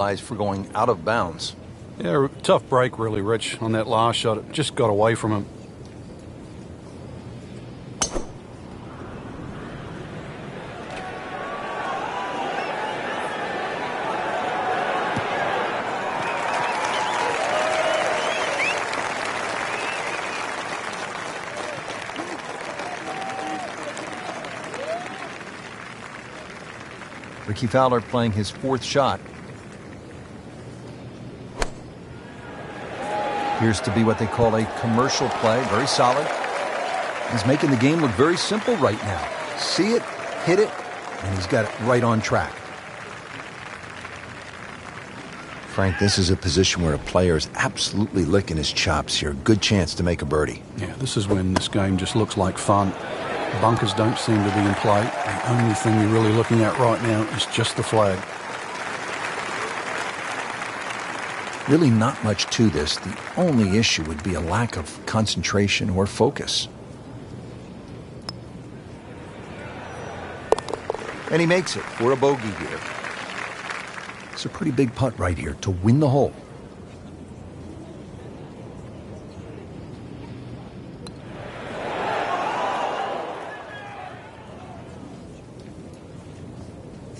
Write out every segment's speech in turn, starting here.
for going out of bounds. Yeah, tough break really, Rich, on that last shot. It just got away from him. Rickie Fowler playing his fourth shot. Appears to be what they call a commercial play. Very solid. He's making the game look very simple right now. See it, hit it, and he's got it right on track. Frank, this is a position where a player is absolutely licking his chops here. Good chance to make a birdie. Yeah, this is when this game just looks like fun. Bunkers don't seem to be in play. The only thing you're really looking at right now is just the flag. Really not much to this. The only issue would be a lack of concentration or focus. And he makes it for a bogey here. It's a pretty big putt right here to win the hole.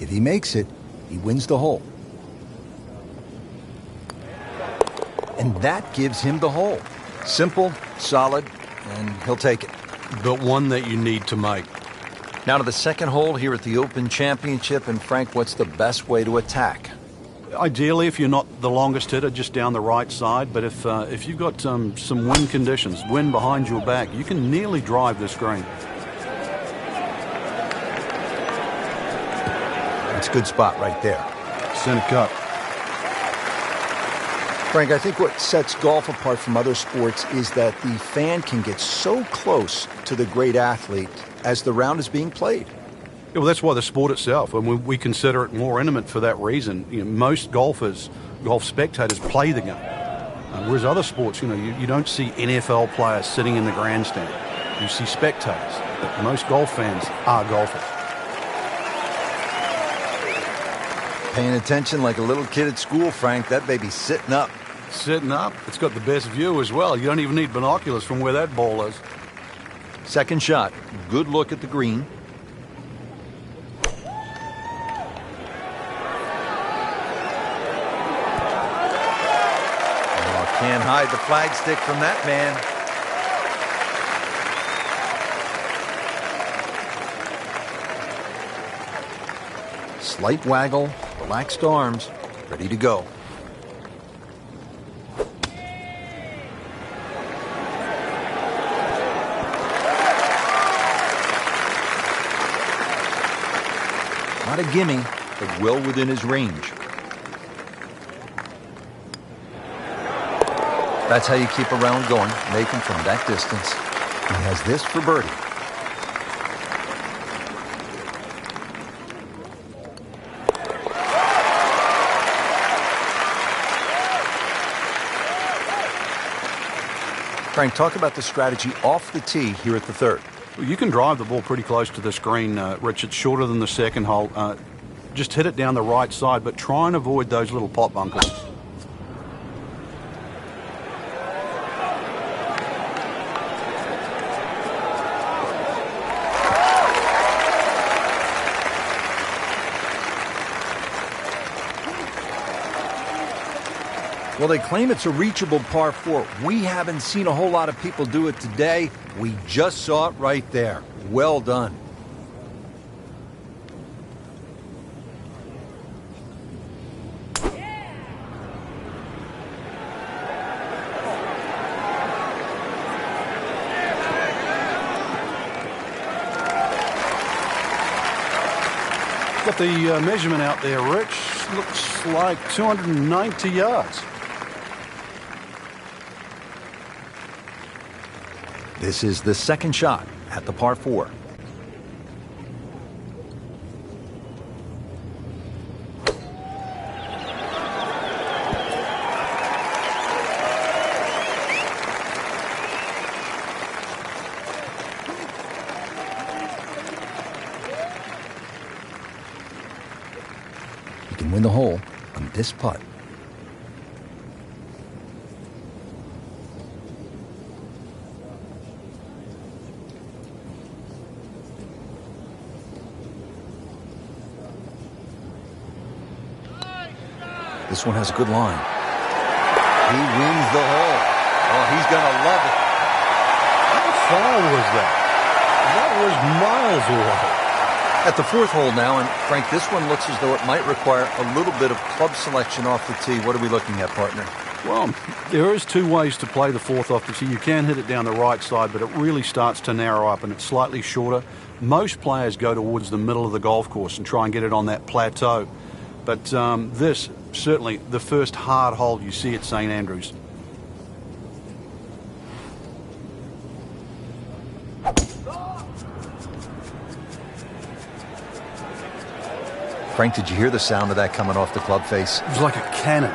If he makes it, he wins the hole. And that gives him the hole. Simple, solid, and he'll take it. But one that you need to make. Now to the second hole here at the Open Championship. And Frank, what's the best way to attack? Ideally, if you're not the longest hitter, just down the right side. But if you've got some wind conditions, wind behind your back, you can nearly drive this green. That's a good spot right there. Center cut. Frank, I think what sets golf apart from other sports is that the fan can get so close to the great athlete as the round is being played. Yeah, well, that's why the sport itself, and we consider it more intimate for that reason. You know, most golf spectators play the game. Whereas other sports, you don't see NFL players sitting in the grandstand. You see spectators. But most golf fans are golfers. Paying attention like a little kid at school, Frank. That baby's sitting up. Sitting up? It's got the best view as well. You don't even need binoculars from where that ball is. Second shot. Good look at the green. Oh, can't hide the flagstick from that man. Slight waggle, relaxed arms, ready to go. Not a gimme, but well within his range. That's how you keep a round going, making from that distance. He has this for birdie. Frank, talk about the strategy off the tee here at the third. Well, you can drive the ball pretty close to the screen, Rich. It's shorter than the second hole. Just hit it down the right side, but try and avoid those little pot bunkers. Well, they claim it's a reachable par 4. We haven't seen a whole lot of people do it today. We just saw it right there. Well done. Got the measurement out there, Rich. Looks like 290 yards. This is the second shot at the par 4. He can win the hole on this putt. This one has a good line. He wins the hole. Oh, he's going to love it. How far was that? That was miles away. At the fourth hole now, and Frank, this one looks as though it might require a little bit of club selection off the tee. What are we looking at, partner? Well, there is two ways to play the fourth off the tee. You can hit it down the right side, but it really starts to narrow up and it's slightly shorter. Most players go towards the middle of the golf course and try and get it on that plateau. But this, certainly the first hard hole you see at St. Andrews. Frank, did you hear the sound of that coming off the club face? It was like a cannon.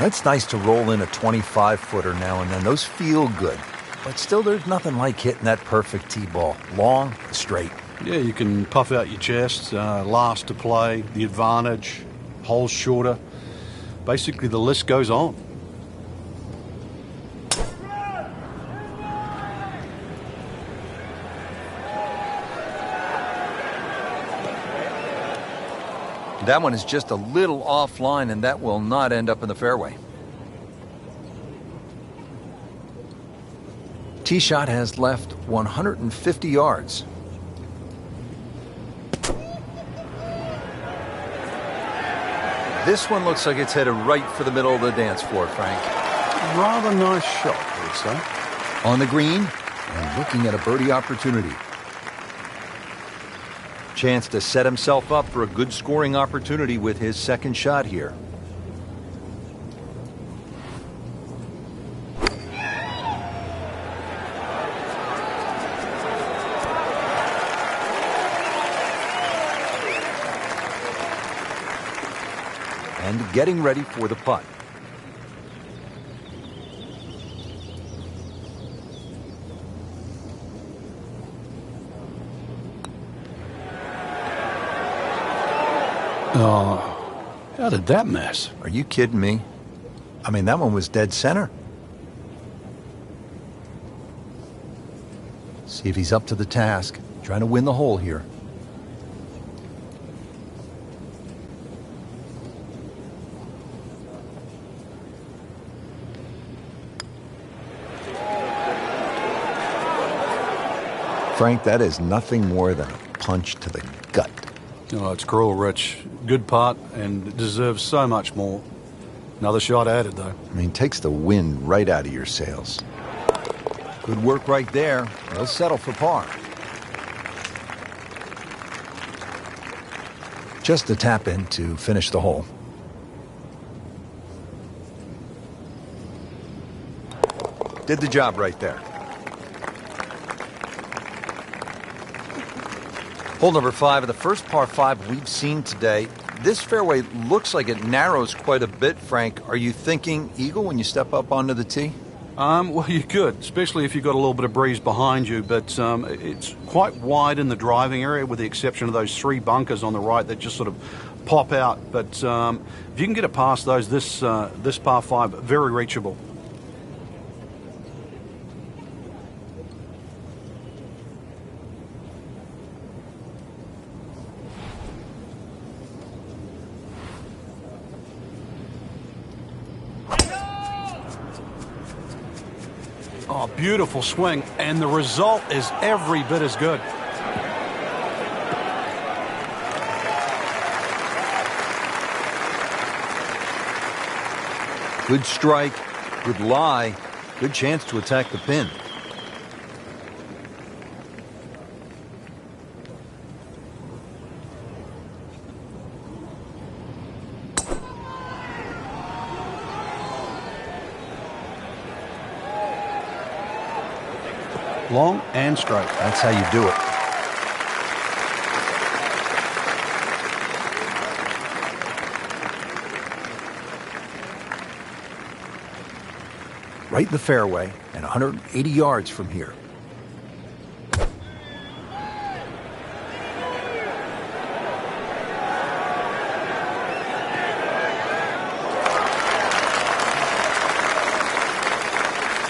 It's nice to roll in a 25-footer now and then. Those feel good. But still, there's nothing like hitting that perfect tee ball. Long, straight. Yeah, you can puff out your chest, last to play, the advantage, holes shorter. Basically, the list goes on. That one is just a little offline, and that will not end up in the fairway. Tee shot has left 150 yards. This one looks like it's headed right for the middle of the dance floor, Frank. Rather nice shot, I would say. On the green, and looking at a birdie opportunity. Chance to set himself up for a good scoring opportunity with his second shot here. And getting ready for the putt. Oh, how did that miss? Are you kidding me? I mean, that one was dead center. See if he's up to the task. Trying to win the hole here. Frank, that is nothing more than a punch to the gut. Oh, it's cruel, Rich. Good putt and deserves so much more. Another shot added, though. I mean, takes the wind right out of your sails. Good work right there. They'll settle for par. Just a tap in to finish the hole. Did the job right there. Hole number 5 of the first par 5 we've seen today. This fairway looks like it narrows quite a bit, Frank. Are you thinking eagle when you step up onto the tee? Well, you could, especially if you've got a little bit of breeze behind you, but it's quite wide in the driving area with the exception of those 3 bunkers on the right that just sort of pop out. But if you can get it past those, this par 5, very reachable. Oh, beautiful swing, and the result is every bit as good. Good strike, good lie, good chance to attack the pin. Long and straight. That's how you do it. Right in the fairway and 180 yards from here.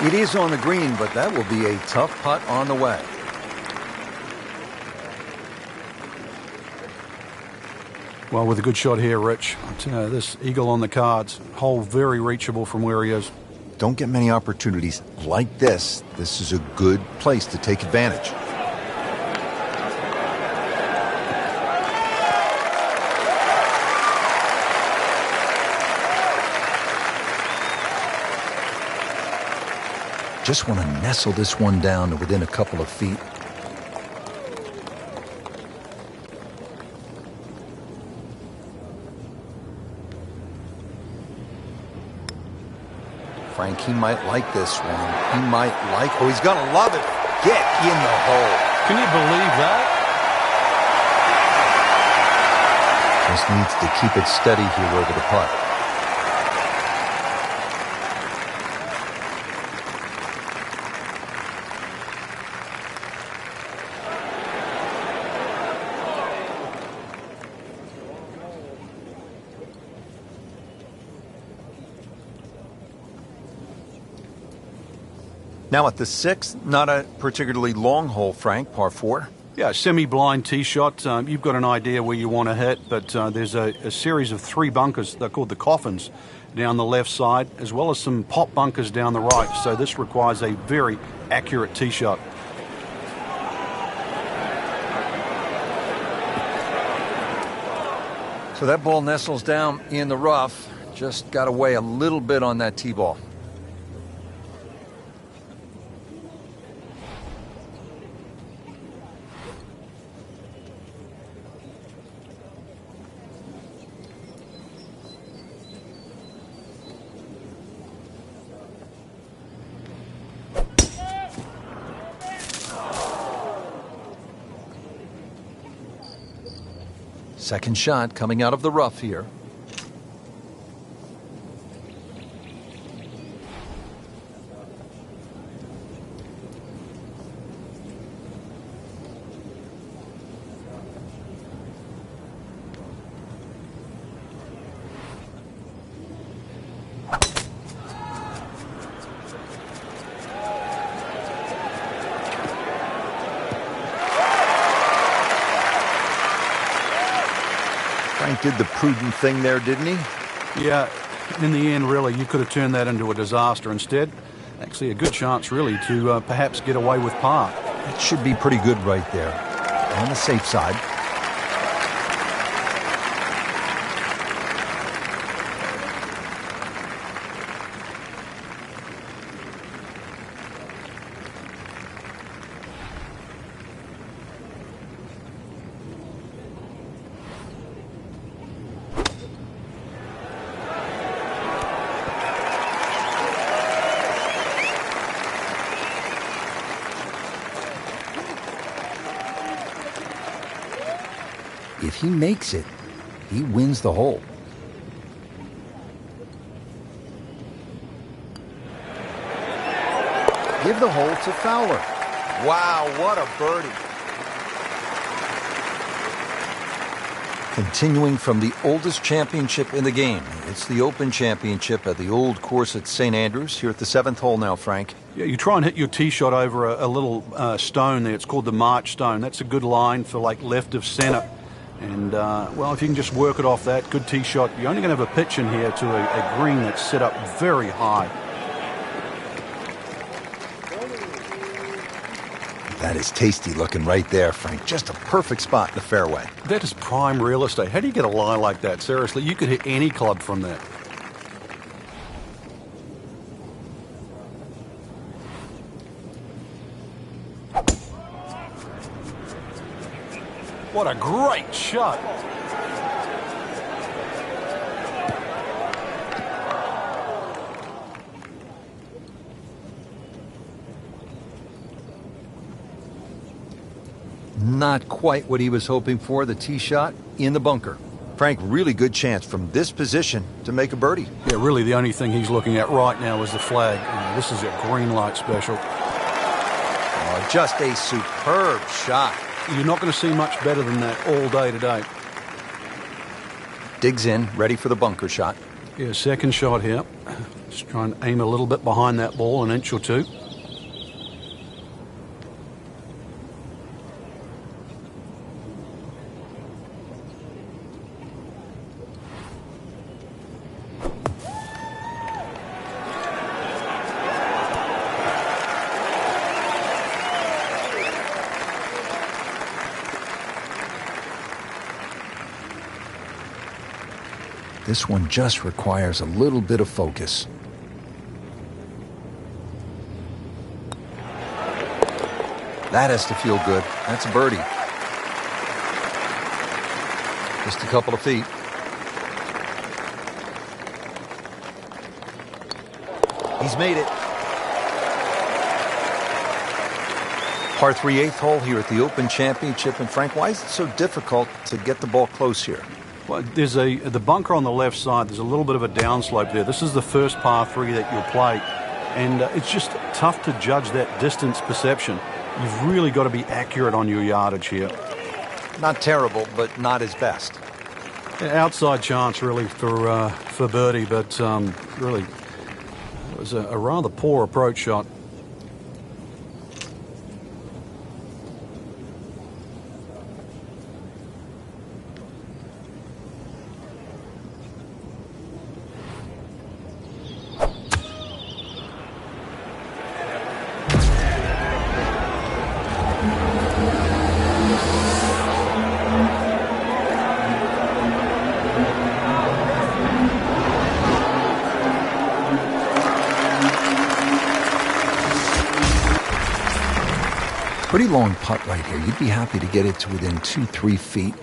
It is on the green, but that will be a tough putt on the way. Well, with a good shot here, Rich. This eagle on the cards. Hole very reachable from where he is. Don't get many opportunities like this. This is a good place to take advantage. Just want to nestle this one down to within a couple of feet. Frank, he might like this one. He might like... Oh, he's going to love it. Get in the hole. Can you believe that? Just needs to keep it steady here over the putt. Now at the 6th, not a particularly long hole, Frank, par 4. Yeah, semi-blind tee shot. You've got an idea where you want to hit, but there's a series of 3 bunkers. They're called the coffins down the left side, as well as some pop bunkers down the right. So this requires a very accurate tee shot. So that ball nestles down in the rough. Just got away a little bit on that tee ball. Second shot coming out of the rough here. Frank did the prudent thing there, didn't he? Yeah, in the end, really, you could have turned that into a disaster. Instead, actually a good chance, really, to perhaps get away with par. It should be pretty good right there. On the safe side. If he makes it, he wins the hole. Give the hole to Fowler. Wow, what a birdie. Continuing from the oldest championship in the game. It's the Open Championship at the old course at St. Andrews. Here at the 7th hole now, Frank. Yeah, you try and hit your tee shot over a little stone there. It's called the March stone. That's a good line for like left of center. And, well, if you can just work it off that, good tee shot, you're only going to have a pitch in here to a green that's set up very high. That is tasty looking right there, Frank. Just a perfect spot in the fairway. That is prime real estate. How do you get a lie like that? Seriously, you could hit any club from that. What a great shot. Not quite what he was hoping for, the tee shot in the bunker. Frank, really good chance from this position to make a birdie. Yeah, really the only thing he's looking at right now is the flag. This is a green light special. Oh, just a superb shot. You're not going to see much better than that all day today. Digs in, ready for the bunker shot. Yeah, second shot here. Just try and aim a little bit behind that ball, an inch or two. This one just requires a little bit of focus. That has to feel good. That's a birdie. Just a couple of feet. He's made it. Par 3 8th hole here at the Open Championship. And Frank, why is it so difficult to get the ball close here? Well, there's the bunker on the left side. There's a little bit of a downslope there. This is the first par 3 that you'll play, and it's just tough to judge that distance perception. You've really got to be accurate on your yardage here. Not terrible, but not his best. Outside chance, really, for birdie, but really, it was a rather poor approach shot. Pretty long putt right here. You'd be happy to get it to within 2-3 feet.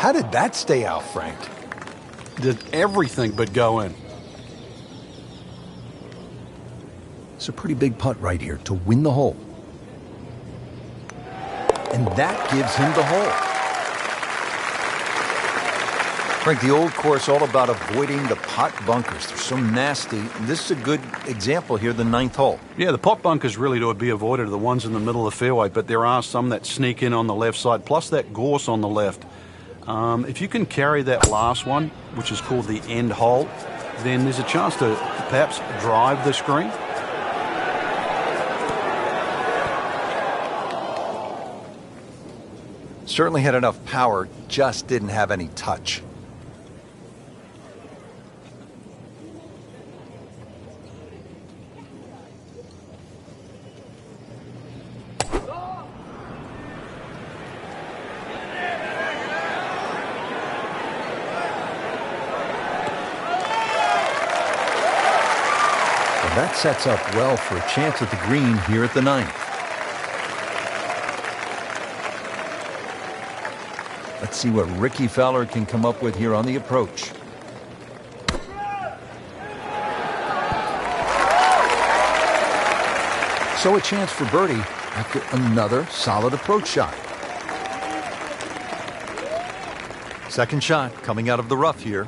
How did that stay out, Frank? Did everything but go in. It's a pretty big putt right here to win the hole. And that gives him the hole. Frank, the old course all about avoiding the pot bunkers. They're so nasty. This is a good example here, the 9th hole. Yeah, the pot bunkers really to be avoided are the ones in the middle of the fairway, but there are some that sneak in on the left side, plus that gorse on the left. If you can carry that last one, which is called the end hole, then there's a chance to perhaps drive the screen. Certainly had enough power, just didn't have any touch. That sets up well for a chance at the green here at the 9th. Let's see what Rickie Fowler can come up with here on the approach. So a chance for birdie after another solid approach shot. Second shot coming out of the rough here.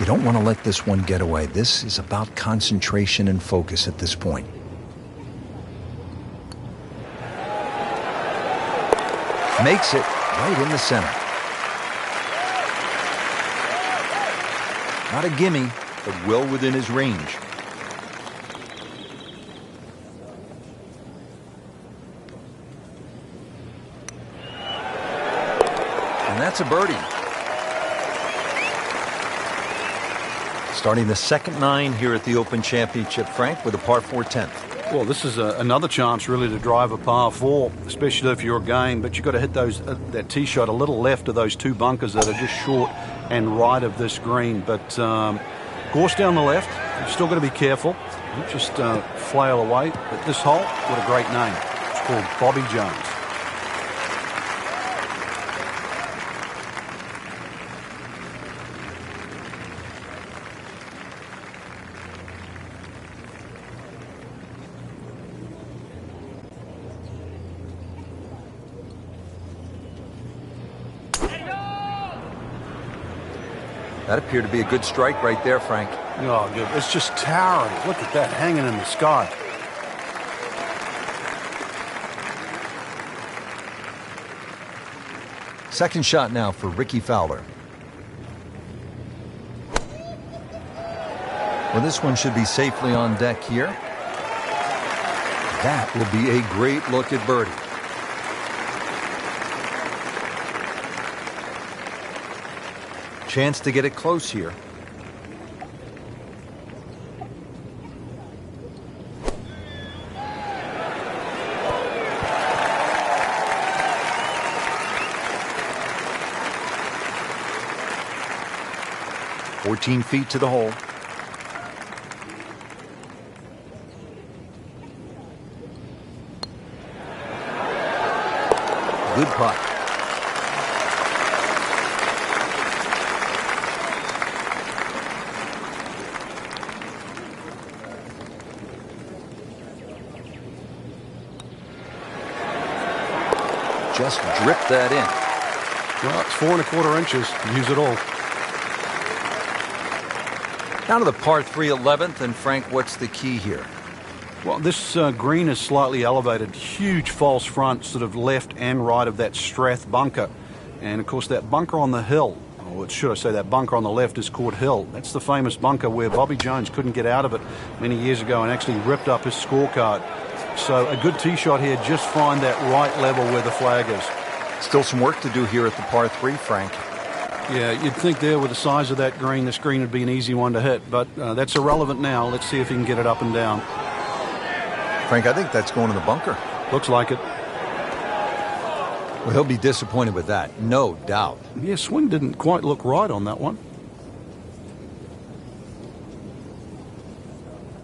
You don't want to let this one get away. This is about concentration and focus at this point. Makes it right in the center. Not a gimme, but well within his range. And that's a birdie. Starting the second 9 here at the Open Championship, Frank, with a par 4 10th. Well, this is another chance really to drive a par 4, especially if you're a game, but you've got to hit those that tee shot a little left of those 2 bunkers that are just short and right of this green. But course down the left, you've still got to be careful. Don't just flail away. But this hole, what a great name. It's called Bobby Jones. That appeared to be a good strike right there, Frank. Oh, good. It's just towering. Look at that hanging in the sky. Second shot now for Ricky Fowler. Well, this one should be safely on deck here. That will be a great look at birdie. Chance to get it close here. "14 feet to the hole. Good putt. Just drip that in. Well, it's 4 1/4 inches. Use it all. Down to the par 3 11th, and Frank, what's the key here? Well, this green is slightly elevated. Huge false front, sort of left and right of that Strath bunker. And, of course, that bunker on the hill, or should I say that bunker on the left is called Hill. That's the famous bunker where Bobby Jones couldn't get out of it many years ago and actually ripped up his scorecard. So a good tee shot here, just find that right level where the flag is. Still some work to do here at the par 3, Frank. Yeah, you'd think there with the size of that green, this green would be an easy one to hit, but that's irrelevant now. Let's see if he can get it up and down. Frank, I think that's going to the bunker. Looks like it. Well, he'll be disappointed with that, no doubt. Yeah, swing didn't quite look right on that one.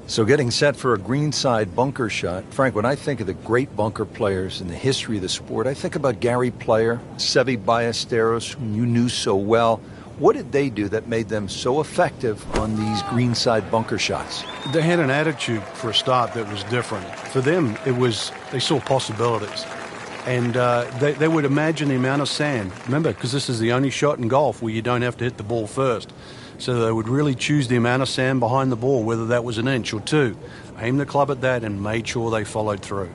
So getting set for a greenside bunker shot. Frank, when I think of the great bunker players in the history of the sport, I think about Gary Player, Seve Ballesteros, whom you knew so well. What did they do that made them so effective on these greenside bunker shots? They had an attitude for a start that was different. For them, it was they saw possibilities. And they would imagine the amount of sand. Remember, because this is the only shot in golf where you don't have to hit the ball first. So they would really choose the amount of sand behind the ball, whether that was an inch or 2. Aim the club at that and made sure they followed through.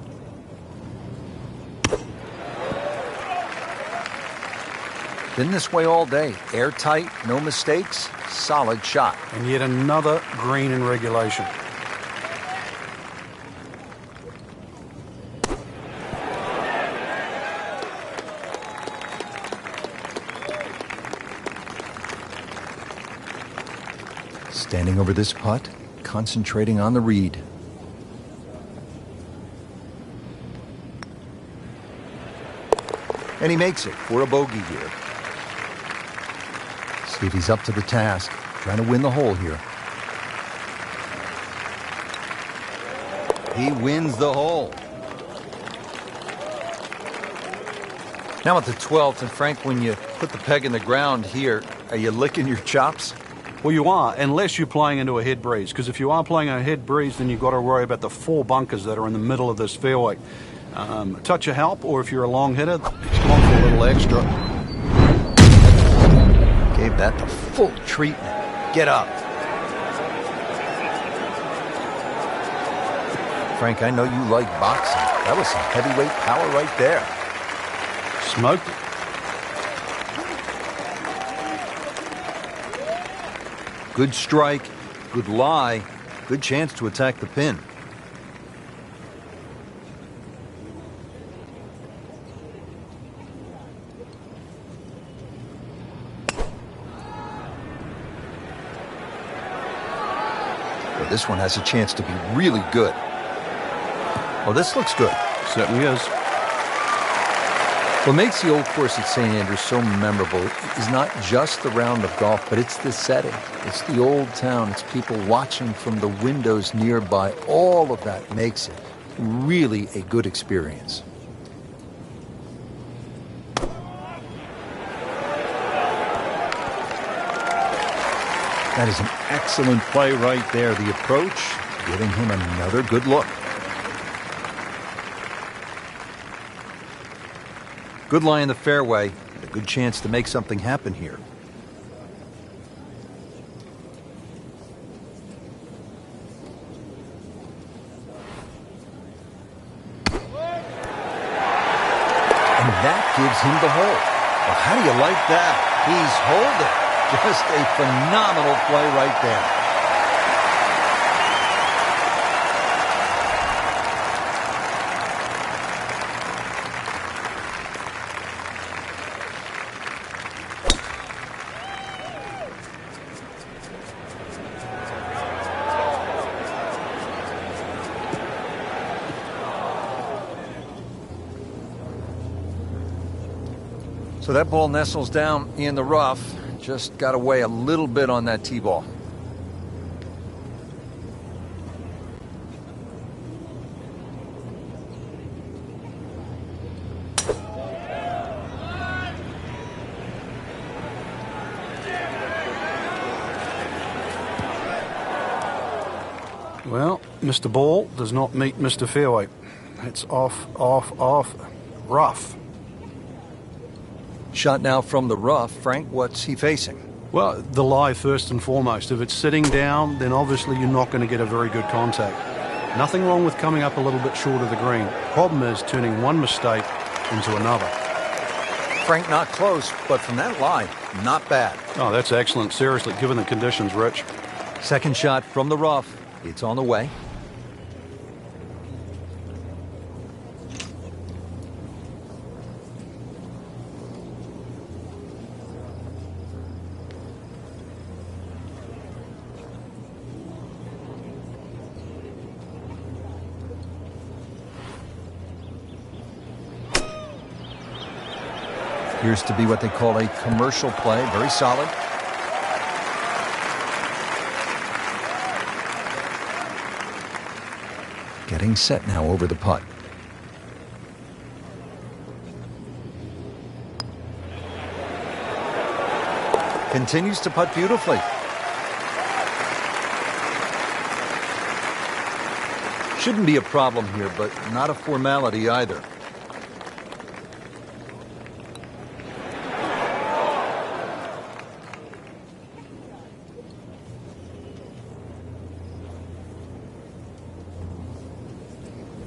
Been this way all day. Airtight, no mistakes, solid shot. And yet another green in regulation. Standing over this putt, concentrating on the read. And he makes it for a bogey here. See if he's up to the task, trying to win the hole here. He wins the hole. Now at the 12th, and Frank, when you put the peg in the ground here, are you licking your chops? Well, you are, unless you're playing into a head breeze. Because if you are playing a head breeze, then you've got to worry about the 4 bunkers that are in the middle of this fairway. A touch of help, or if you're a long hitter, it's gone for a little extra. Gave that the full treatment. Get up. Frank, I know you like boxing. That was some heavyweight power right there. Smoked it. Good strike, good lie, good chance to attack the pin. Well, this one has a chance to be really good. Well, this looks good. Certainly is. What makes the old course at St. Andrews so memorable is not just the round of golf, but it's the setting. It's the old town. It's people watching from the windows nearby. All of that makes it really a good experience. That is an excellent play right there. The approach, giving him another good look. Good lie in the fairway, and a good chance to make something happen here. And that gives him the hole. Well, how do you like that? He's holding. Just a phenomenal play right there. So that ball nestles down in the rough. Just got to weigh a little bit on that tee ball. Well, Mr. Ball does not meet Mr. Fairway. It's off, rough. Shot now from the rough. Frank, what's he facing? Well, the lie first and foremost. If it's sitting down, then obviously you're not going to get a very good contact. Nothing wrong with coming up a little bit short of the green. Problem is turning one mistake into another. Frank not close, but from that lie, not bad. Oh, that's excellent. Seriously, given the conditions, Rich. Second shot from the rough. It's on the way. Appears to be what they call a commercial play. Very solid. Getting set now over the putt. Continues to putt beautifully. Shouldn't be a problem here, but not a formality either.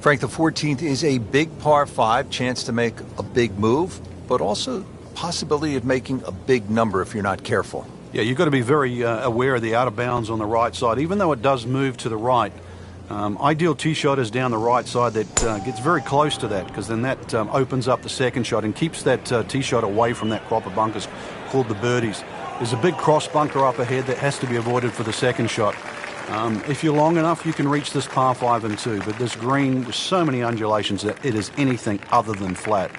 Frank, the 14th is a big par 5, chance to make a big move, but also possibility of making a big number if you're not careful. Yeah, you've got to be very aware of the out of bounds on the right side, even though it does move to the right. Ideal tee shot is down the right side that gets very close to that, because then that opens up the second shot and keeps that tee shot away from that crop of bunkers called the birdies. There's a big cross bunker up ahead that has to be avoided for the second shot. If you're long enough, you can reach this par 5 and 2, but this green with so many undulations that it is anything other than flat.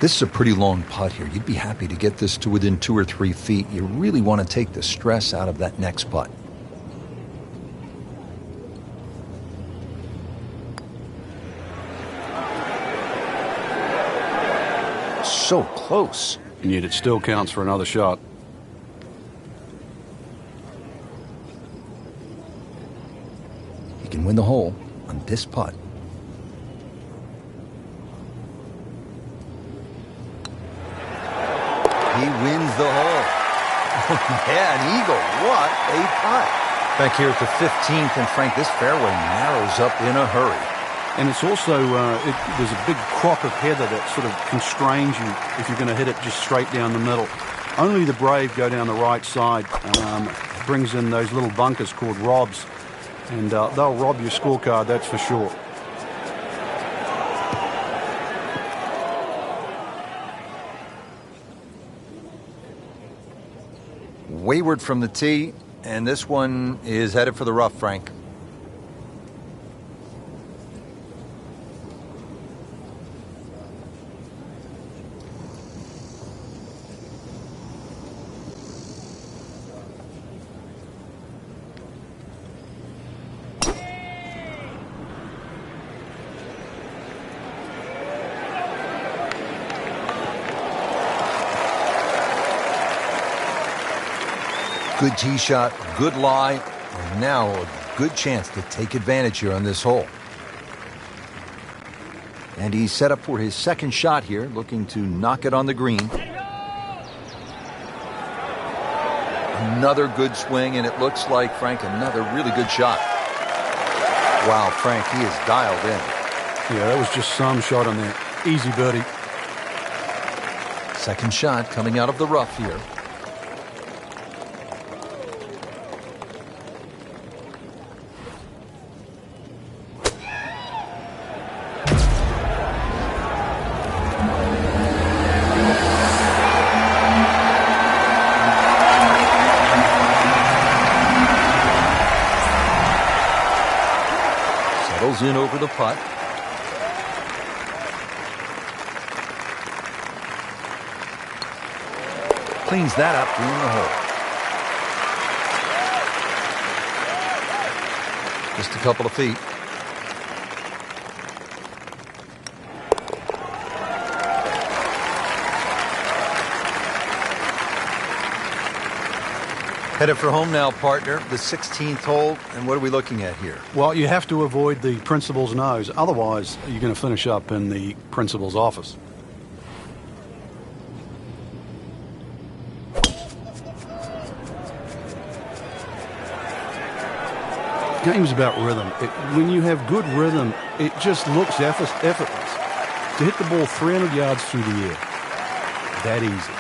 This is a pretty long putt here. You'd be happy to get this to within 2 or 3 feet. You really want to take the stress out of that next putt. So close. And yet it still counts for another shot. He can win the hole on this putt. He wins the hole. Yeah, an eagle. What a putt. Back here at the 15th, and Frank, this fairway narrows up in a hurry. And it's also, there's a big crop of heather that sort of constrains you if you're going to hit it just straight down the middle. Only the brave go down the right side. Brings in those little bunkers called robs. And they'll rob your scorecard, that's for sure. Wayward from the tee, and this one is headed for the rough, Frank. Good tee shot, good lie, and now a good chance to take advantage here on this hole. And he's set up for his second shot here, looking to knock it on the green. Another good swing, and it looks like, Frank, another really good shot. Wow, Frank, he is dialed in. Yeah, that was just some shot on there. Easy birdie. Second shot coming out of the rough here. In over the putt. Cleans that up, in the hole. Just a couple of feet. Headed for home now, partner. The 16th hole, and what are we looking at here? Well, you have to avoid the principal's nose. Otherwise, you're going to finish up in the principal's office. Game's about rhythm. When you have good rhythm, it just looks effortless. To hit the ball 300 yards through the air, that easy.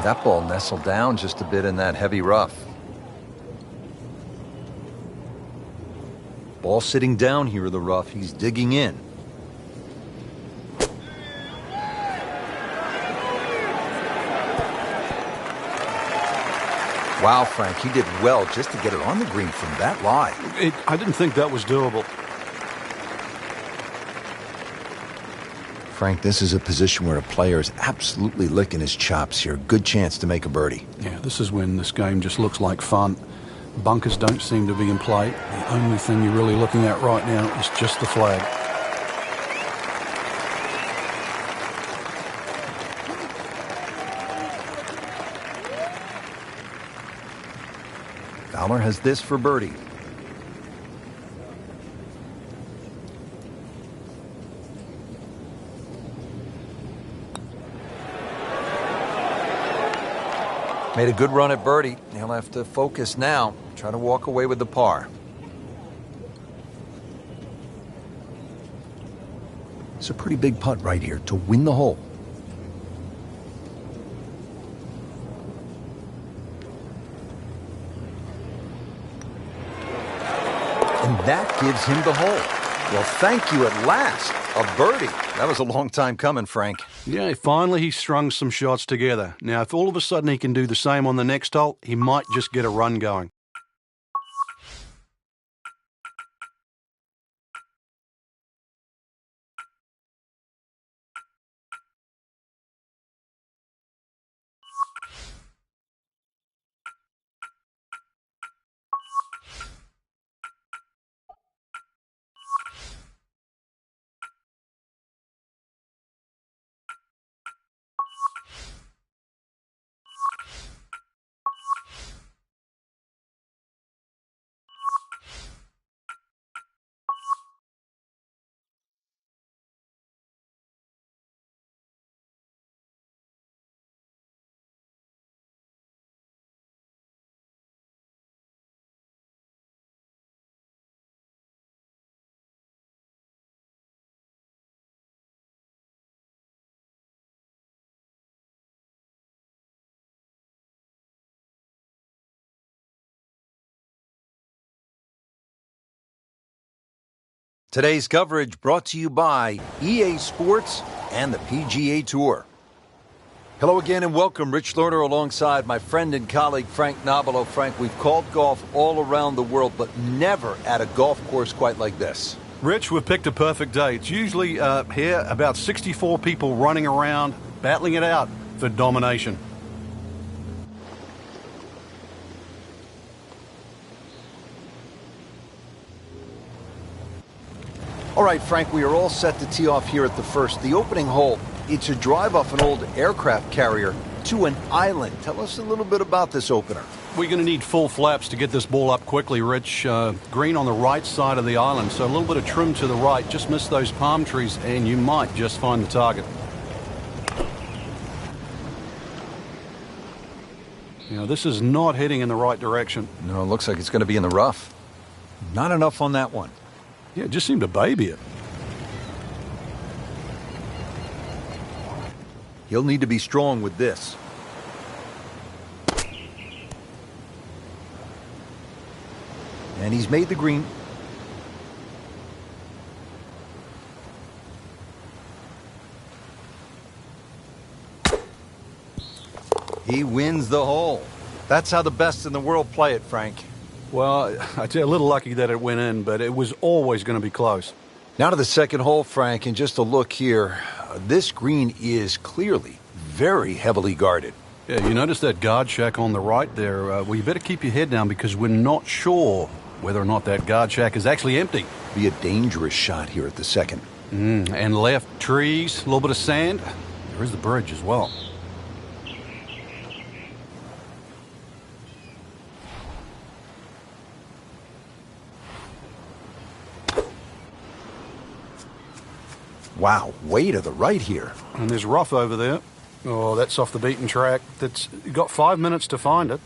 That ball nestled down just a bit in that heavy rough. Ball sitting down here in the rough. He's digging in. Wow, Frank, he did well just to get it on the green from that lie. I didn't think that was doable. Frank, this is a position where a player is absolutely licking his chops here. Good chance to make a birdie. Yeah, this is when this game just looks like fun. Bunkers don't seem to be in play. The only thing you're really looking at right now is just the flag. Fowler has this for birdie. Made a good run at birdie. He'll have to focus now. Try to walk away with the par. It's a pretty big putt right here to win the hole. that gives him the hole. Well, thank you at last. A birdie. That was a long time coming, Frank. Yeah, finally he strung some shots together. Now, if all of a sudden he can do the same on the next hole, he might just get a run going. Today's coverage brought to you by EA Sports and the PGA Tour. Hello again and welcome. Rich Lerner alongside my friend and colleague Frank Nobilo. Frank, we've called golf all around the world, but never at a golf course quite like this. Rich, we've picked a perfect day. It's usually here about 64 people running around, battling it out for domination. All right, Frank, we are all set to tee off here at the first. The opening hole, it's a drive off an old aircraft carrier to an island. Tell us a little bit about this opener. We're going to need full flaps to get this ball up quickly, Rich. Green on the right side of the island, so a little bit of trim to the right. Just miss those palm trees, and you might just find the target. You know, this is not heading in the right direction. No, it looks like it's going to be in the rough. Not enough on that one. Yeah, it just seemed to baby it. He'll need to be strong with this. And he's made the green. He wins the hole. That's how the best in the world play it, Frank. Well, I'd say a little lucky that it went in, but it was always going to be close. Now to the second hole, Frank, and just a look here. This green is clearly very heavily guarded. Yeah, you notice that guard shack on the right there? Well, you better keep your head down because we're not sure whether or not that guard shack is actually empty. Be a dangerous shot here at the second. And left trees, a little bit of sand. There is the bridge as well. Wow, way to the right here. And there's rough over there. Oh, that's off the beaten track. That's got 5 minutes to find it.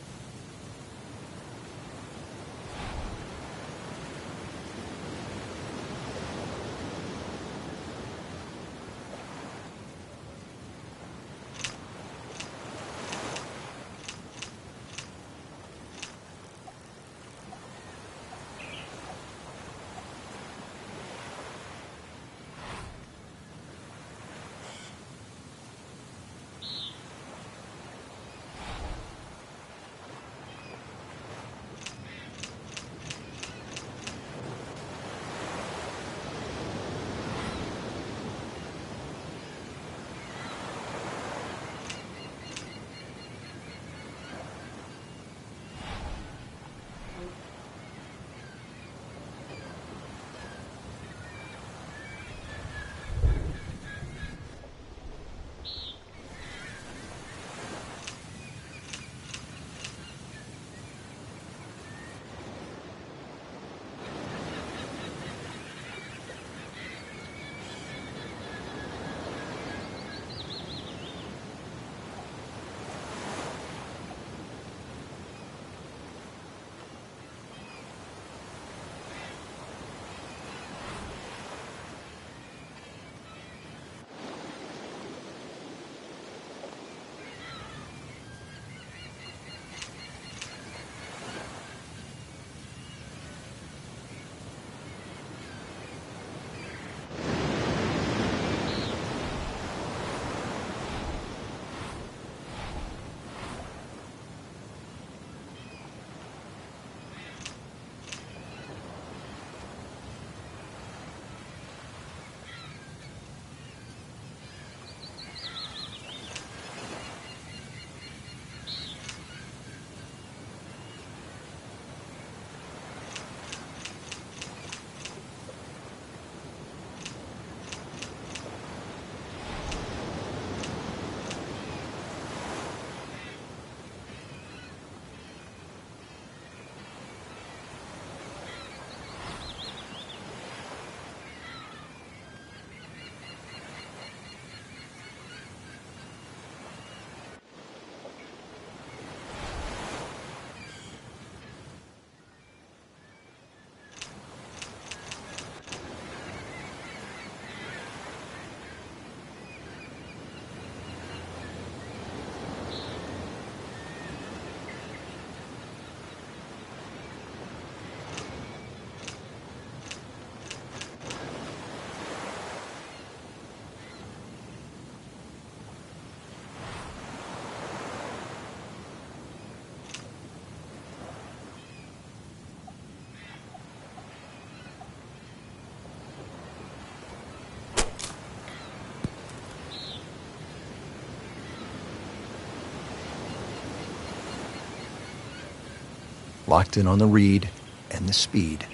Locked in on the read and the speed.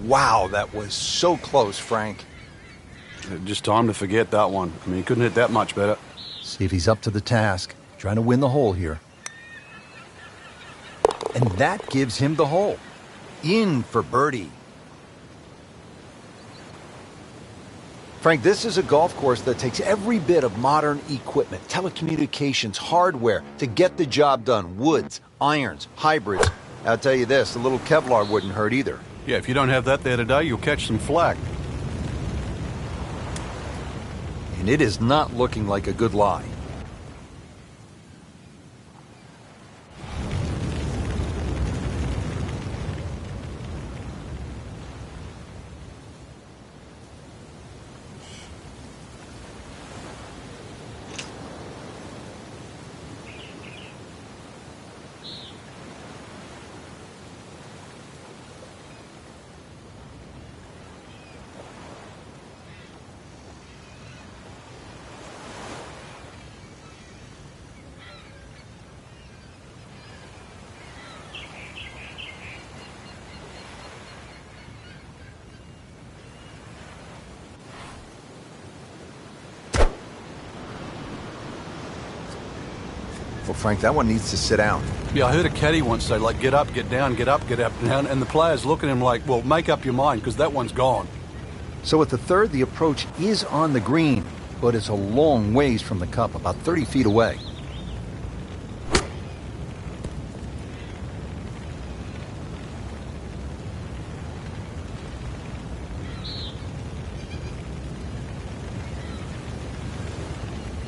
Wow, that was so close, Frank. Just time to forget that one. I mean, he couldn't hit that much better. See if he's up to the task. Trying to win the hole here. And that gives him the hole. In for birdie. Frank, this is a golf course that takes every bit of modern equipment, telecommunications, hardware to get the job done. Woods, irons, hybrids. I'll tell you this, a little Kevlar wouldn't hurt either. Yeah, if you don't have that there today, you'll catch some flack. And it is not looking like a good lie. Well, Frank, that one needs to sit down. Yeah, I heard a caddy once say, like, get up, get down, get up, get up, down. And the players look at him like, well, make up your mind, because that one's gone. So at the third, the approach is on the green, but it's a long ways from the cup, about 30 feet away.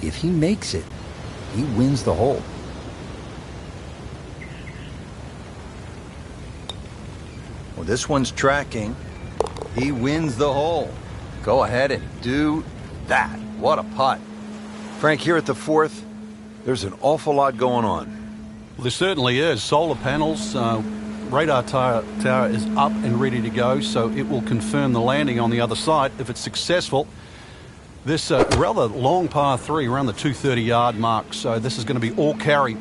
If he makes it, he wins the hole. Well, this one's tracking. He wins the hole. Go ahead and do that. What a putt. Frank, here at the fourth, there's an awful lot going on. Well, there certainly is. Solar panels, radar tower is up and ready to go, so it will confirm the landing on the other side. If it's successful, this rather long par 3 around the 230-yard mark, so this is going to be all carry.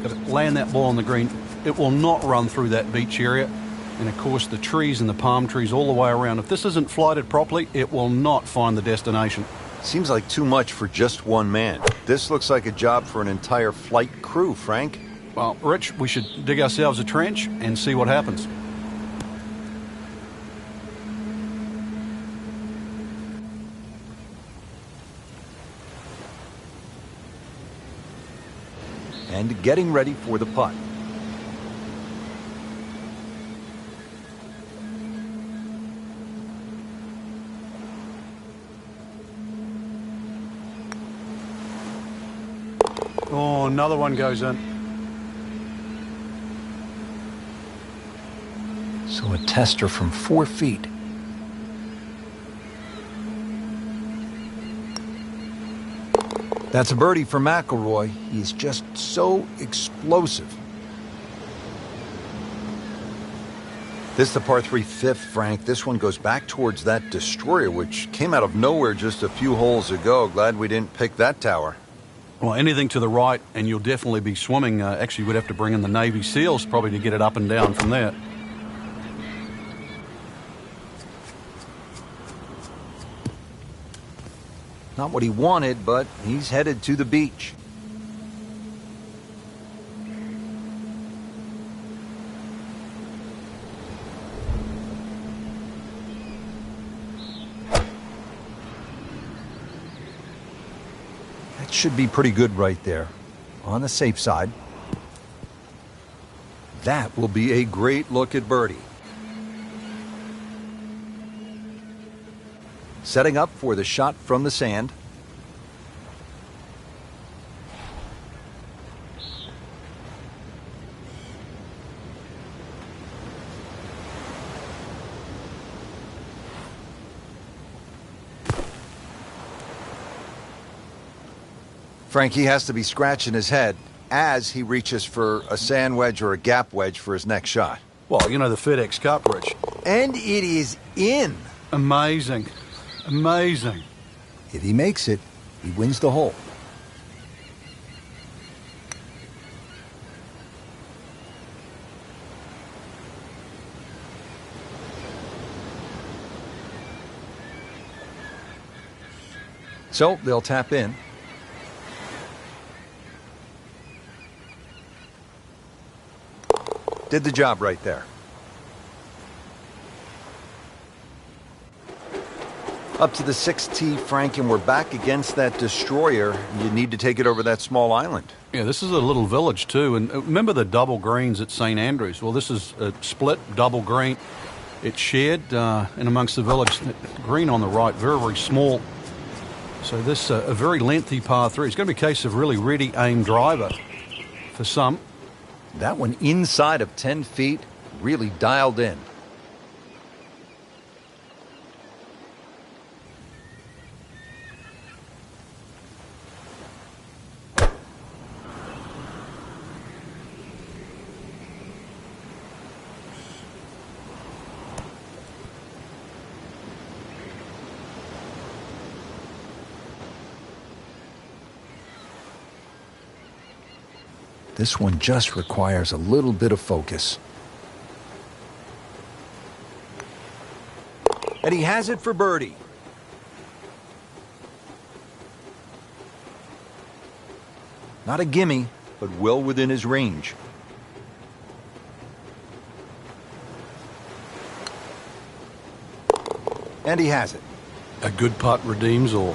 Got to land that ball on the green. It will not run through that beach area. And, of course, the trees and the palm trees all the way around. If this isn't flighted properly, it will not find the destination. Seems like too much for just one man. This looks like a job for an entire flight crew, Frank. Well, Rich, we should dig ourselves a trench and see what happens. And getting ready for the putt. Oh, another one goes in. So a tester from 4 feet. That's a birdie for McIlroy. He's just so explosive. This is the par 3 fifth, Frank. This one goes back towards that destroyer, which came out of nowhere just a few holes ago. Glad we didn't pick that tower. Well, anything to the right, and you'll definitely be swimming. Actually, we'd have to bring in the Navy SEALs probably to get it up and down from there. Not what he wanted, but he's headed to the beach. That should be pretty good right there. On the safe side. That will be a great look at birdie. Setting up for the shot from the sand. Frankie has to be scratching his head as he reaches for a sand wedge or a gap wedge for his next shot. Well, you know, the FedEx Cup, Rich. And it is in. Amazing. Amazing. If he makes it, he wins the hole. So they'll tap in. Did the job right there. Up to the 6th tee, Frank, and we're back against that destroyer. You need to take it over that small island. Yeah, this is a little village too. And remember the double greens at St. Andrews? Well, this is a split double green. It's shared in amongst the village. Green on the right, very, very small. So this a very lengthy par 3. It's going to be a case of really ready aim driver for some. That one inside of 10 feet, really dialed in. This one just requires a little bit of focus. And he has it for birdie. Not a gimme, but well within his range. And he has it. A good putt redeems all.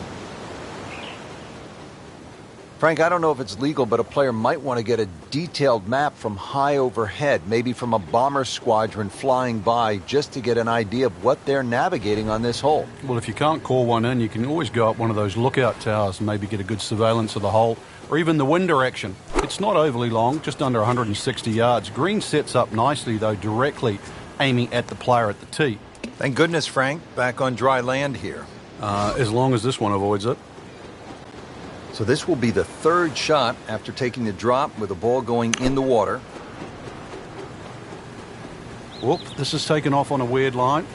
Frank, I don't know if it's legal, but a player might want to get a detailed map from high overhead, maybe from a bomber squadron flying by, just to get an idea of what they're navigating on this hole. Well, if you can't call one in, you can always go up one of those lookout towers and maybe get a good surveillance of the hole, or even the wind direction. It's not overly long, just under 160 yards. Green sets up nicely, though, directly aiming at the player at the tee. Thank goodness, Frank, back on dry land here. As long as this one avoids it. So this will be the 3rd shot after taking the drop with the ball going in the water. Whoop, this is taken off on a weird line.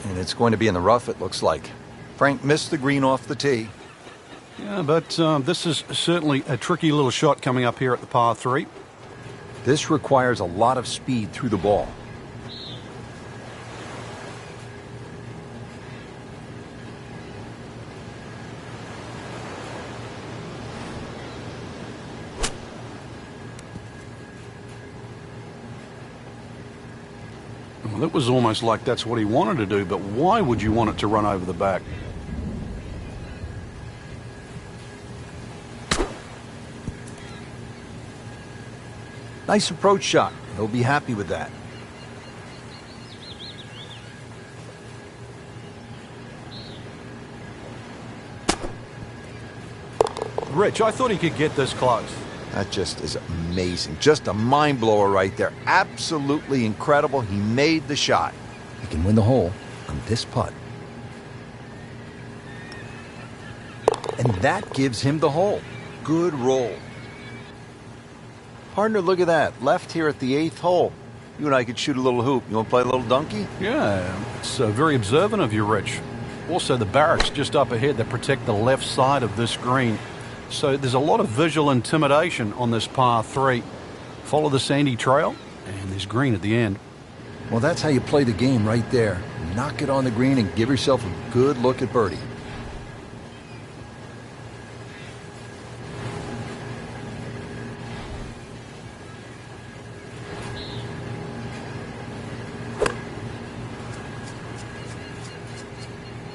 And it's going to be in the rough, it looks like. Frank missed the green off the tee. Yeah, but this is certainly a tricky little shot coming up here at the par 3. This requires a lot of speed through the ball. Well, it was almost like that's what he wanted to do, but why would you want it to run over the back? Nice approach shot. He'll be happy with that. Rich, I thought he could get this close. That just is amazing. Just a mind blower right there. Absolutely incredible. He made the shot. He can win the hole on this putt. And that gives him the hole. Good roll. Partner, look at that. Left here at the 8th hole. You and I could shoot a little hoop. You want to play a little donkey? Yeah, it's very observant of you, Rich. Also, the barracks just up ahead that protect the left side of this green. So there's a lot of visual intimidation on this par 3. Follow the sandy trail, and there's green at the end. Well, that's how you play the game right there. Knock it on the green and give yourself a good look at birdie.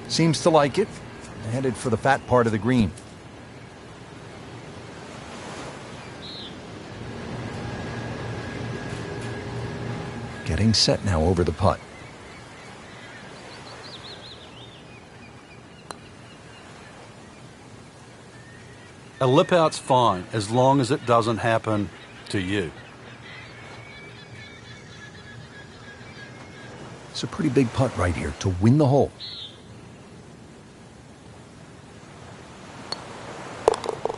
Seems to like it. Headed for the fat part of the green. Getting set now over the putt. A lip out's fine as long as it doesn't happen to you. It's a pretty big putt right here to win the hole.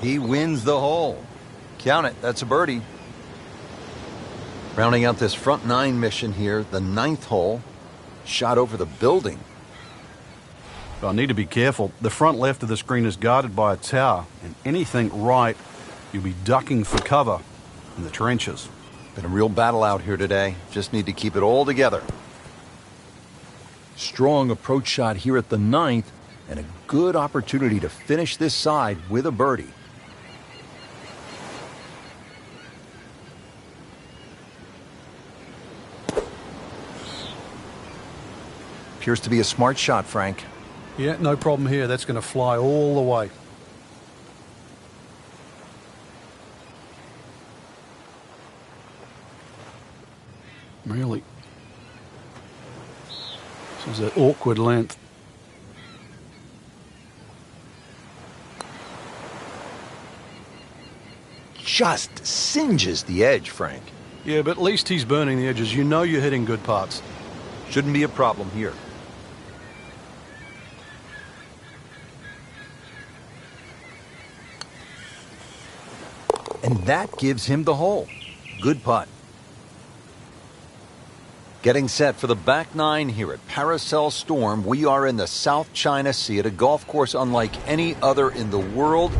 He wins the hole. Count it, that's a birdie. Rounding out this front 9 mission here, the 9th hole, shot over the building. I need to be careful. The front left of the screen is guarded by a tower, and anything right, you'll be ducking for cover in the trenches. Been a real battle out here today. Just need to keep it all together. Strong approach shot here at the 9th, and a good opportunity to finish this side with a birdie. Appears to be a smart shot, Frank. Yeah, no problem here. That's going to fly all the way. Really. This is an awkward length. Just singes the edge, Frank. Yeah, but at least he's burning the edges. You know you're hitting good putts. Shouldn't be a problem here. And that gives him the hole. Good putt. Getting set for the back nine here at Paracel Storm. We are in the South China Sea at a golf course unlike any other in the world.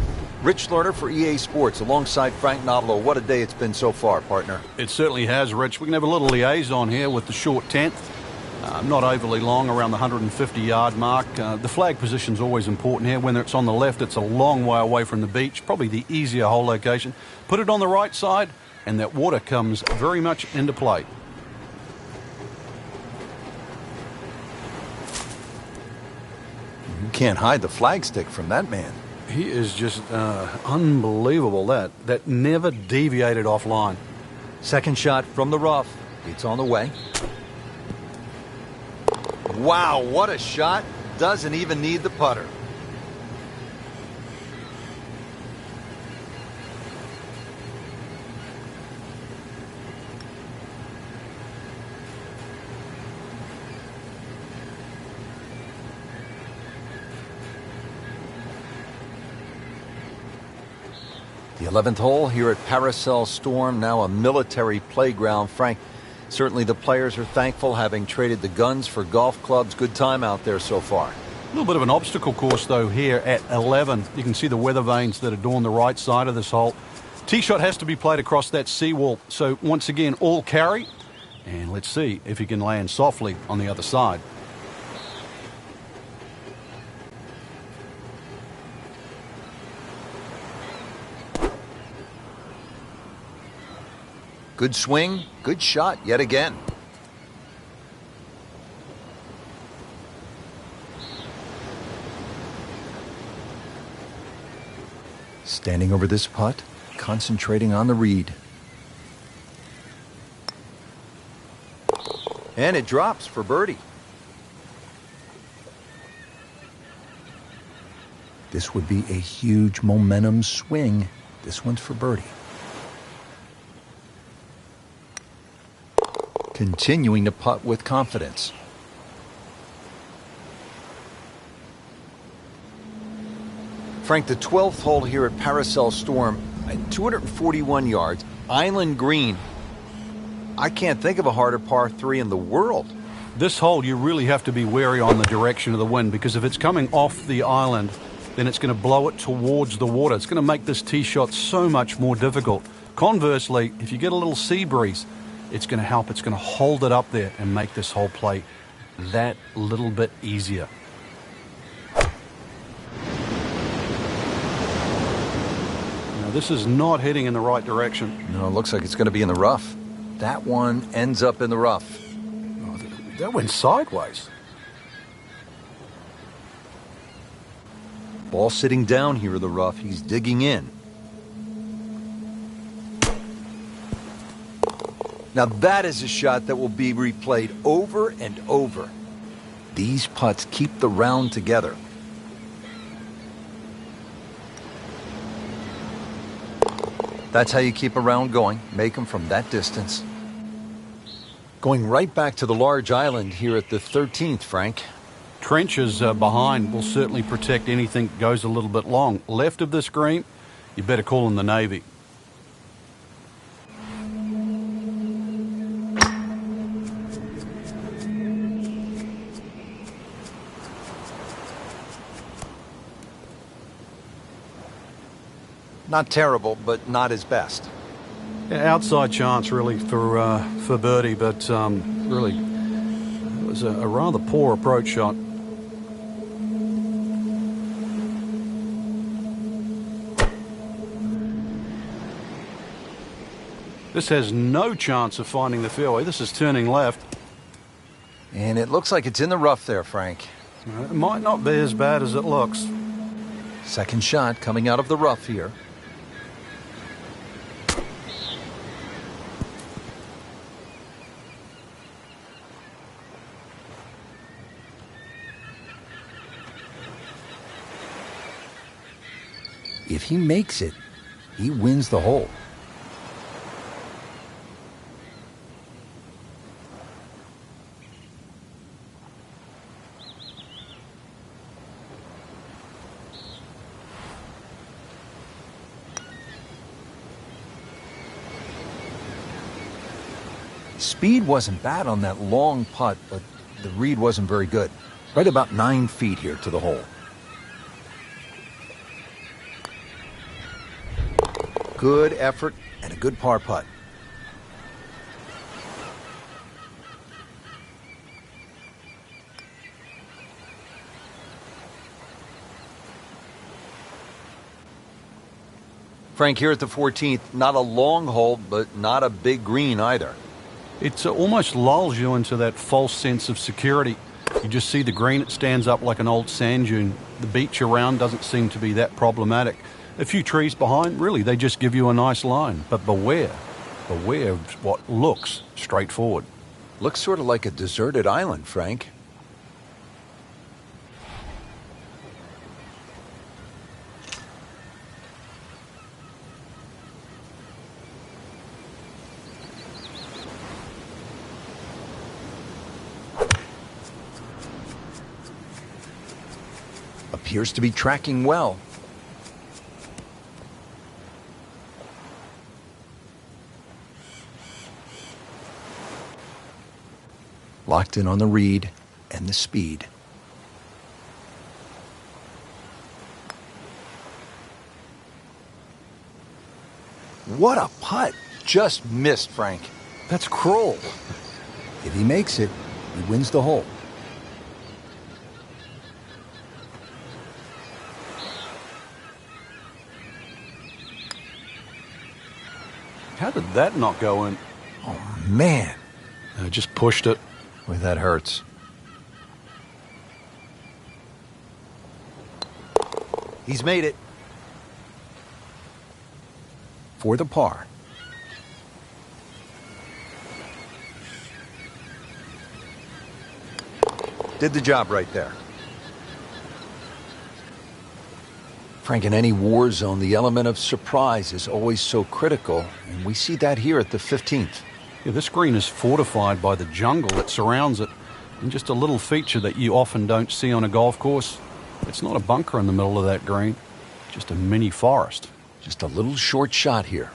Rich Lerner for EA Sports alongside Frank Nobilo. What a day it's been so far, partner. It certainly has, Rich. We can have a little liaison here with the short 10th. Not overly long, around the 150-yard mark. The flag position's always important here. When it's on the left, it's a long way away from the beach. Probably the easier hole location. Put it on the right side, and that water comes very much into play. You can't hide the flagstick from that man. He is just unbelievable. That never deviated offline. Second shot from the rough. It's on the way. Wow, what a shot. Doesn't even need the putter. The 11th hole here at Paracel Storm, now a military playground. Frank, certainly the players are thankful, having traded the guns for golf clubs. Good time out there so far. A little bit of an obstacle course, though, here at 11. You can see the weather vanes that adorn the right side of this hole. Tee shot has to be played across that seawall. So once again, all carry. And let's see if he can land softly on the other side. Good swing, good shot yet again. Standing over this putt, concentrating on the read. And it drops for birdie. This would be a huge momentum swing. This one's for birdie. Continuing to putt with confidence. Frank, the 12th hole here at Paracel Storm at 241 yards, island green. I can't think of a harder par 3 in the world. This hole, you really have to be wary on the direction of the wind, because if it's coming off the island, then it's going to blow it towards the water. It's going to make this tee shot so much more difficult. Conversely, if you get a little sea breeze, it's going to help. It's going to hold it up there and make this whole play that little bit easier. Now, this is not heading in the right direction. No, it looks like it's going to be in the rough. That one ends up in the rough. Oh, that went sideways. Ball sitting down here in the rough. He's digging in. Now that is a shot that will be replayed over and over. These putts keep the round together. That's how you keep a round going. Make them from that distance. Going right back to the large island here at the 13th, Frank. Trenches behind will certainly protect anything that goes a little bit long. Left of this green, you better call in the Navy. Not terrible, but not his best. Yeah, outside chance, really, for birdie, but really, it was a rather poor approach shot. This has no chance of finding the fairway. This is turning left. And it looks like it's in the rough there, Frank. It might not be as bad as it looks. Second shot coming out of the rough here. If he makes it, he wins the hole. Speed wasn't bad on that long putt, but the read wasn't very good. Right about 9 feet here to the hole. Good effort and a good par putt. Frank, here at the 14th, not a long hole, but not a big green either. It almost lulls you into that false sense of security. You just see the green, it stands up like an old sand dune. The beach around doesn't seem to be that problematic. A few trees behind, really, they just give you a nice line. But beware of what looks straightforward. Looks sort of like a deserted island, Frank. Appears to be tracking well. Locked in on the read and the speed. What a putt! Just missed, Frank. That's cruel. If he makes it, he wins the hole. How did that not go in? Oh, man. I just pushed it. Boy, that hurts. He's made it. For the par. Did the job right there. Frank, in any war zone, the element of surprise is always so critical, and we see that here at the 15th. Yeah, this green is fortified by the jungle that surrounds it, and just a little feature that you often don't see on a golf course. It's not a bunker in the middle of that green, just a mini forest. Just a little short shot here.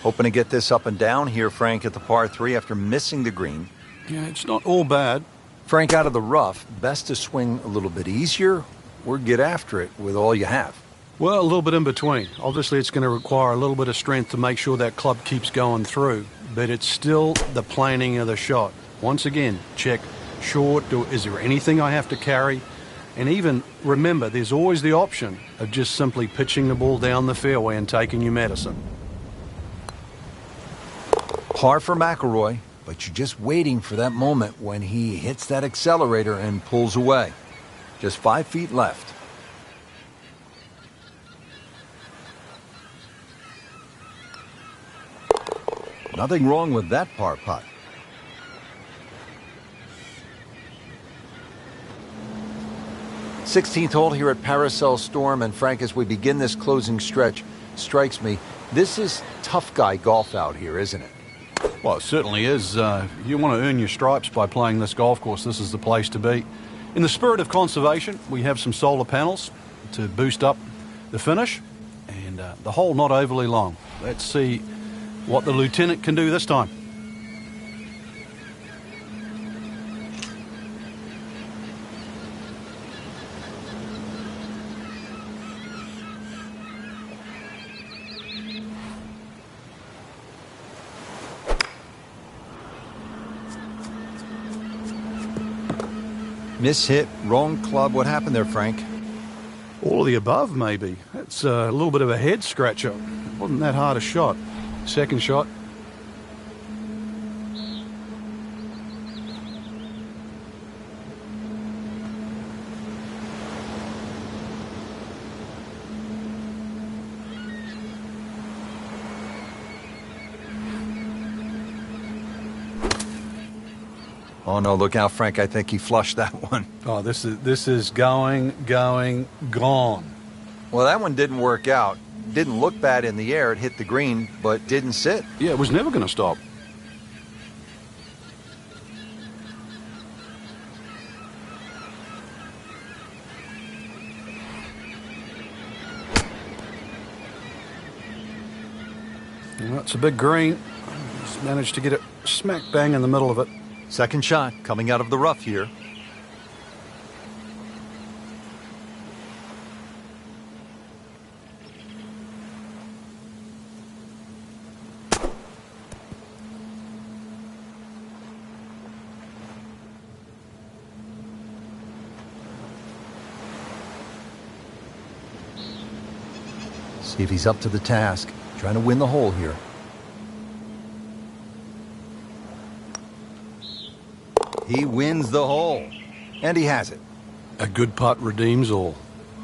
Hoping to get this up and down here, Frank, at the par 3 after missing the green. Yeah, it's not all bad. Frank, out of the rough, best to swing a little bit easier or get after it with all you have. Well, a little bit in between. Obviously, it's going to require a little bit of strength to make sure that club keeps going through, but it's still the planning of the shot. Once again, check short. Is there anything I have to carry? And even remember, there's always the option of just simply pitching the ball down the fairway and taking your medicine. Par for McIlroy, but you're just waiting for that moment when he hits that accelerator and pulls away. Just 5 feet left. Nothing wrong with that par putt. Sixteenth hole here at Paracel Storm, and Frank, as we begin this closing stretch, strikes me, this is tough guy golf out here, isn't it? Well, it certainly is. You want to earn your stripes by playing this golf course. This is the place to be. In the spirit of conservation, we have some solar panels to boost up the finish, and the hole not overly long. Let's see what the lieutenant can do this time. Mishit, wrong club. What happened there, Frank? All of the above, maybe. It's a little bit of a head scratcher. It wasn't that hard a shot. Second shot. Oh, no, look out, Frank. I think he flushed that one. Oh, this is going, gone. Well, that one didn't work out. Didn't look bad in the air. It hit the green, but didn't sit. Yeah, it was never going to stop. Well, it's a big green. He's managed to get it smack bang in the middle of it. Second shot coming out of the rough here. See if he's up to the task. Trying to win the hole here. He wins the hole. And he has it. A good putt redeems all.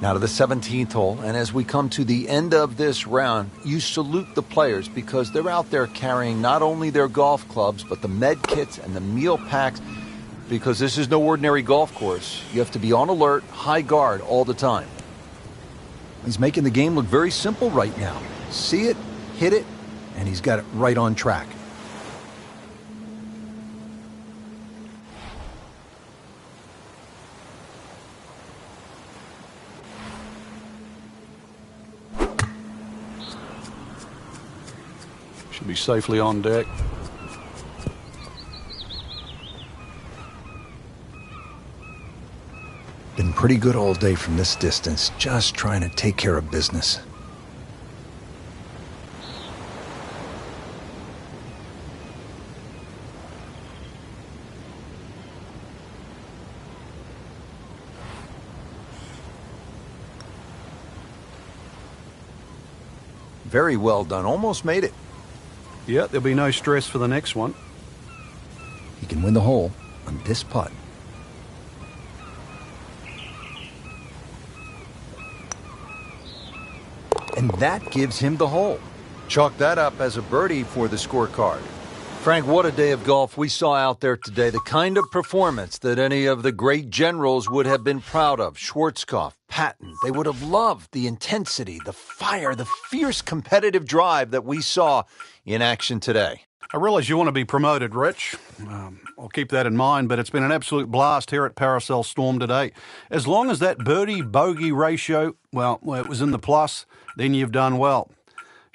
Now to the 17th hole, and as we come to the end of this round, you salute the players because they're out there carrying not only their golf clubs, but the med kits and the meal packs, because this is no ordinary golf course. You have to be on alert, high guard all the time. He's making the game look very simple right now. See it, hit it, and he's got it right on track. Should be safely on deck. Been pretty good all day from this distance, just trying to take care of business. Very well done, almost made it. Yeah, there'll be no stress for the next one. He can win the hole on this putt. And that gives him the hole. Chalk that up as a birdie for the scorecard. Frank, what a day of golf we saw out there today. The kind of performance that any of the great generals would have been proud of. Schwarzkopf, Patton, they would have loved the intensity, the fire, the fierce competitive drive that we saw in action today. I realize you want to be promoted, Rich. I'll keep that in mind, but it's been an absolute blast here at Paracel Storm today. As long as that birdie-bogey ratio, well, it was in the plus, then you've done well.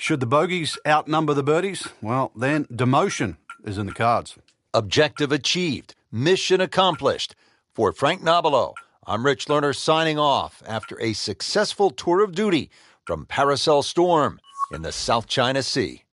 Should the bogeys outnumber the birdies, well, then demotion is in the cards. Objective achieved. Mission accomplished. For Frank Nobilo, I'm Rich Lerner signing off after a successful tour of duty from Paracel Storm in the South China Sea.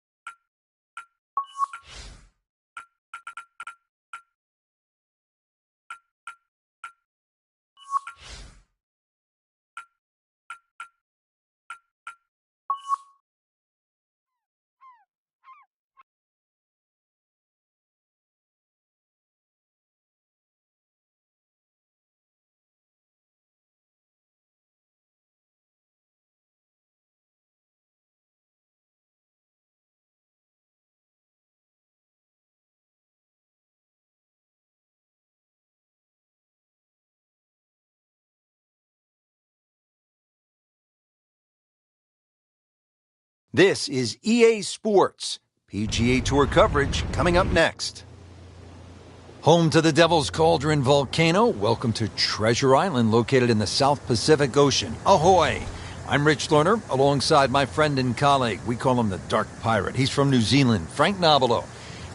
This is EA Sports. PGA Tour coverage coming up next. Home to the Devil's Cauldron Volcano, welcome to Treasure Island, located in the South Pacific Ocean. Ahoy! I'm Rich Lerner, alongside my friend and colleague. We call him the Dark Pirate. He's from New Zealand, Frank Nobilo.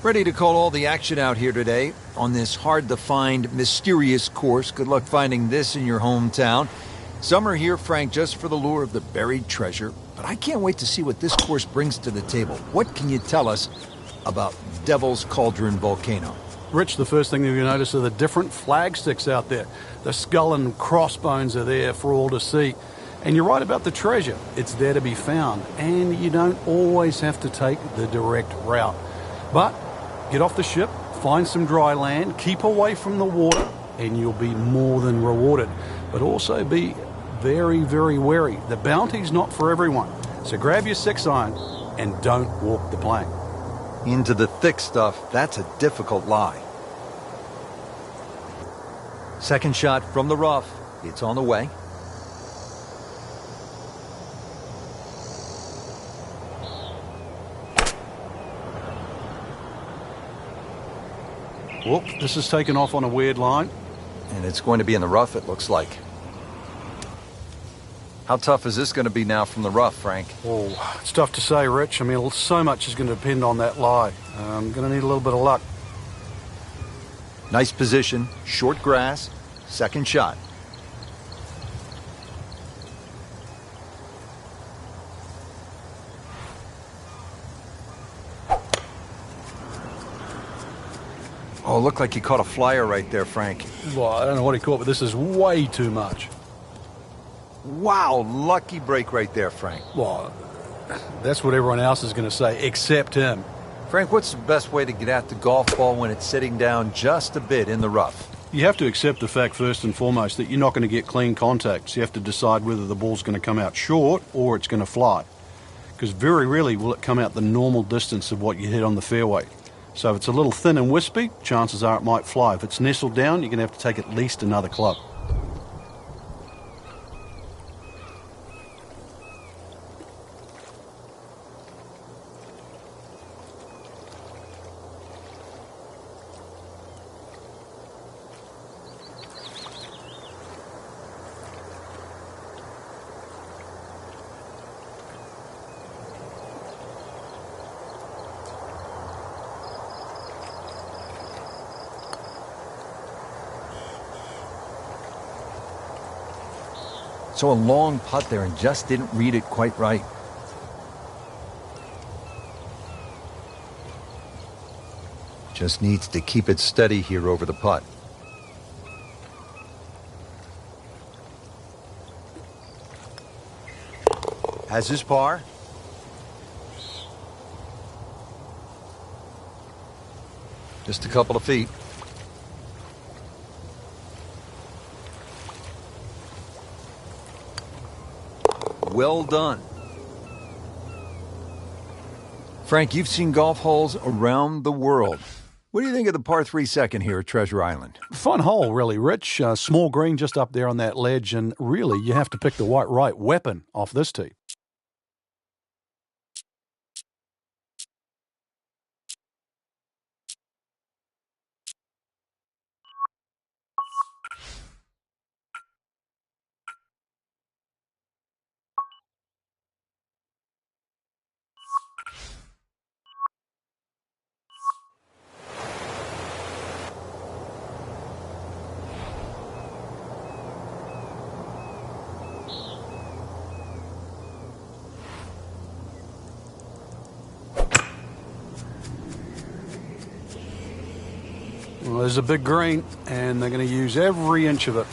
Ready to call all the action out here today on this hard-to-find, mysterious course. Good luck finding this in your hometown. Some are here, Frank, just for the lure of the buried treasure. But I can't wait to see what this course brings to the table. What can you tell us about Devil's Cauldron Volcano? Rich, the first thing that you notice are the different flag sticks out there. The skull and crossbones are there for all to see. And you're right about the treasure. It's there to be found. And you don't always have to take the direct route. But get off the ship, find some dry land, keep away from the water, and you'll be more than rewarded. But also be very, very wary. The bounty's not for everyone. So grab your 6-iron and don't walk the plank. Into the thick stuff, that's a difficult lie. Second shot from the rough. It's on the way. Whoop, this is taken off on a weird line. And it's going to be in the rough, it looks like. How tough is this going to be now from the rough, Frank? Oh, it's tough to say, Rich. I mean, so much is going to depend on that lie. I'm going to need a little bit of luck. Nice position, short grass, second shot. Oh, looked like he caught a flyer right there, Frank. Well, I don't know what he caught, but this is way too much. Wow, lucky break right there, Frank. Well, that's what everyone else is going to say, except him. Frank, what's the best way to get at the golf ball when it's sitting down just a bit in the rough? You have to accept the fact, first and foremost, that you're not going to get clean contact. So you have to decide whether the ball's going to come out short or it's going to fly. Because very rarely will it come out the normal distance of what you hit on the fairway. So if it's a little thin and wispy, chances are it might fly. If it's nestled down, you're going to have to take at least another club. So a long putt there and just didn't read it quite right. Just needs to keep it steady here over the putt. Has his par. Just a couple of feet. Well done. Frank, you've seen golf holes around the world. What do you think of the par 3 second here at Treasure Island? Fun hole, really, Rich. Small green just up there on that ledge, and really, you have to pick the right weapon off this tee. Well, there's a big green, and they're going to use every inch of it.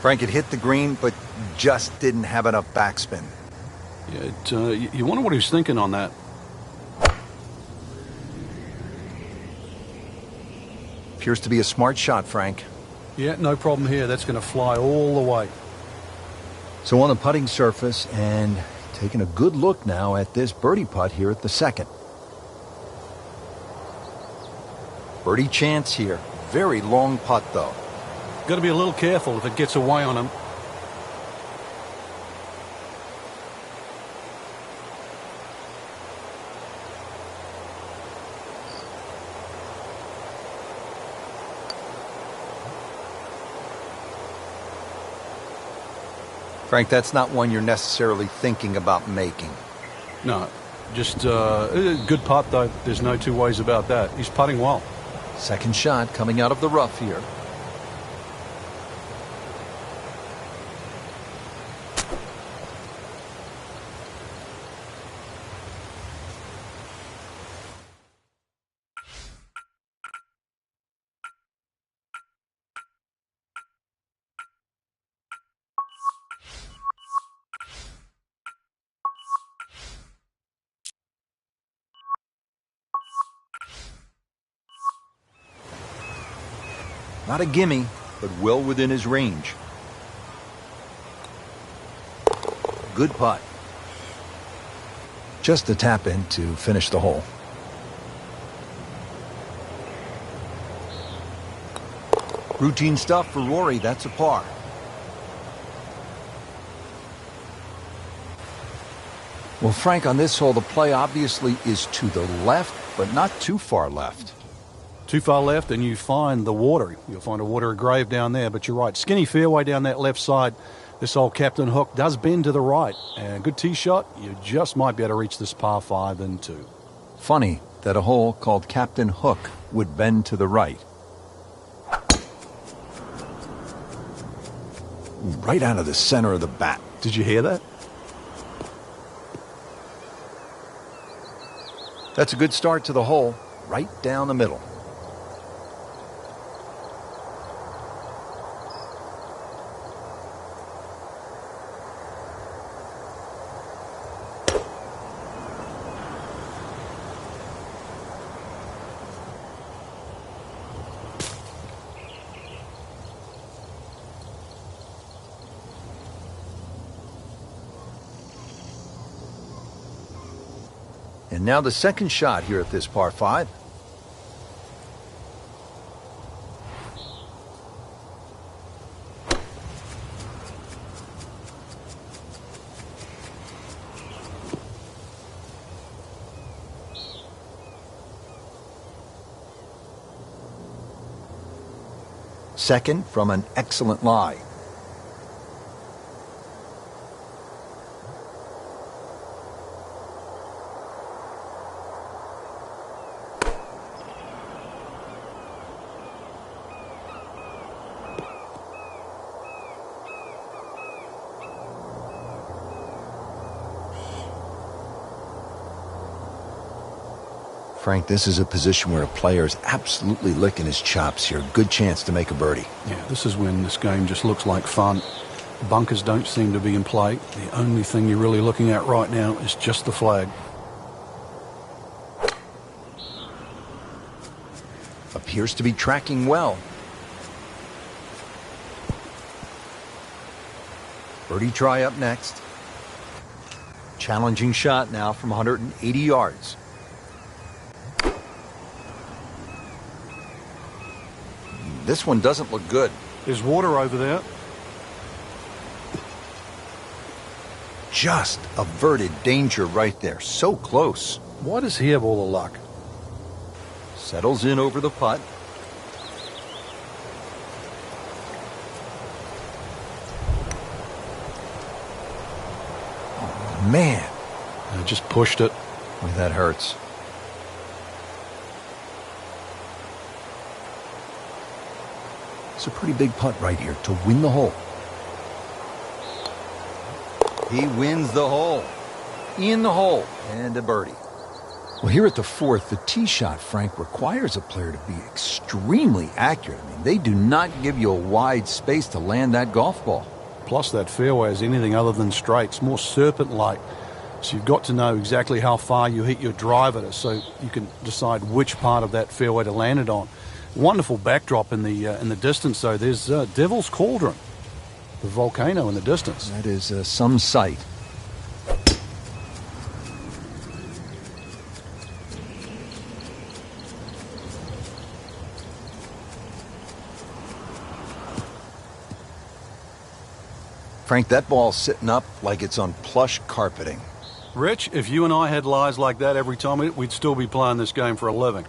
Frank, it hit the green, but just didn't have enough backspin. Yeah, you wonder what he was thinking on that. Appears to be a smart shot, Frank. Yeah, no problem here. That's going to fly all the way. So on the putting surface, and taking a good look now at this birdie putt here at the second. Birdie chance here. Very long putt, though. Got to be a little careful if it gets away on him. Frank, that's not one you're necessarily thinking about making. No, just a good putt, though. There's no two ways about that. He's putting well. Second shot coming out of the rough here. Not a gimme, but well within his range. Good putt. Just a tap in to finish the hole. Routine stuff for Rory, that's a par. Well, Frank, on this hole, the play obviously is to the left, but not too far left. Too far left and you find the water. You'll find a water grave down there, but you're right. Skinny fairway down that left side. This old Captain Hook does bend to the right. And good tee shot, you just might be able to reach this par 5 and 2. Funny that a hole called Captain Hook would bend to the right. Right out of the center of the bat. Did you hear that? That's a good start to the hole, right down the middle. And now the second shot here at this par 5. Second from an excellent lie. Frank, this is a position where a player is absolutely licking his chops here. Good chance to make a birdie. Yeah, this is when this game just looks like fun. Bunkers don't seem to be in play. The only thing you're really looking at right now is just the flag. Appears to be tracking well. Birdie try up next. Challenging shot now from 180 yards. This one doesn't look good. There's water over there. Just averted danger right there. So close. Why does he have all the luck? Settles in over the putt. Oh, man. I just pushed it. Boy, that hurts. It's a pretty big putt right here to win the hole. He wins the hole. In the hole. And a birdie. Well, here at the fourth, the tee shot, Frank, requires a player to be extremely accurate. I mean, they do not give you a wide space to land that golf ball. Plus, that fairway is anything other than straight. It's more serpent-like. So you've got to know exactly how far you hit your driver so you can decide which part of that fairway to land it on. Wonderful backdrop in the distance, though. There's Devil's Cauldron, the volcano in the distance. That is some sight. Frank, that ball's sitting up like it's on plush carpeting. Rich, if you and I had lies like that every time, we'd still be playing this game for a living.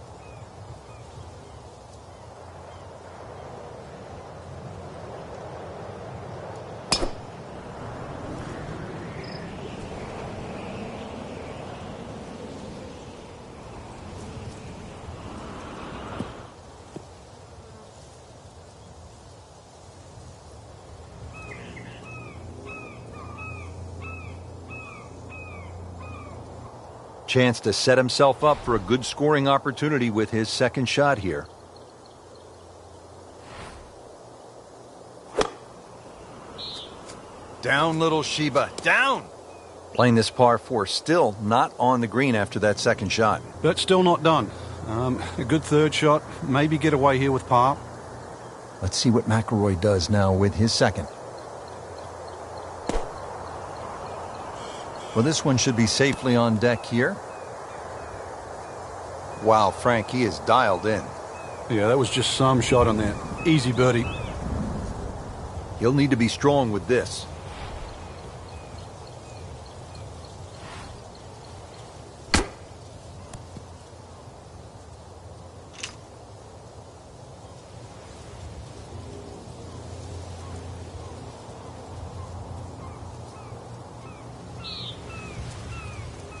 Chance to set himself up for a good scoring opportunity with his second shot here. Down, little Sheba, down! Playing this par 4, still not on the green after that second shot. But still not done. A good third shot, maybe get away here with par. Let's see what McIlroy does now with his second. Well, this one should be safely on deck here. Wow, Frank, he is dialed in. Yeah, that was just some shot on that. Easy birdie. He'll need to be strong with this.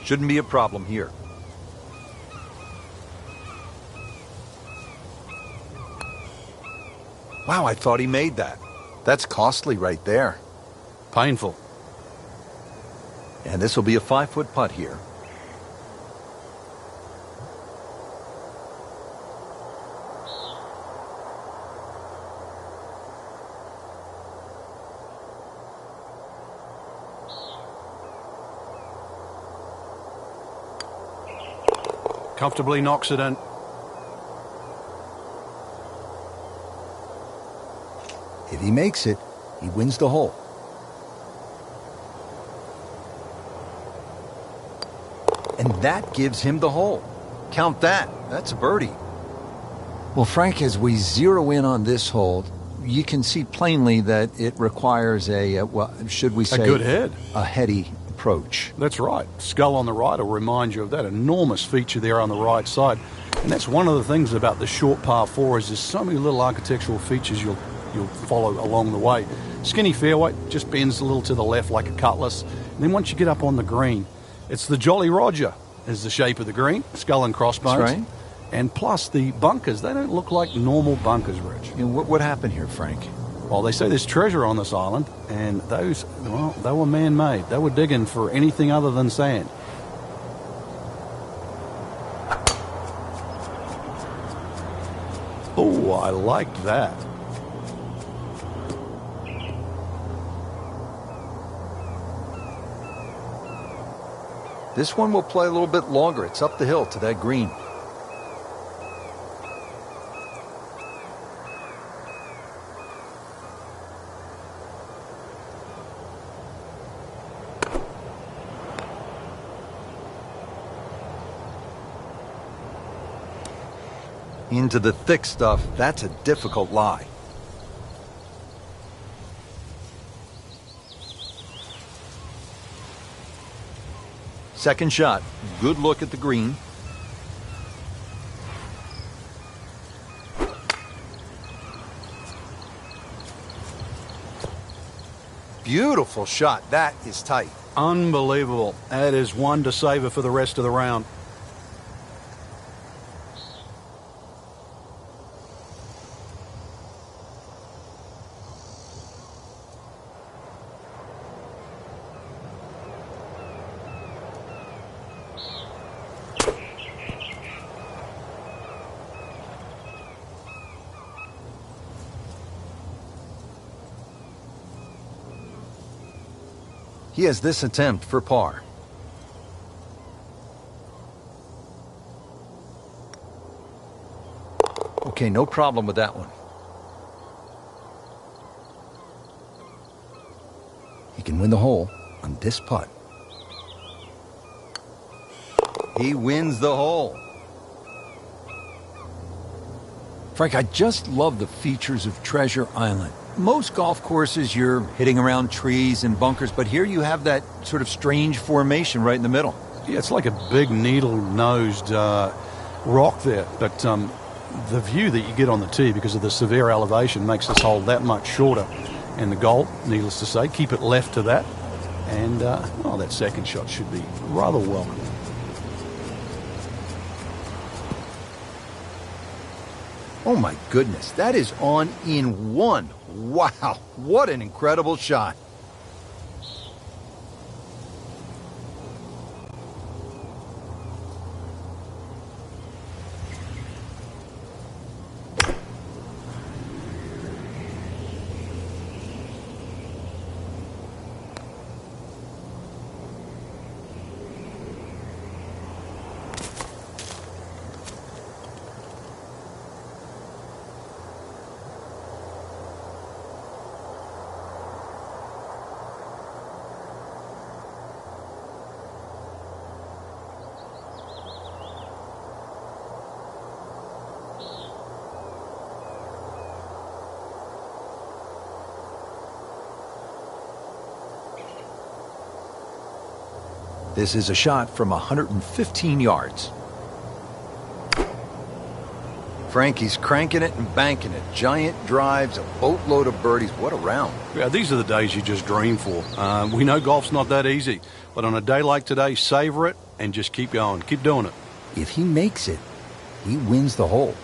Shouldn't be a problem here. Wow, I thought he made that. That's costly right there. Painful. And this will be a 5-foot putt here. Comfortably knocks it in. If he makes it, he wins the hole. And that gives him the hole. Count that. That's a birdie. Well, Frank, as we zero in on this hole, you can see plainly that it requires well, should we say, a good head. A heady approach. That's right. Skull on the right will remind you of that enormous feature there on the right side. And that's one of the things about the short par 4 is there's so many little architectural features you'll follow along the way. Skinny fairway, just bends a little to the left like a cutlass. And then once you get up on the green, it's the Jolly Roger is the shape of the green, skull and crossbones. That's right. And plus the bunkers, they don't look like normal bunkers, Rich. And what happened here, Frank? Well, they say there's treasure on this island, and those, well, they were man-made. They were digging for anything other than sand. Oh, I like that. This one will play a little bit longer. It's up the hill to that green. Into the thick stuff, that's a difficult lie. Second shot, good look at the green. Beautiful shot, that is tight. Unbelievable. That is one to savor for the rest of the round. He has this attempt for par. Okay, no problem with that one. He can win the hole on this putt. He wins the hole. Frank, I just love the features of Treasure Island. Most golf courses, you're hitting around trees and bunkers, but here you have that sort of strange formation right in the middle. Yeah, it's like a big needle-nosed rock there, but the view that you get on the tee because of the severe elevation makes this hole that much shorter. And the goal, needless to say, keep it left to that, and that second shot should be rather welcome. Oh my goodness, that is on in one. Wow, what an incredible shot. This is a shot from 115 yards. Frankie's cranking it and banking it. Giant drives, a boatload of birdies. What a round. Yeah, these are the days you just dream for. We know golf's not that easy, but on a day like today, savor it and just keep going. Keep doing it. If he makes it, he wins the hole.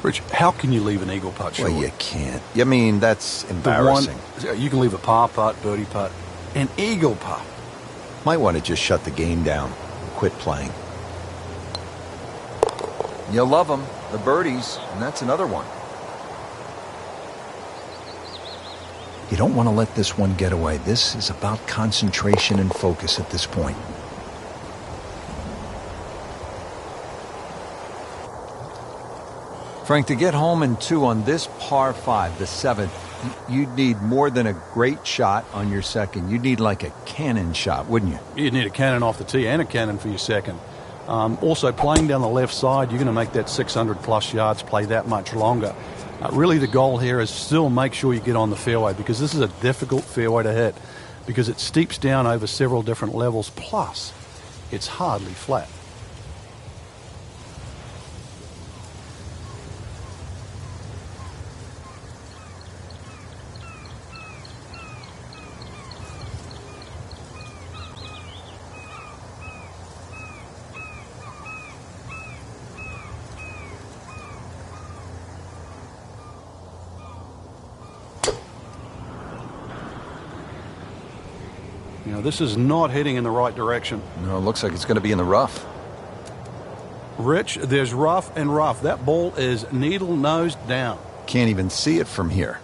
Rich, how can you leave an eagle putt short? Well, you can't. I mean, that's embarrassing. You can leave a par putt, birdie putt, an eagle putt. Might want to just shut the game down and quit playing. You'll love them, the birdies, and that's another one. You don't want to let this one get away. This is about concentration and focus at this point. Frank, to get home in 2 on this par 5, the 7th, you'd need more than a great shot on your second. You'd need like a cannon shot, wouldn't you? You'd need a cannon off the tee and a cannon for your second. Also, playing down the left side, you're going to make that 600-plus yards play that much longer. Really, the goal here is still make sure you get on the fairway, because this is a difficult fairway to hit, because it steeps down over several different levels, plus it's hardly flat. You know, this is not heading in the right direction. No, it looks like it's going to be in the rough. Rich, there's rough and rough. That ball is needle-nosed down. Can't even see it from here.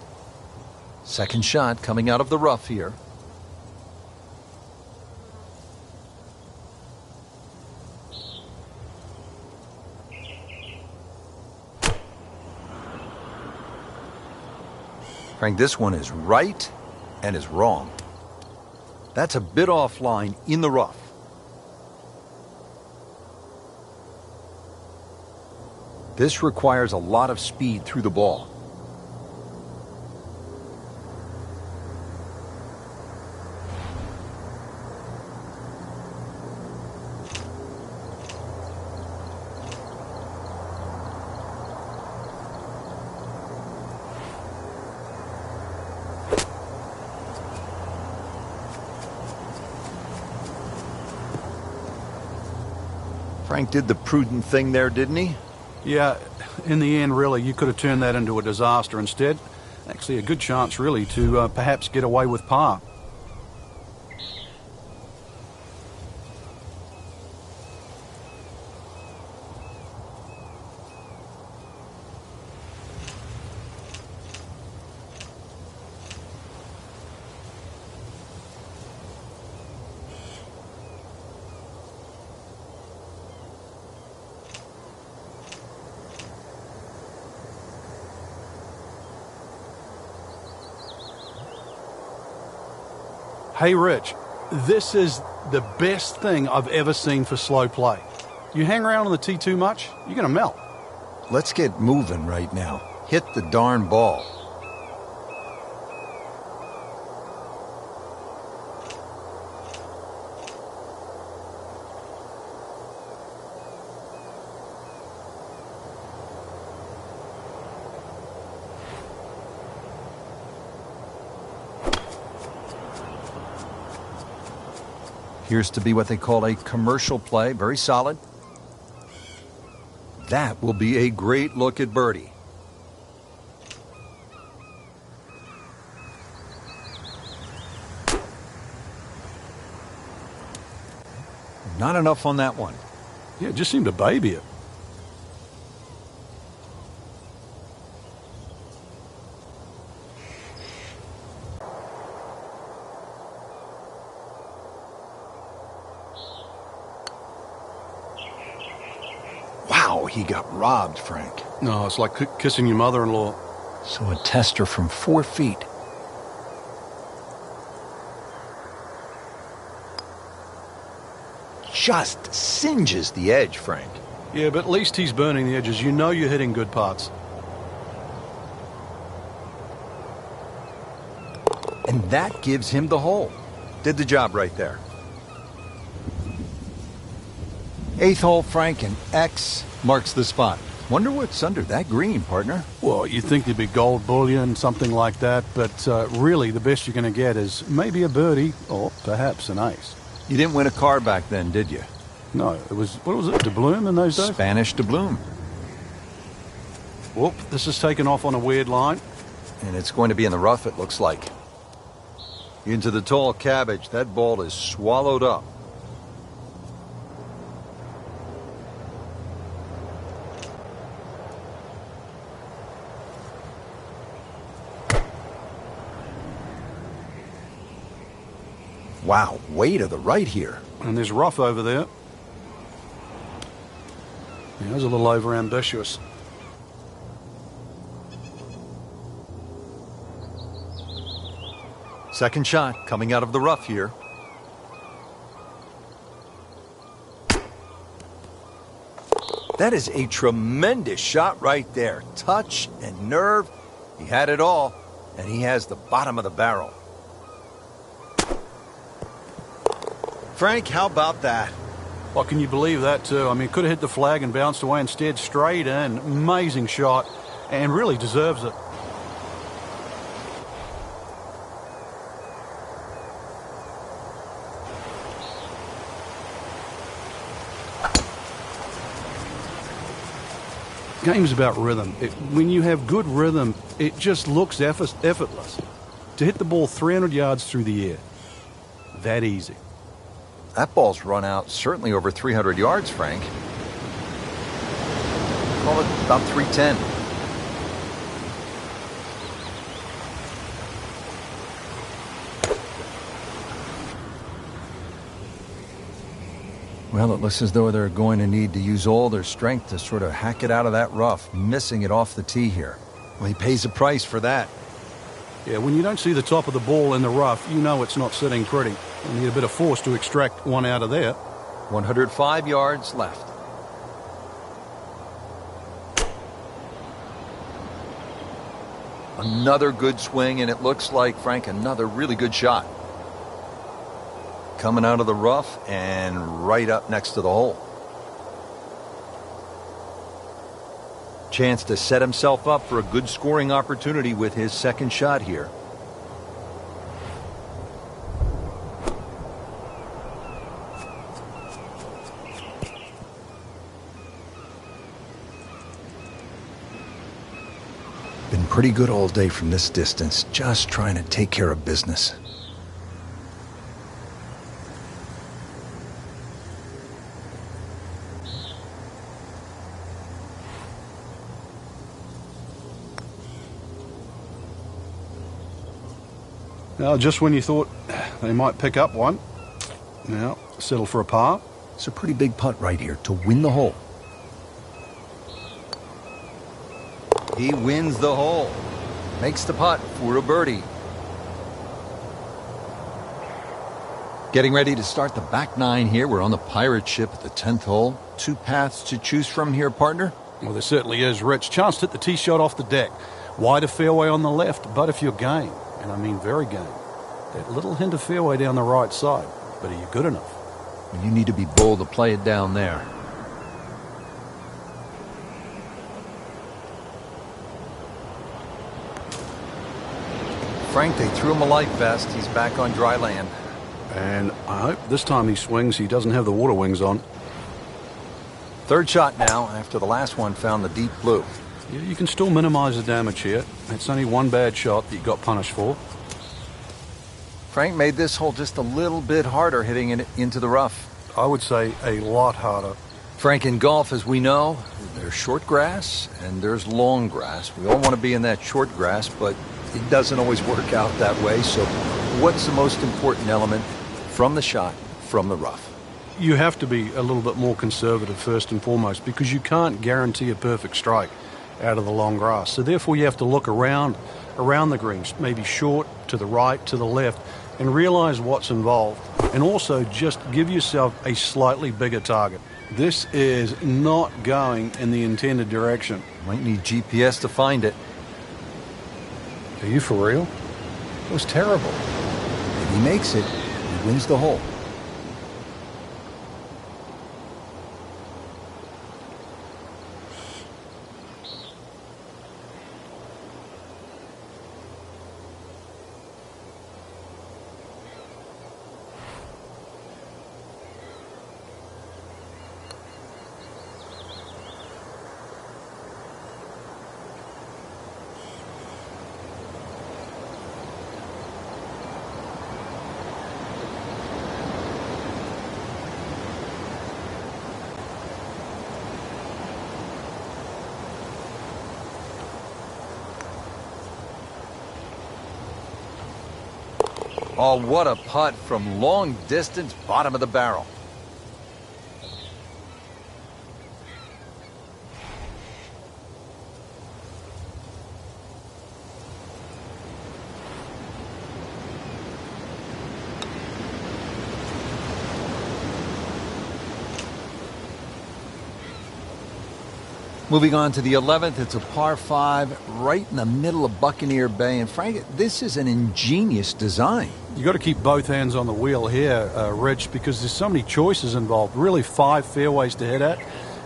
Second shot coming out of the rough here. Frank, this one is right and is wrong. That's a bit offline in the rough. This requires a lot of speed through the ball. Frank did the prudent thing there, didn't he? Yeah, in the end, really, you could have turned that into a disaster. Instead, actually a good chance, really, to perhaps get away with par. Hey, Rich, this is the best thing I've ever seen for slow play. You hang around on the tee too much, you're going to melt. Let's get moving right now. Hit the darn ball. Appears to be what they call a commercial play. Very solid. That will be a great look at birdie. Not enough on that one. Yeah, it just seemed to baby it. Wow, he got robbed, Frank. No, it's like kissing your mother-in-law. So a tester from 4 feet. just singes the edge, Frank. Yeah, but at least he's burning the edges. You know you're hitting good parts. And that gives him the hole. Did the job right there. 8th hole, Frank, and X marks the spot. Wonder what's under that green, partner. Well, you'd think there'd be gold bullion, something like that, but really the best you're going to get is maybe a birdie or perhaps an ace. You didn't win a car back then, did you? No, it was, what was it, doubloon in those days? Spanish doubloon. Whoop, this is taken off on a weird line. And it's going to be in the rough, it looks like. Into the tall cabbage. That ball is swallowed up. Wow, way to the right here. And there's rough over there. Yeah, it was a little over-ambitious. Second shot coming out of the rough here. That is a tremendous shot right there. Touch and nerve. He had it all, and he has the bottom of the barrel. Frank, how about that? Well, can you believe that, too? I mean, could have hit the flag and bounced away instead. Straight in. Amazing shot. And really deserves it. Game's about rhythm. When you have good rhythm, it just looks effortless. To hit the ball 300 yards through the air. That easy. That ball's run out certainly over 300 yards, Frank. Call it about 310. Well, it looks as though they're going to need to use all their strength to sort of hack it out of that rough, missing it off the tee here. Well, he pays a price for that. Yeah, when you don't see the top of the ball in the rough, you know it's not sitting pretty. You need a bit of force to extract one out of there. 105 yards left. Another good swing, and it looks like, Frank, another really good shot. Coming out of the rough and right up next to the hole. Chance to set himself up for a good scoring opportunity with his second shot here. Been pretty good all day from this distance, just trying to take care of business. Now, just when you thought they might pick up one, now settle for a par. It's a pretty big putt right here to win the hole. He wins the hole. Makes the putt for a birdie. Getting ready to start the back nine here. We're on the pirate ship at the 10th hole. Two paths to choose from here, partner. Well, there certainly is, Rich. Chance to hit the tee shot off the deck. Wider fairway on the left, but if you're game, and I mean very game, that little hint of fairway down the right side. But are you good enough? And you need to be bold to play it down there. Frank, they threw him a life vest. He's back on dry land. And I hope this time he swings, he doesn't have the water wings on. Third shot now, after the last one found the deep blue. Yeah, you can still minimize the damage here. It's only one bad shot that you got punished for. Frank made this hole just a little bit harder hitting it into the rough. I would say a lot harder. Frank, in golf, as we know, there's short grass and there's long grass. We all want to be in that short grass, but it doesn't always work out that way. So what's the most important element from the shot, from the rough? You have to be a little bit more conservative first and foremost, because you can't guarantee a perfect strike out of the long grass. So therefore you have to look around the greens, maybe short, to the right, to the left, and realize what's involved, and also just give yourself a slightly bigger target. This is not going in the intended direction. Might need GPS to find it. Are you for real? It was terrible. If he makes it, he wins the hole. Oh, what a putt from long distance, bottom of the barrel. Moving on to the 11th, it's a par 5 right in the middle of Buccaneer Bay. And Frank, this is an ingenious design. You've got to keep both hands on the wheel here, Rich, because there's so many choices involved. Really 5 fairways to hit at,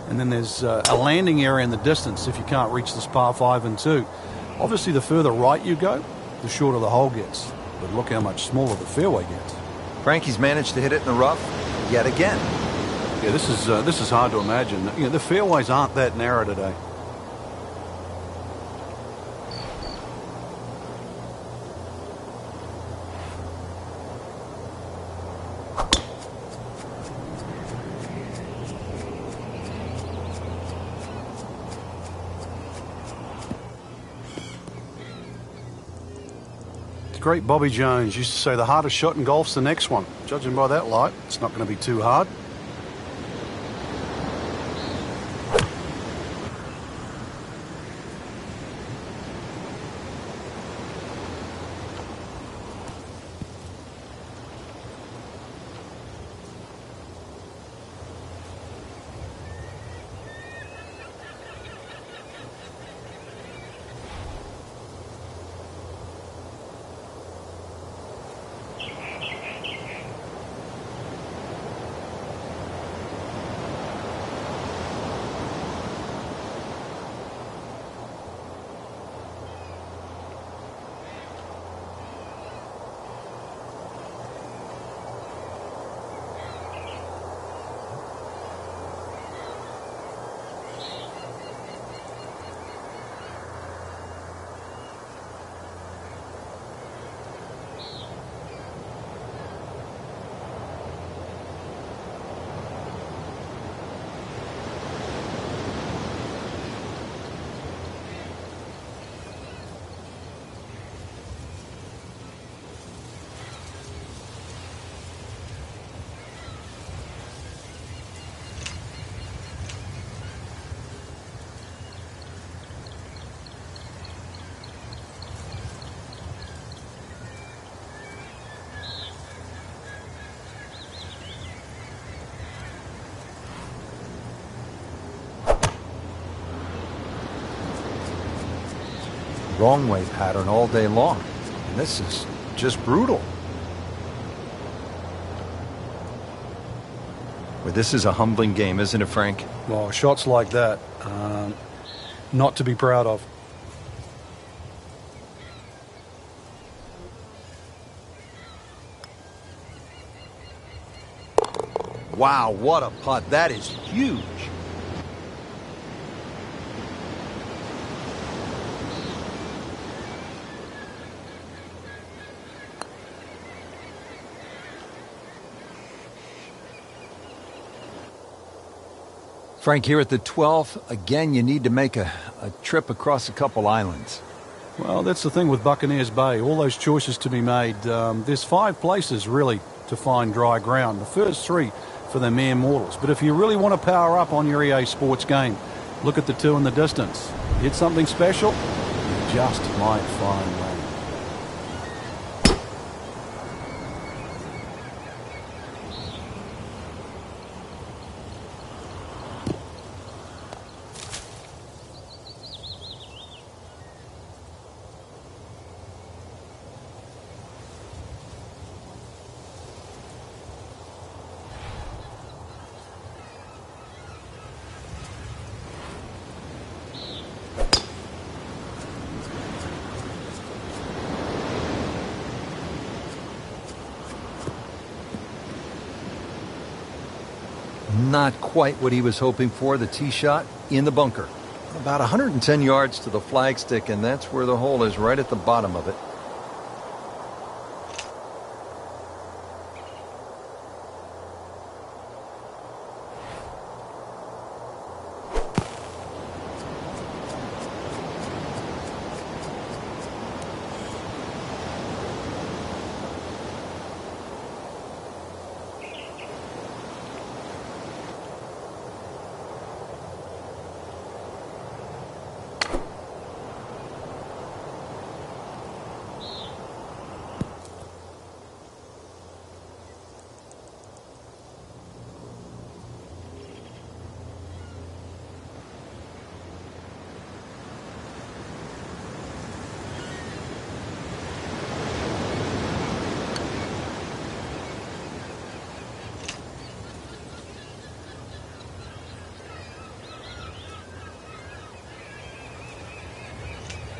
and then there's a landing area in the distance if you can't reach this par 5 and 2. Obviously, the further right you go, the shorter the hole gets. But look how much smaller the fairway gets. Frankie's managed to hit it in the rough yet again. Yeah, this is hard to imagine. You know, the fairways aren't that narrow today. Great Bobby Jones used to say the hardest shot in golf's the next one. Judging by that light, it's not going to be too hard. Wrong way pattern all day long. And this is just brutal. Well, this is a humbling game, isn't it, Frank? Well, shots like that, not to be proud of. Wow, what a putt. That is huge. Frank, here at the 12th, again, you need to make a trip across a couple islands. Well, that's the thing with Buccaneers Bay. All those choices to be made. There's 5 places, really, to find dry ground. The first 3 for the mere mortals. But if you really want to power up on your EA Sports game, look at the 2 in the distance. Hit something special, you just might find one. not quite what he was hoping for. The tee shot in the bunker. About 110 yards to the flagstick, and that's where the hole is, right at the bottom of it.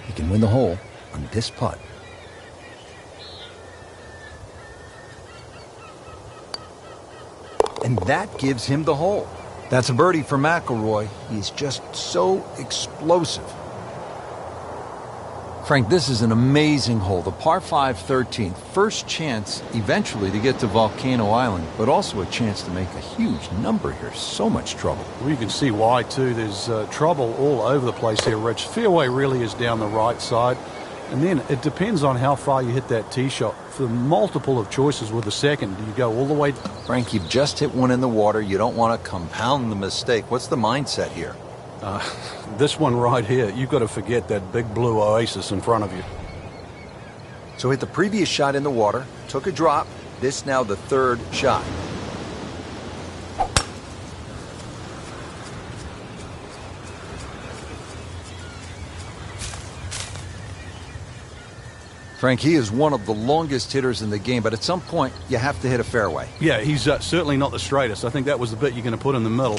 He can win the hole on this putt. And that gives him the hole. That's a birdie for McIlroy. He's just so explosive. Frank, this is an amazing hole. The par 5 13th. First chance eventually to get to Volcano Island, but also a chance to make a huge number here. So much trouble. Well, you can see why, too. There's trouble all over the place here, Rich. Fairway really is down the right side. And then it depends on how far you hit that tee shot. For multiple of choices with the second, do you go all the way? Frank, you've just hit one in the water. You don't want to compound the mistake. What's the mindset here? This one right here, you've got to forget that big blue oasis in front of you. So hit the previous shot in the water, took a drop. This now the third shot. Frank, he is one of the longest hitters in the game, but at some point you have to hit a fairway. Yeah, he's certainly not the straightest. I think that was the bit you're going to put in the middle.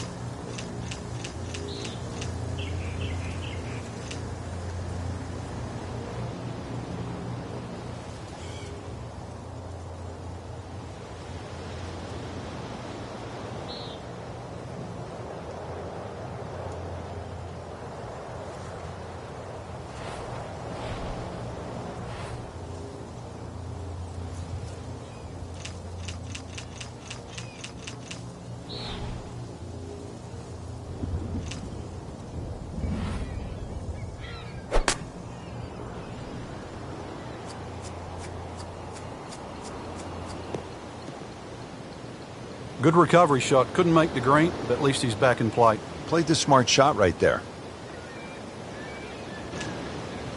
Good recovery shot. Couldn't make the green, but at least he's back in play. Played the smart shot right there.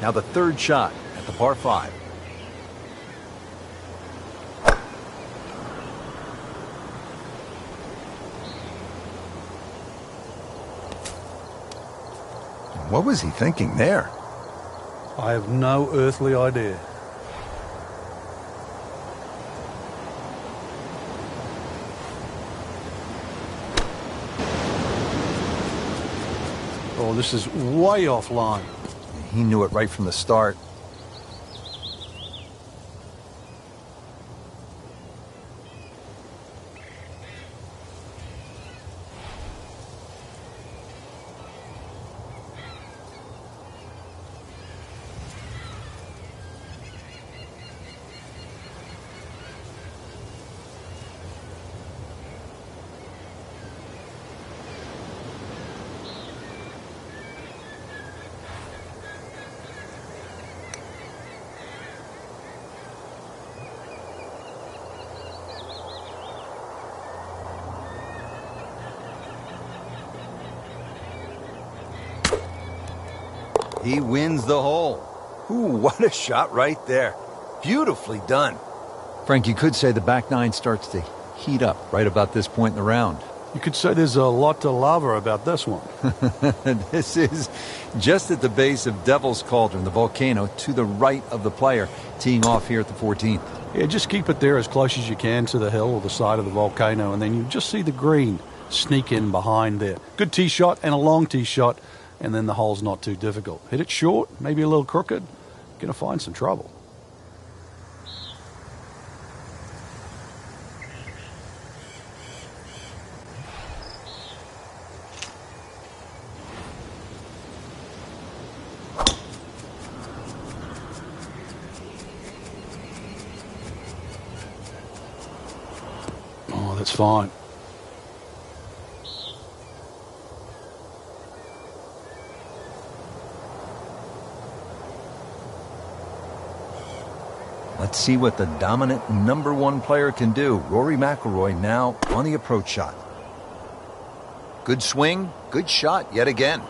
Now the third shot at the par 5. What was he thinking there? I have no earthly idea. Oh, this is way offline. He knew it right from the start. He wins the hole. Ooh, what a shot right there. Beautifully done. Frank, you could say the back nine starts to heat up right about this point in the round. You could say there's a lot to love about this one. This is just at the base of Devil's Cauldron, the volcano, to the right of the player, teeing off here at the 14th. Yeah, just keep it there as close as you can to the hill or the side of the volcano, and then you just see the green sneak in behind there. Good tee shot and a long tee shot, and then the hole's not too difficult. Hit it short, maybe a little crooked, going to find some trouble. fine. Let's see what the dominant number one player can do. Rory McIlroy now on the approach shot. Good swing, good shot yet again.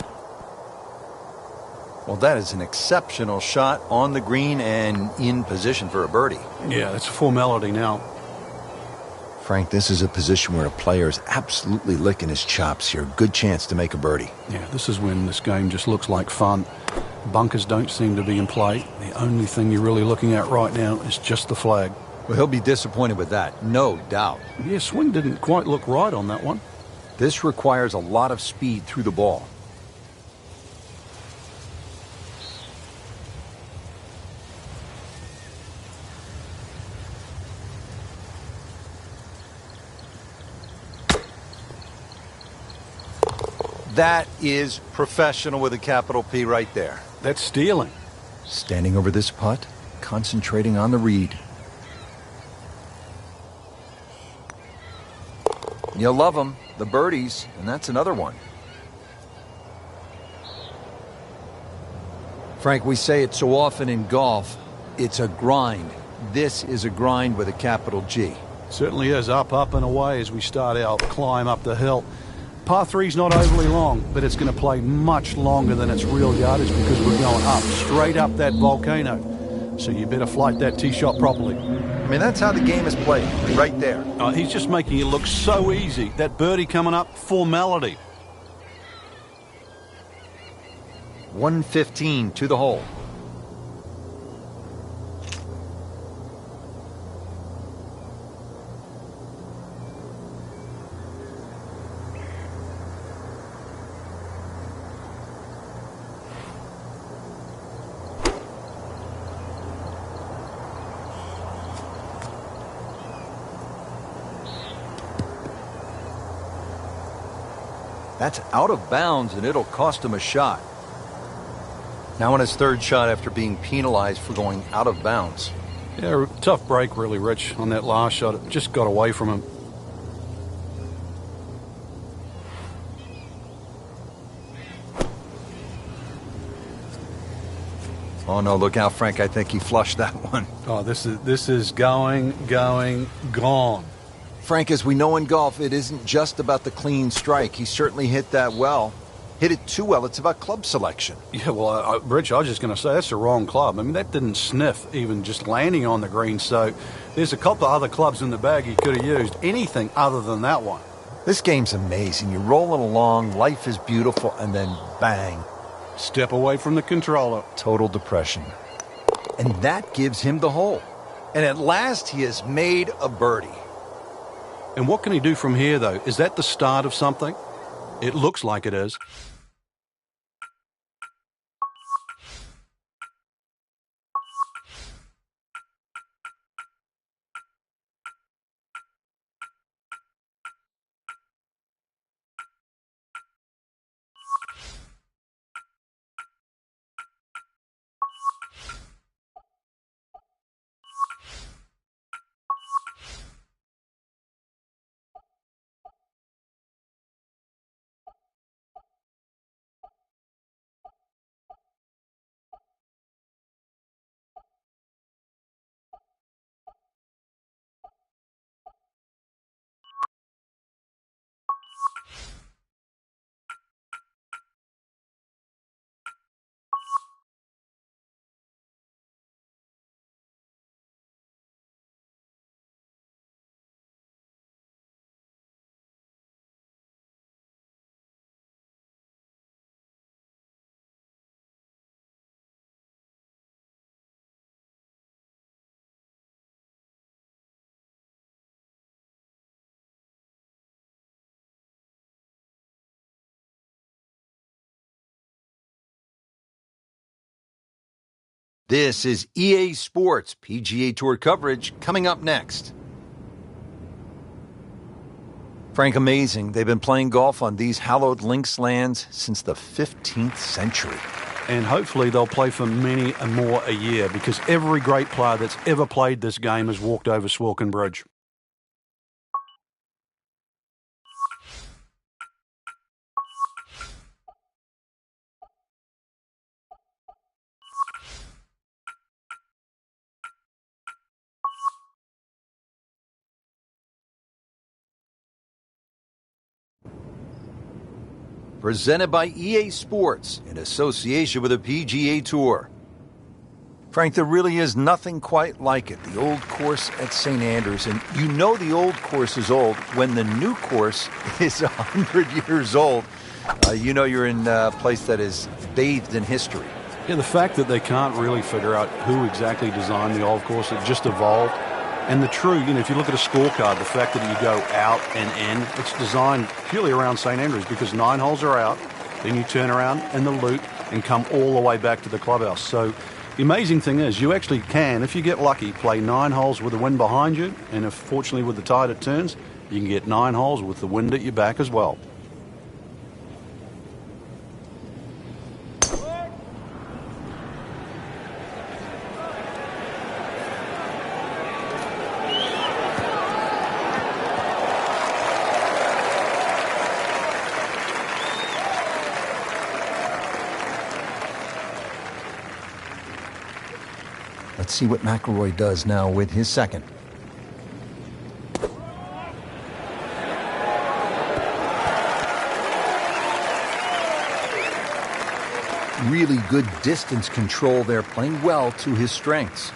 Well, that is an exceptional shot on the green and in position for a birdie. Yeah, it's a formality now. Frank, this is a position where a player is absolutely licking his chops here. Good chance to make a birdie. Yeah, this is when this game just looks like fun. Bunkers don't seem to be in play. The only thing you're really looking at right now is just the flag. Well, he'll be disappointed with that, no doubt. Yeah, swing didn't quite look right on that one. This requires a lot of speed through the ball. That is professional with a capital P right there. That's stealing. Standing over this putt, concentrating on the read. You'll love them, the birdies, and that's another one. Frank, we say it so often in golf, it's a grind. This is a grind with a capital G. Certainly is. Up, and away as we start our climb up the hill. Par 3's not overly long, but it's going to play much longer than its real yardage because we're going up, straight up that volcano. So you better flight that tee shot properly. I mean, that's how the game is played, right there. He's just making it look so easy. That birdie coming up, formality. 115 to the hole. That's out of bounds, and it'll cost him a shot. Now on his third shot after being penalized for going out of bounds. Yeah, tough break really, Rich, on that last shot. It just got away from him. Oh, no, look out, Frank. I think he flushed that one. Oh, this is going, gone. Frank, as we know in golf, it isn't just about the clean strike. He certainly hit that well. Hit it too well. It's about club selection. Yeah, well, Rich, I was just going to say that's the wrong club. I mean, that didn't sniff even just landing on the green. So there's a couple of other clubs in the bag he could have used. Anything other than that one. This game's amazing. You're rolling along, life is beautiful, and then bang. Step away from the controller. Total depression. And that gives him the hole. And at last, he has made a birdie. And what can he do from here, though? Is that the start of something? It looks like it is. This is EA Sports PGA Tour coverage coming up next. Frank, amazing. They've been playing golf on these hallowed links lands since the 15th century. And hopefully they'll play for many and more a year because every great player that's ever played this game has walked over Swilcan Bridge. presented by EA Sports in association with the PGA Tour. Frank, there really is nothing quite like it. The old course at St. Andrews, and you know the old course is old when the new course is 100 years old. You know you're in a place that is bathed in history. Yeah, the fact that they can't really figure out who exactly designed the golf course, it just evolved. And the true, if you look at a scorecard, the fact that you go out and in, it's designed purely around St. Andrews because 9 holes are out, then you turn around in the loop and come all the way back to the clubhouse. So the amazing thing is you actually can, if you get lucky, play 9 holes with the wind behind you, and if fortunately with the tide it turns, you can get 9 holes with the wind at your back as well. Let's see what McIlroy does now with his second. Really good distance control there, playing well to his strengths.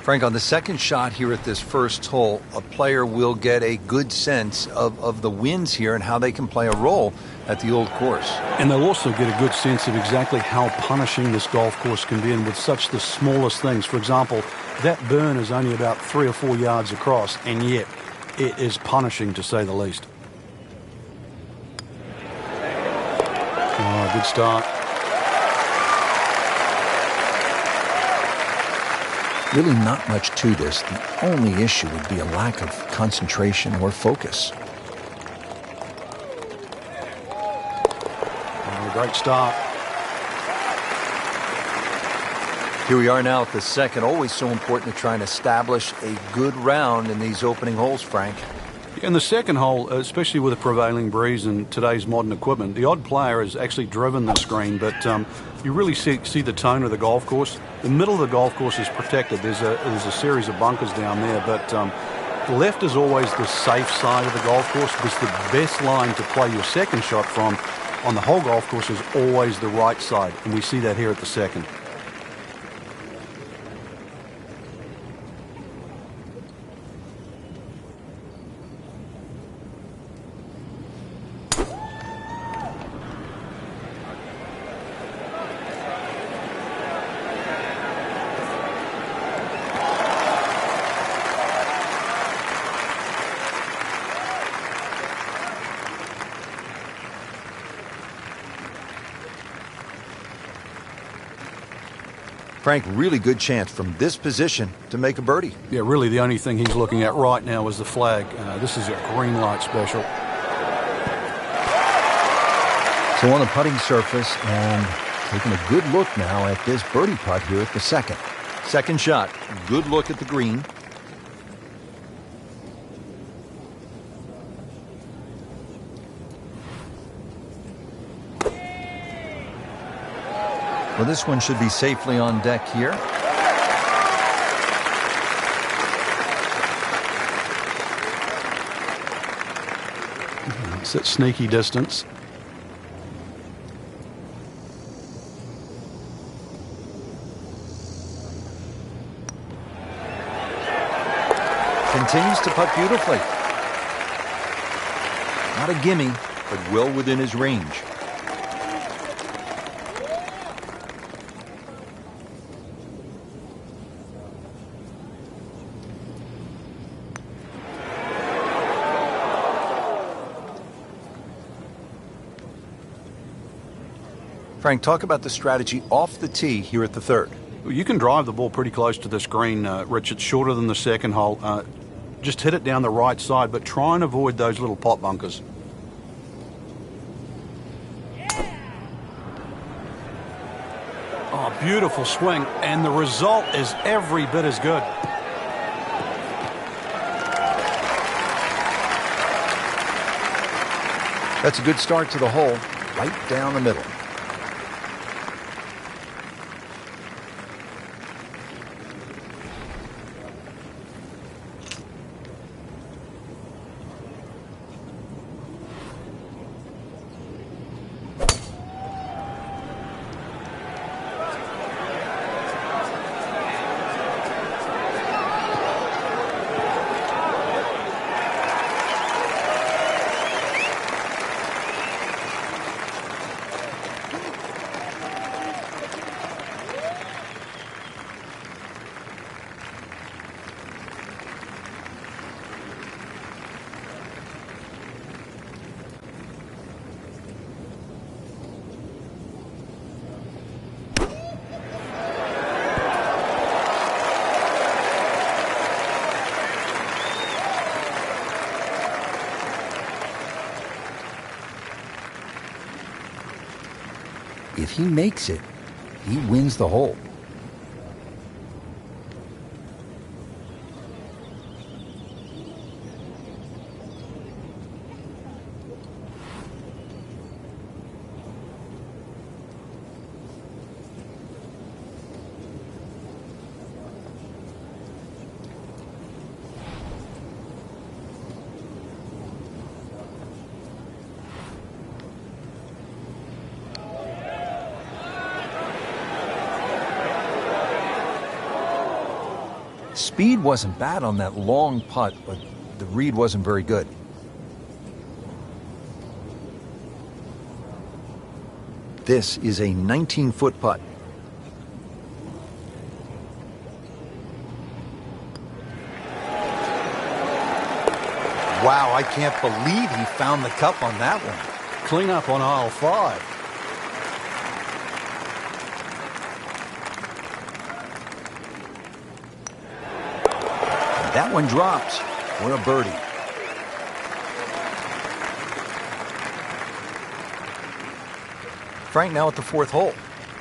Frank, on the second shot here at this first hole, a player will get a good sense of the winds here and how they can play a role at the old course. And they'll also get a good sense of exactly how punishing this golf course can be, and with such the smallest things. For example, that burn is only about 3 or 4 yards across, and yet it is punishing to say the least. Oh, good start. Really not much to this. The only issue would be a lack of concentration or focus. Oh, great start. Here we are now at the second. Always so important to try and establish a good round in these opening holes, Frank. In the second hole, especially with a prevailing breeze and today's modern equipment, the odd player has actually driven this green, but you really see the tone of the golf course. The middle of the golf course is protected. There's a series of bunkers down there, but the left is always the safe side of the golf course because the best line to play your second shot from on the whole golf course is always the right side, and we see that here at the second. Frank, really good chance from this position to make a birdie. Yeah, really the only thing he's looking at right now is the flag. This is a green light special. So on the putting surface and taking a good look now at this birdie putt here at the second. Second shot, good look at the green. Well, this one should be safely on deck here. It's at sneaky distance. Continues to putt beautifully. Not a gimme, but well within his range. Frank, talk about the strategy off the tee here at the third. You can drive the ball pretty close to this green, Rich. It's shorter than the second hole. Just hit it down the right side, but try and avoid those little pot bunkers. Oh, beautiful swing, and the result is every bit as good. That's a good start to the hole, right down the middle. If he makes it, he wins the hole. Speed wasn't bad on that long putt, but the read wasn't very good. This is a 19-foot putt. Wow, I can't believe he found the cup on that one. Clean up on aisle 5. That one drops for a birdie. Frank, now at the 4th hole.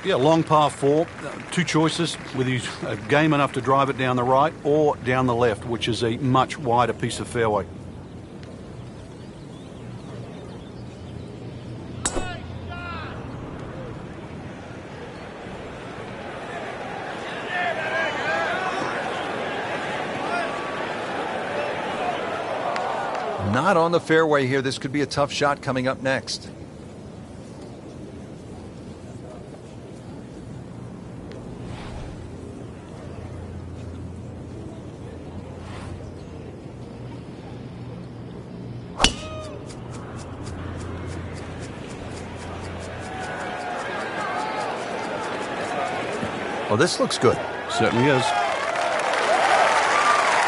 Yeah, long par 4. Two choices, whether you game enough to drive it down the right or down the left, which is a much wider piece of fairway. Not on the fairway here. This could be a tough shot coming up next. Oh, this looks good. Certainly is.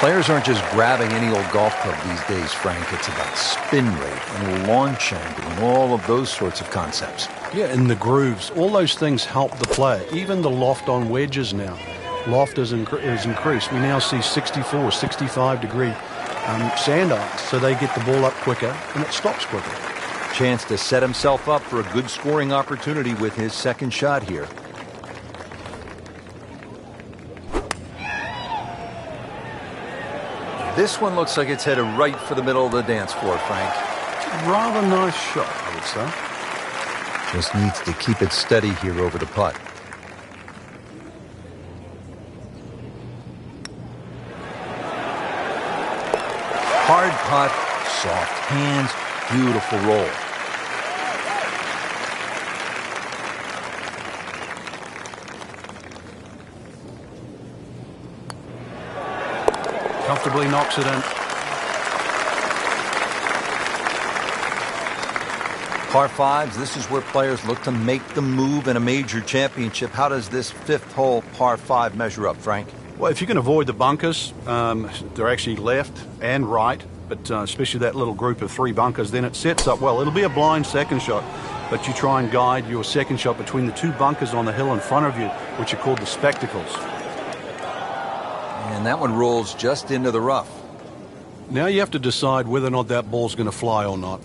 Players aren't just grabbing any old golf club these days, Frank. It's about spin rate and launch angle and all of those sorts of concepts. Yeah, and the grooves. All those things help the player. Even the loft on wedges now. Loft is increased. We now see 64, 65 degree sand irons, so they get the ball up quicker and it stops quicker. Chance to set himself up for a good scoring opportunity with his second shot here. This one looks like it's headed right for the middle of the dance floor, Frank. Rather nice shot, I would say. Just needs to keep it steady here over the putt. Hard putt, soft hands, beautiful roll. Comfortably knocks it in. Par 5s, this is where players look to make the move in a major championship. How does this 5th hole par 5 measure up, Frank? Well, if you can avoid the bunkers, they're actually left and right, but especially that little group of 3 bunkers, then it sets up well. It'll be a blind second shot, but you try and guide your second shot between the 2 bunkers on the hill in front of you, which are called the spectacles. And that one rolls just into the rough. Now you have to decide whether or not that ball's going to fly or not.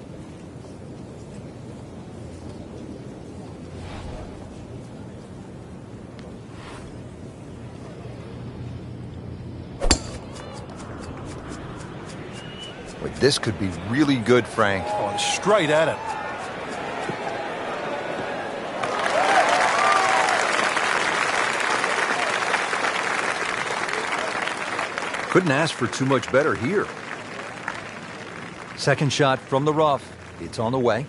Wait, this could be really good, Frank. Oh, straight at it. Couldn't ask for too much better here. Second shot from the rough. It's on the way.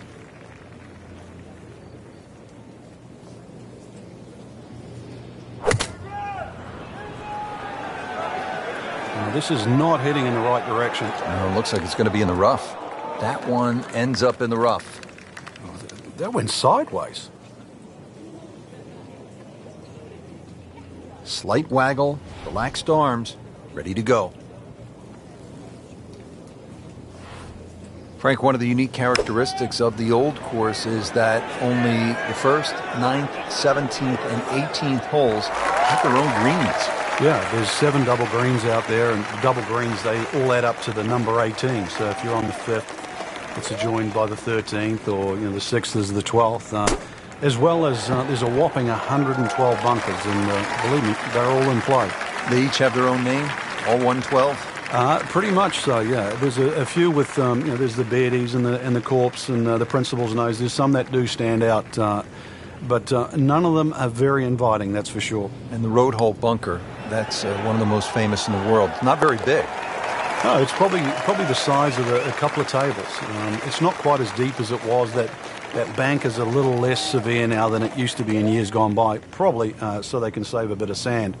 Now, this is not heading in the right direction. No, it looks like it's going to be in the rough. That one ends up in the rough. Oh, that went sideways. Slight waggle, relaxed arms, ready to go. Frank, one of the unique characteristics of the old course is that only the 1st, 9th, 17th, and 18th holes have their own greens. Yeah, there's 7 double greens out there, and the double greens, they all add up to the number 18. So if you're on the 5th, it's adjoined by the 13th, or the 6th is the 12th. as well as there's a whopping 112 bunkers, and believe me, they're all in play. They each have their own name, all 112? Pretty much so, yeah. There's a few with, there's the Beardies and the Corps and the Principal's Nose. There's some that do stand out, but none of them are very inviting, that's for sure. And the Road Hole bunker, that's one of the most famous in the world. Not very big. No, it's probably the size of a couple of tables. It's not quite as deep as it was. That bank is a little less severe now than it used to be in years gone by, probably so they can save a bit of sand,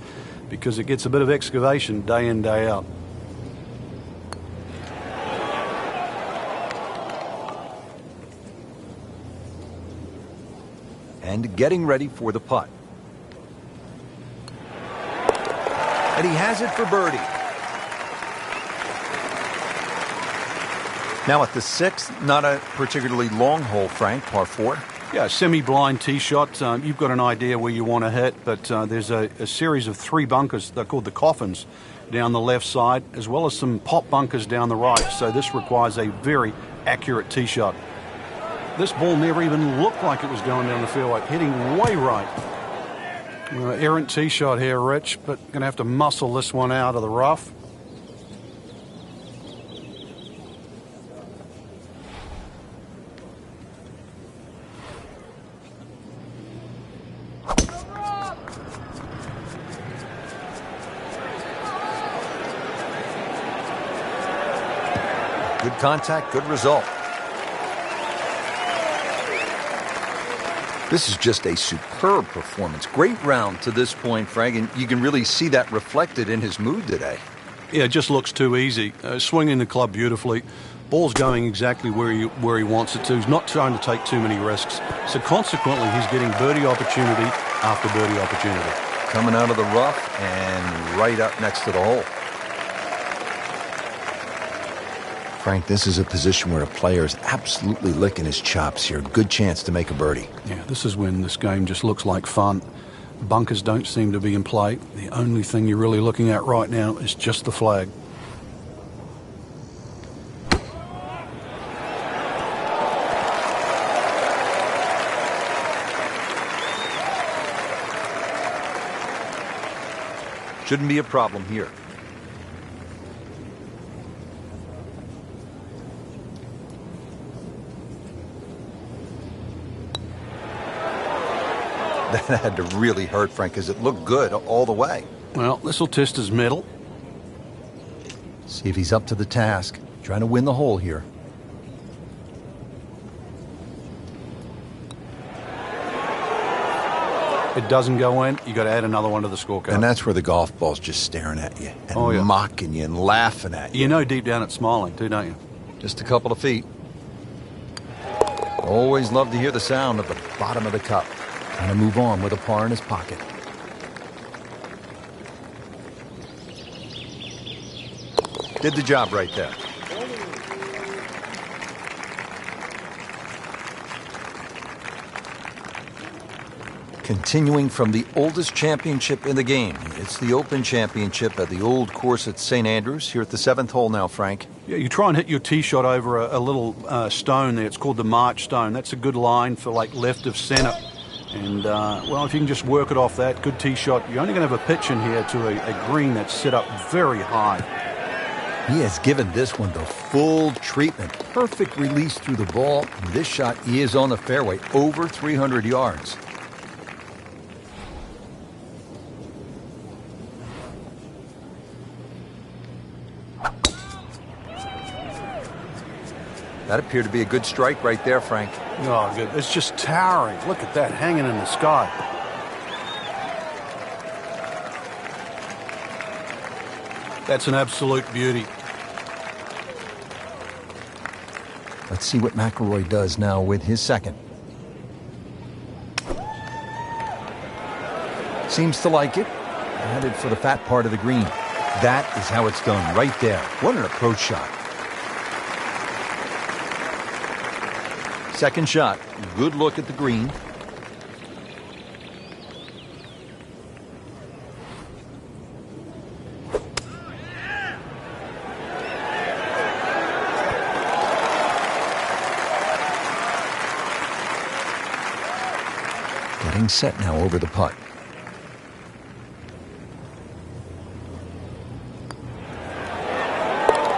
because it gets a bit of excavation day in, day out. And getting ready for the putt. And he has it for birdie. Now at the 6th, not a particularly long hole, Frank, par 4. Yeah, semi-blind tee shot. You've got an idea where you want to hit, but there's a series of 3 bunkers. They're called the coffins down the left side, as well as some pop bunkers down the right. So this requires a very accurate tee shot. This ball never even looked like it was going down the fairway, hitting way right. Errant tee shot here, Rich, but going to have to muscle this one out of the rough. Good contact, good result. This is just a superb performance. Great round to this point, Frank, and you can really see that reflected in his mood today. Yeah, it just looks too easy. Swinging the club beautifully. Ball's going exactly where he wants it to. He's not trying to take too many risks. So consequently, he's getting birdie opportunity after birdie opportunity. Coming out of the rough and right up next to the hole. Frank, this is a position where a player is absolutely licking his chops here. Good chance to make a birdie. Yeah, this is when this game just looks like fun. Bunkers don't seem to be in play. The only thing you're really looking at right now is just the flag. Shouldn't be a problem here. That had to really hurt, Frank, because it looked good all the way. Well, this will test his mettle. See if he's up to the task. Trying to win the hole here. It doesn't go in, you got to add another one to the scorecard. And that's where the golf ball's just staring at you and mocking you and laughing at you. You know deep down it's smiling too, don't you? Just a couple of feet. Always love to hear the sound of the bottom of the cup. Trying to move on with a par in his pocket. Did the job right there. Continuing from the oldest championship in the game. It's the Open Championship at the old course at St. Andrews. Here at the 7th hole now, Frank. Yeah, you try and hit your tee shot over a little stone there. It's called the March Stone. That's a good line for like left of center. And, well, if you can just work it off that, good tee shot, you're only going to have a pitch in here to a green that's set up very high. He has given this one the full treatment. Perfect release through the ball. This shot is on the fairway, over 300 yards. That appeared to be a good strike right there, Frank. Oh, good. It's just towering. Look at that hanging in the sky. That's an absolute beauty. Let's see what McIlroy does now with his second. Seems to like it. Headed for the fat part of the green. That is how it's done, right there. What an approach shot. Second shot. Good look at the green. Getting set now over the putt.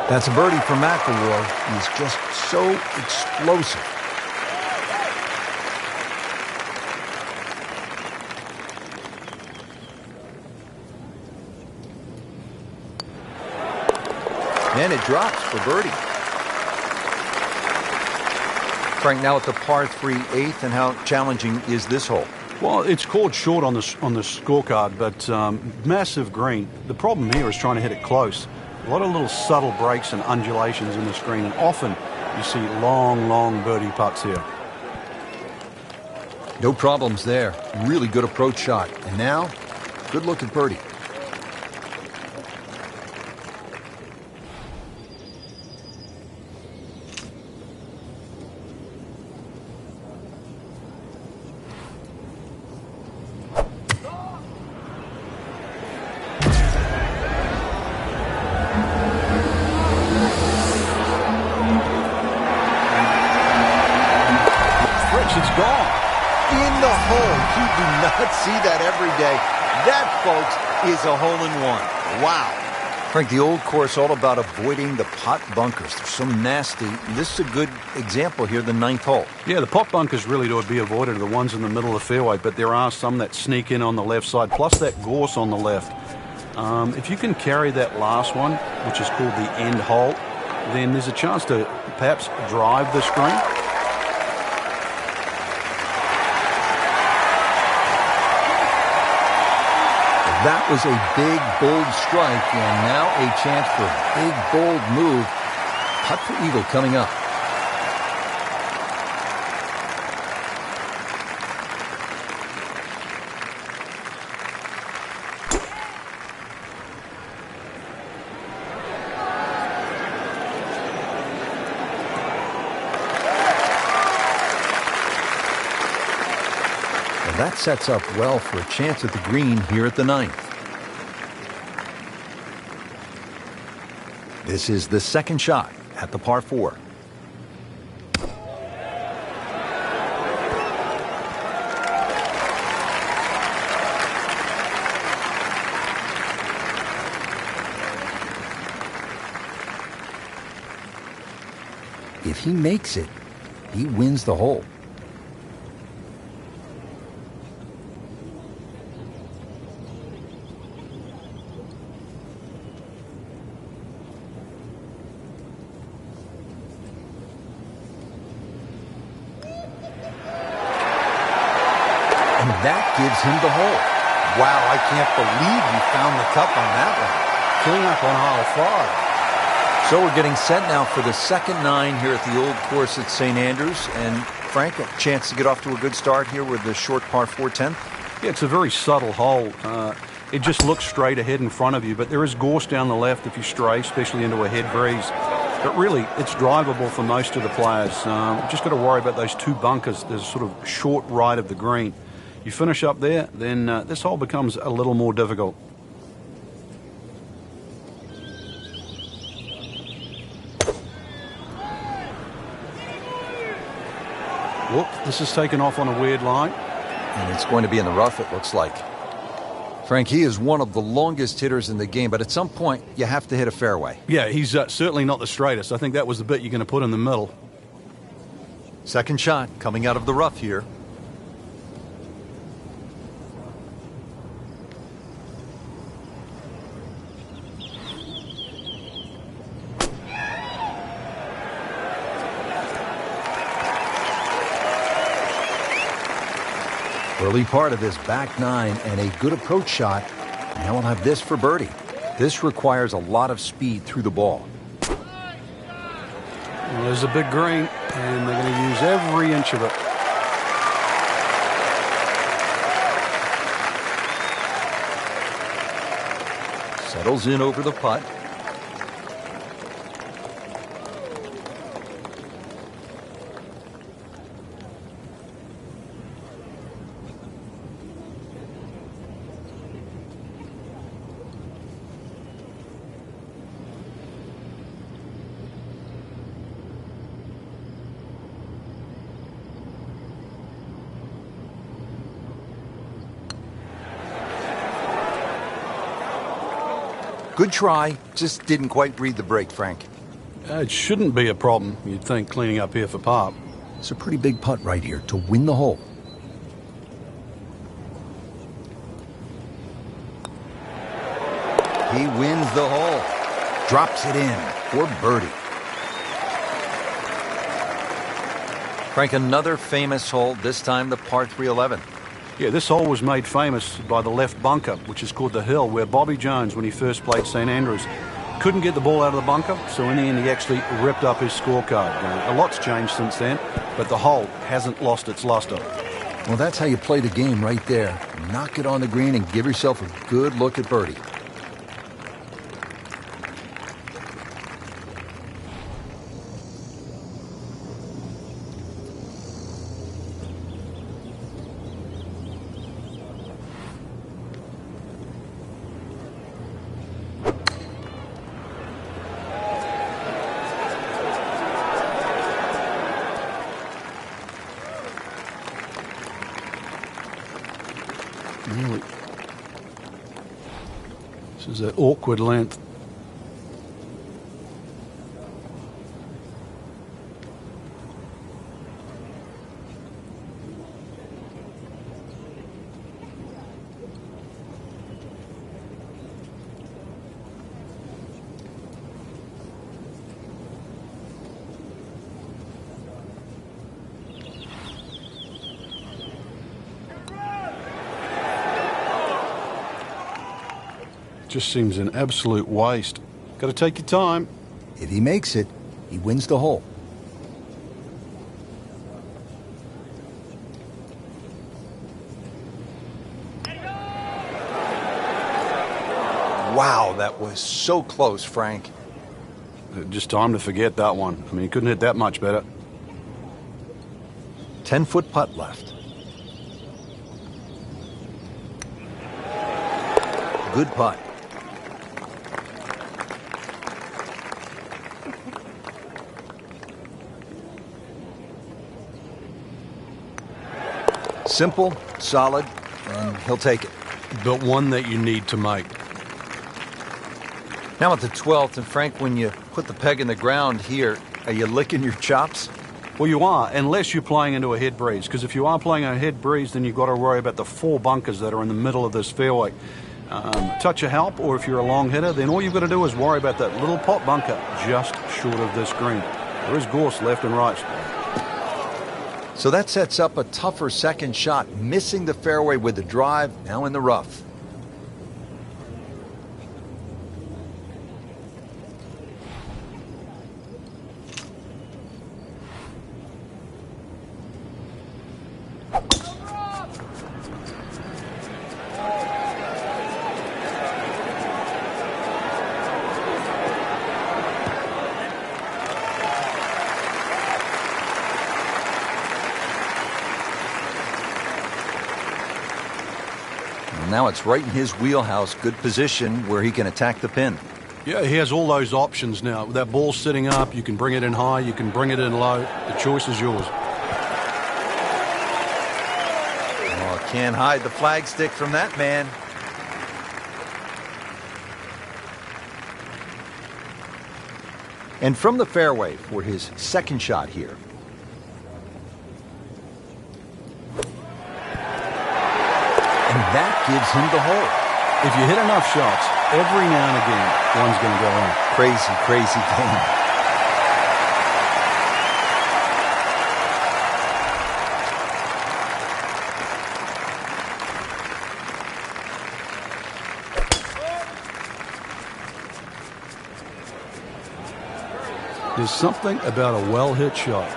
That's a birdie for McIlroy. He's just so explosive. And it drops for birdie. Frank, now at the par 3 8th, and how challenging is this hole? Well, it's called short on the scorecard, but massive green. The problem here is trying to hit it close. A lot of little subtle breaks and undulations in this green, and often you see long, long birdie putts here. No problems there. Really good approach shot. And now, good look at birdie. It's gone. In the hole. You do not see that every day. That, folks, is a hole-in-one. Wow. Frank, the old course all about avoiding the pot bunkers. They're so nasty. This is a good example here, the 9th hole. Yeah, the pot bunkers really to be avoided are the ones in the middle of the fairway, but there are some that sneak in on the left side, plus that gorse on the left. If you can carry that last one, which is called the end hole, then there's a chance to perhaps drive this green. That was a big, bold strike, and now a chance for a big, bold move. Putt for eagle coming up. That sets up well for a chance at the green here at the 9th. This is the second shot at the par 4. If he makes it, he wins the hole. That gives him the hole. Wow, I can't believe he found the cup on that one. Clean up on hole 5. So we're getting set now for the second 9 here at the old course at St. Andrews. And Frank, a chance to get off to a good start here with the short par 4 10th. Yeah, it's a very subtle hole. It just looks straight ahead in front of you, but there is gorse down the left if you stray, especially into a head breeze. But really, it's drivable for most of the players. Just got to worry about those 2 bunkers. There's sort of short right of the green. You finish up there, then this hole becomes a little more difficult. Whoop, this is taken off on a weird line. And it's going to be in the rough, it looks like. Frank, he is one of the longest hitters in the game, but at some point, you have to hit a fairway. Yeah, he's certainly not the straightest. I think that was the bit you're going to put in the middle. Second shot coming out of the rough here. Early part of this back 9 and a good approach shot. Now we'll have this for birdie. This requires a lot of speed through the ball. Well, there's a big green, and they're going to use every inch of it. Settles in over the putt. Good try, just didn't quite read the break, Frank. It shouldn't be a problem, you'd think, cleaning up here for par. It's a pretty big putt right here to win the hole. He wins the hole. Drops it in for birdie. Frank, another famous hole, this time the par 311. Yeah, this hole was made famous by the left bunker, which is called the Hill, where Bobby Jones, when he first played St Andrews, couldn't get the ball out of the bunker, so in the end he actually ripped up his scorecard. A lot's changed since then, but the hole hasn't lost its luster. Well, that's how you play the game right there. Knock it on the green and give yourself a good look at birdie. Really, this is an awkward length. Just seems an absolute waste. Got to take your time. If he makes it, he wins the hole. Wow, that was so close, Frank. Just time to forget that one. I mean, he couldn't hit that much better. 10-foot putt left. Good putt. Simple, solid, and he'll take it. But one that you need to make. Now at the 12th, and Frank, when you put the peg in the ground here, are you licking your chops? Well, you are, unless you're playing into a head breeze. Because if you are playing a head breeze, then you've got to worry about the 4 bunkers that are in the middle of this fairway. Touch of help, or if you're a long hitter, then all you've got to do is worry about that little pot bunker just short of this green. There is gorse left and right. So that sets up a tougher second shot, missing the fairway with the drive, now in the rough. Now it's right in his wheelhouse, good position where he can attack the pin. Yeah, he has all those options now. With that ball sitting up, you can bring it in high, you can bring it in low. The choice is yours. Oh, can't hide the flagstick from that man. And from the fairway for his second shot here. And that gives him the hole. If you hit enough shots, every now and again, one's going to go in. Crazy, crazy game. There's something about a well-hit shot.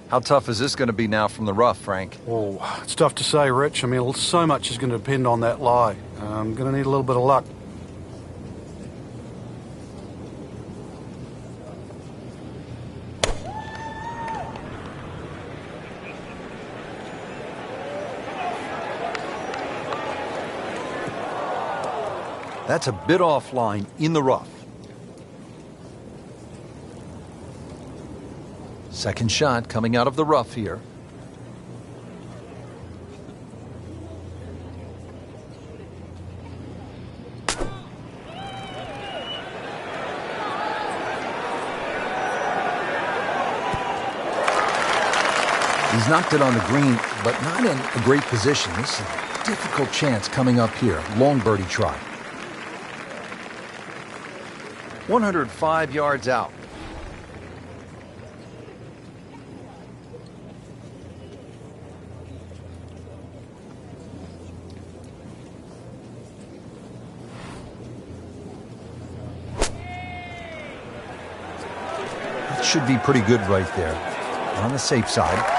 How tough is this going to be now from the rough, Frank? Oh, it's tough to say, Rich. I mean, so much is going to depend on that lie. I'm going to need a little bit of luck. That's a bit offline in the rough. Second shot coming out of the rough here. He's knocked it on the green, but not in a great position. This is a difficult chance coming up here. Long birdie try. 105 yards out. That should be pretty good right there. On the safe side.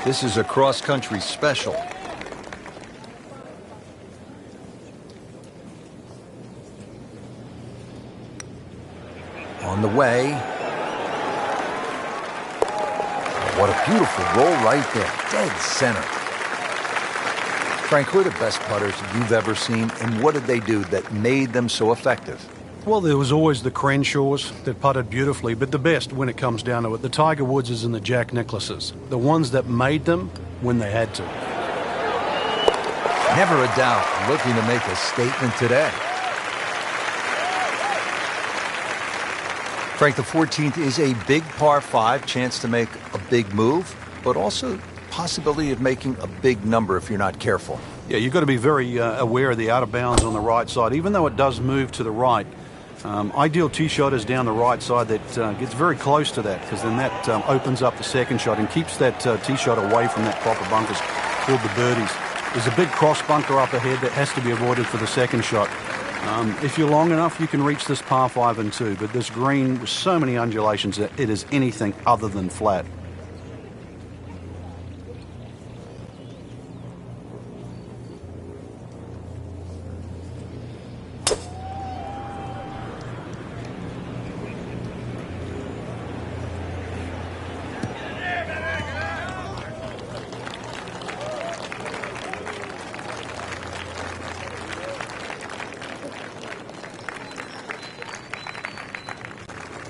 This is a cross-country special. On the way. What a beautiful roll right there. Dead center. Frank, who are the best putters you've ever seen, and what did they do that made them so effective? Well, there was always the Crenshaws that putted beautifully, but the best when it comes down to it, the Tiger Woodses and the Jack Nicklauses, the ones that made them when they had to. Never a doubt, looking to make a statement today. Frank, the 14th is a big par 5, chance to make a big move, but also possibility of making a big number if you're not careful. Yeah, you've got to be very aware of the out of bounds on the right side, even though it does move to the right. Ideal tee shot is down the right side that gets very close to that, because then that opens up the second shot and keeps that tee shot away from that proper bunkers called the birdies. There's a big cross bunker up ahead that has to be avoided for the second shot. If you're long enough, you can reach this par 5 and 2, but this green with so many undulations that it is anything other than flat.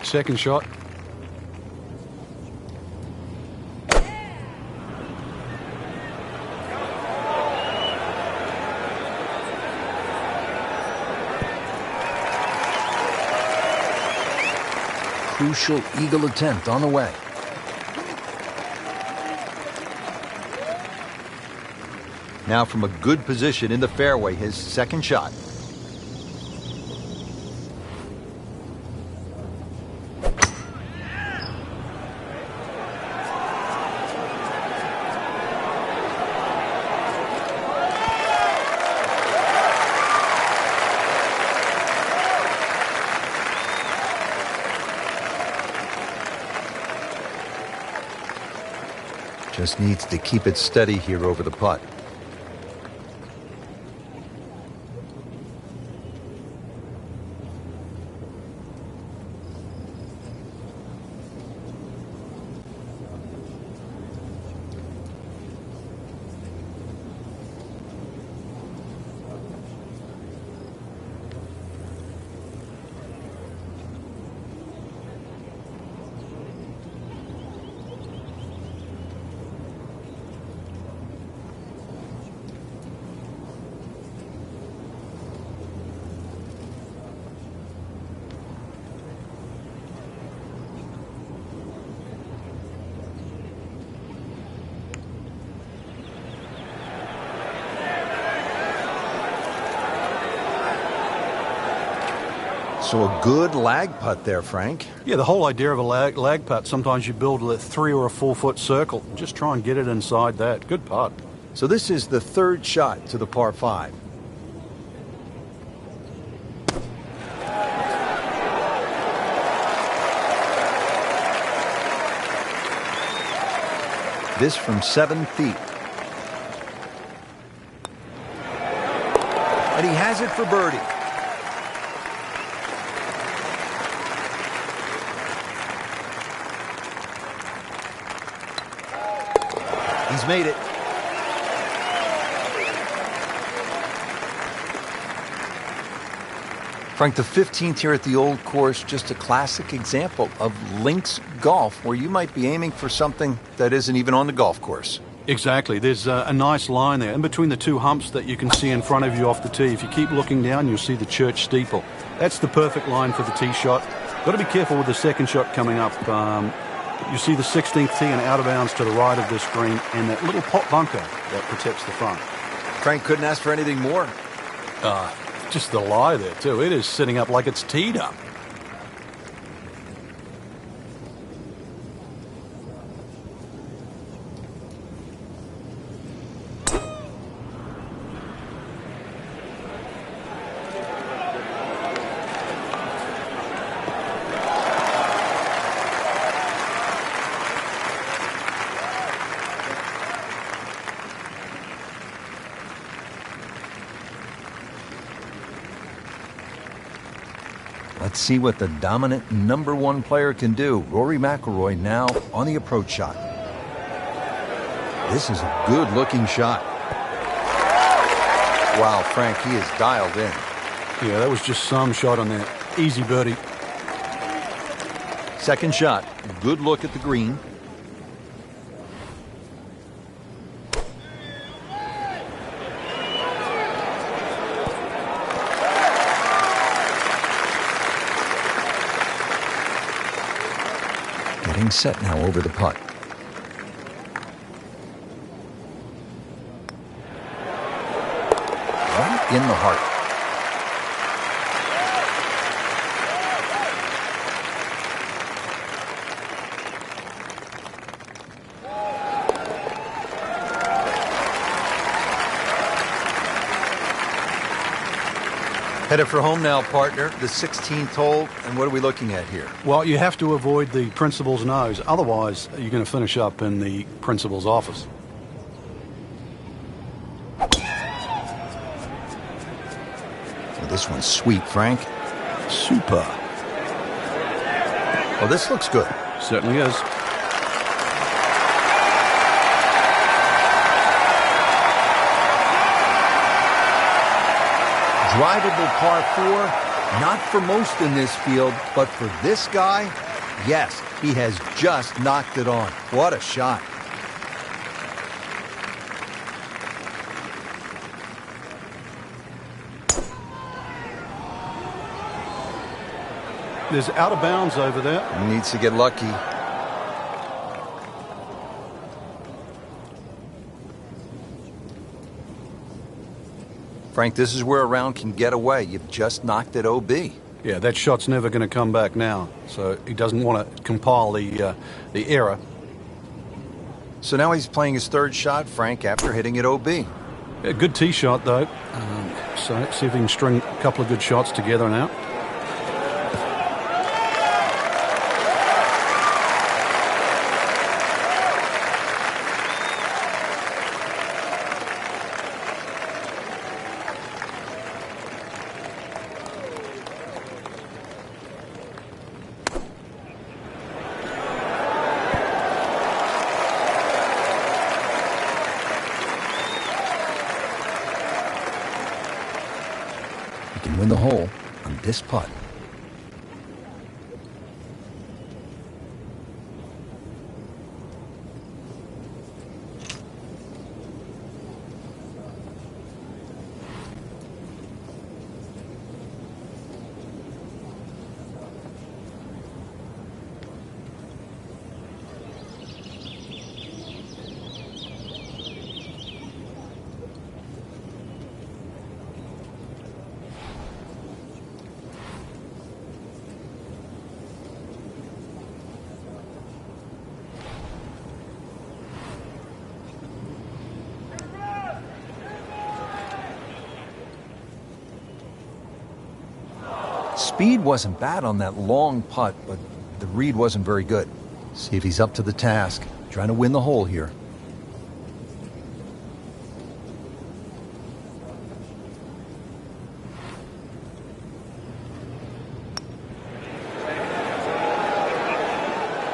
Second shot. Crucial eagle attempt on the way. Now from a good position in the fairway, his second shot. Just needs to keep it steady here over the putt. So a good lag putt there, Frank. Yeah, the whole idea of a lag putt, sometimes you build a 3 or a 4 foot circle. Just try and get it inside that. Good putt. So this is the third shot to the par 5. This from 7 feet. And he has it for birdie. He's made it. Frank, the 15th here at the Old Course, just a classic example of links golf, where you might be aiming for something that isn't even on the golf course. Exactly. There's a nice line there in between the two humps that you can see in front of you off the tee. If you keep looking down, you'll see the church steeple. That's the perfect line for the tee shot. Got to be careful with the second shot coming up. You see the 16th tee and out of bounds to the right of this green, and that little pot bunker that protects the front. Frank couldn't ask for anything more. Just the lie there, too. It is sitting up like it's teed up. Let's see what the dominant number one player can do. Rory McIlroy now on the approach shot. This is a good-looking shot. Wow, Frank, he is dialed in. Yeah, that was just some shot on that. Easy birdie. Second shot, good look at the green. Getting set now over the putt. Right in the heart. Headed for home now, partner. The 16th hole, and what are we looking at here? Well, you have to avoid the principal's nose. Otherwise, you're going to finish up in the principal's office. Well, this one's sweet, Frank. Super. Well, this looks good. Certainly is. Drivable par 4, not for most in this field, but for this guy, yes, he has just knocked it on. What a shot. There's out of bounds over there. He needs to get lucky. Frank, this is where a round can get away. You've just knocked it OB. Yeah, that shot's never going to come back now. So he doesn't want to compile the error. So now he's playing his third shot, Frank, after hitting it OB. Yeah, good tee shot, though. So let's see if he can string a couple of good shots together now. Can win the hole on this putt. Speed wasn't bad on that long putt, but the read wasn't very good. See if he's up to the task. Trying to win the hole here.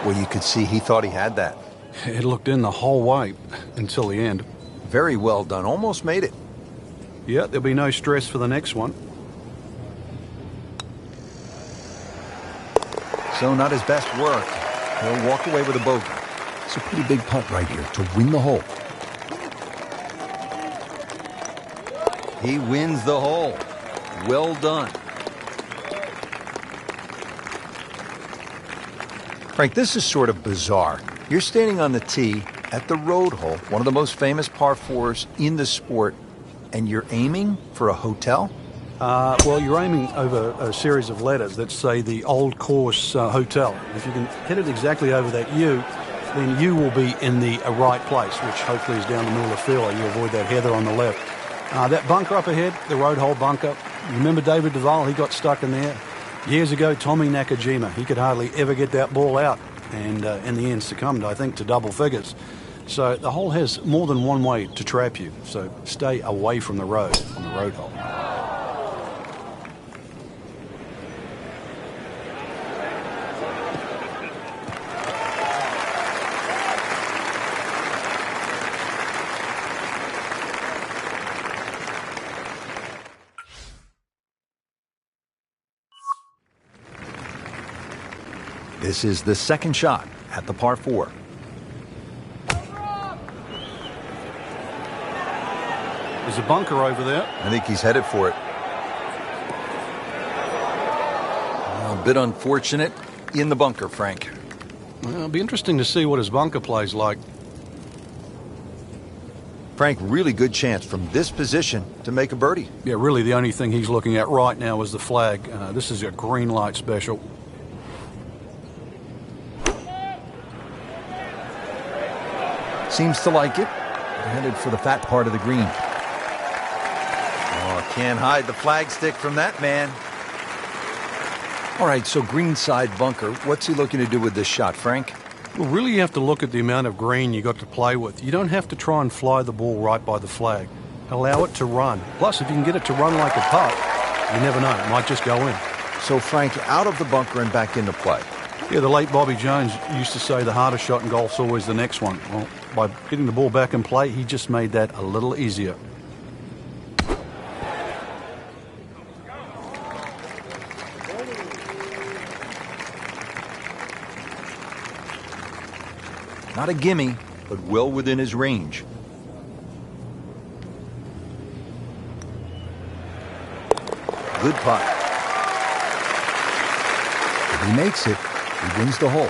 Well, you could see he thought he had that. It looked in the whole way until the end. Very well done. Almost made it. Yeah, there'll be no stress for the next one. So not his best work. He'll walk away with a bogey. It's a pretty big putt right here to win the hole. He wins the hole. Well done. Frank, this is sort of bizarre. You're standing on the tee at the road hole, one of the most famous par fours in the sport, and you're aiming for a hotel? Well, you're aiming over a series of letters that say the Old Course Hotel. If you can hit it exactly over that U, then you will be in the right place, which hopefully is down the middle of the field. You avoid that heather on the left. That bunker up ahead, the road hole bunker, remember David Duval? He got stuck in there. Years ago, Tommy Nakajima, he could hardly ever get that ball out, and in the end succumbed, I think, to double figures. So the hole has more than one way to trap you, so stay away from the road on the road hole. This is the second shot at the par 4. There's a bunker over there. I think he's headed for it. A bit unfortunate in the bunker, Frank. Well, it'll be interesting to see what his bunker plays like. Frank, really good chance from this position to make a birdie. Yeah, really the only thing he's looking at right now is the flag. This is a green light special. Seems to like it. Headed for the fat part of the green. Oh, can't hide the flagstick from that man. All right, so greenside bunker. What's he looking to do with this shot, Frank? Well, really you have to look at the amount of green you got to play with. You don't have to try and fly the ball right by the flag. Allow it to run. Plus, if you can get it to run like a putt, you never know. It might just go in. So, Frank, out of the bunker and back into play. Yeah, the late Bobby Jones used to say the hardest shot in golf's always the next one. Well, by getting the ball back in play, he just made that a little easier. Not a gimme, but well within his range. Good putt. If he makes it, he wins the hole.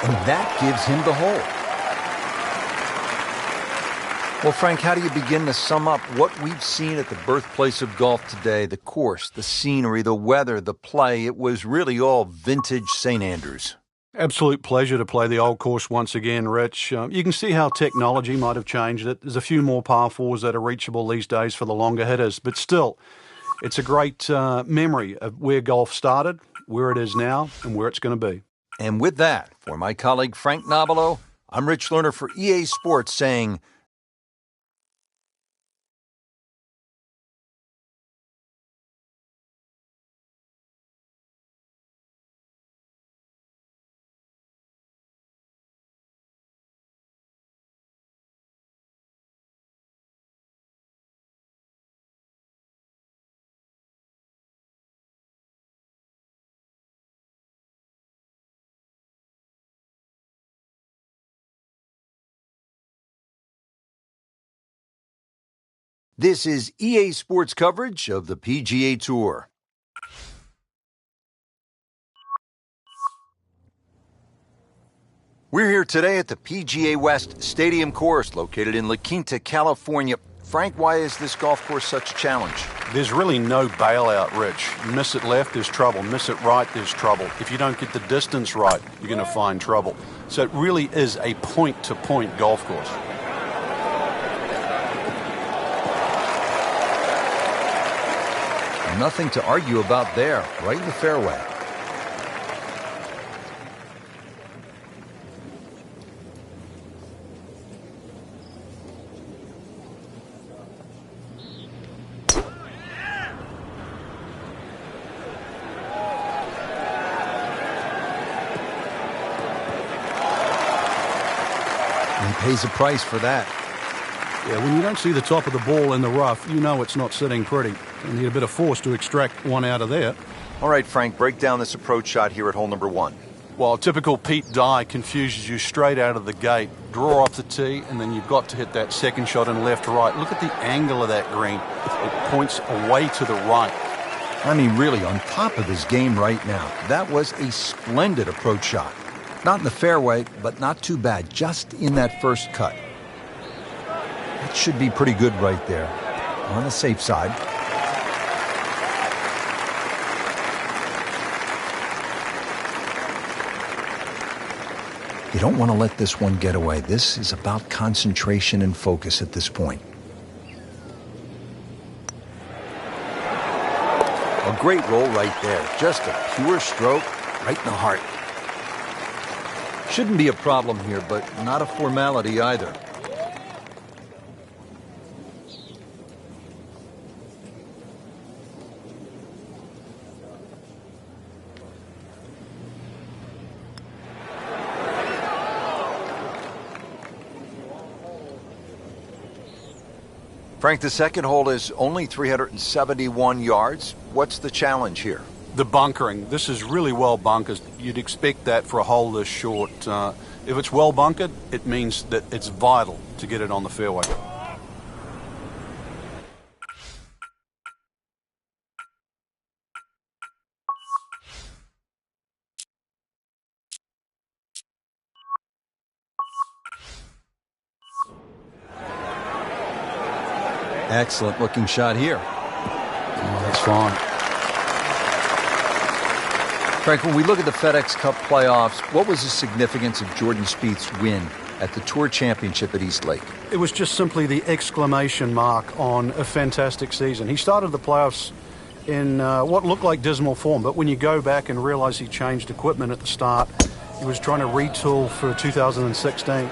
And that gives him the hole. Well, Frank, how do you begin to sum up what we've seen at the birthplace of golf today? The course, the scenery, the weather, the play. It was really all vintage St. Andrews. Absolute pleasure to play the Old Course once again, Rich. You can see how technology might have changed it. There's a few more par fours that are reachable these days for the longer hitters, but still, it's a great memory of where golf started, where it is now, and where it's going to be. And with that, for my colleague Frank Nobilo, I'm Rich Lerner for EA Sports saying, this is EA Sports coverage of the PGA Tour. We're here today at the PGA West Stadium course located in La Quinta, California. Frank, why is this golf course such a challenge? There's really no bailout, Rich. You miss it left, there's trouble. Miss it right, there's trouble. If you don't get the distance right, you're going to find trouble. So it really is a point-to-point golf course. Nothing to argue about there, right in the fairway. And he pays a price for that. Yeah, when you don't see the top of the ball in the rough, you know it's not sitting pretty. You need a bit of force to extract one out of there. All right, Frank, break down this approach shot here at hole number 1. Well, typical Pete Dye confuses you straight out of the gate. Draw off the tee, and then you've got to hit that second shot in left-right. Look at the angle of that green. It points away to the right. I mean, really on top of his game right now. That was a splendid approach shot. Not in the fairway, but not too bad, just in that first cut. That should be pretty good right there, on the safe side. You don't want to let this one get away. This is about concentration and focus at this point. A great roll right there. Just a pure stroke right in the heart. Shouldn't be a problem here, but not a formality either. Frank, the second hole is only 371 yards. What's the challenge here? The bunkering. This is really well bunkered. You'd expect that for a hole this short. If it's well bunkered, it means that it's vital to get it on the fairway. Excellent looking shot here. Oh, that's fine. Frank, when we look at the FedEx Cup playoffs, what was the significance of Jordan Spieth's win at the Tour Championship at East Lake? It was just simply the exclamation mark on a fantastic season. He started the playoffs in what looked like dismal form, but when you go back and realize he changed equipment at the start, he was trying to retool for 2016.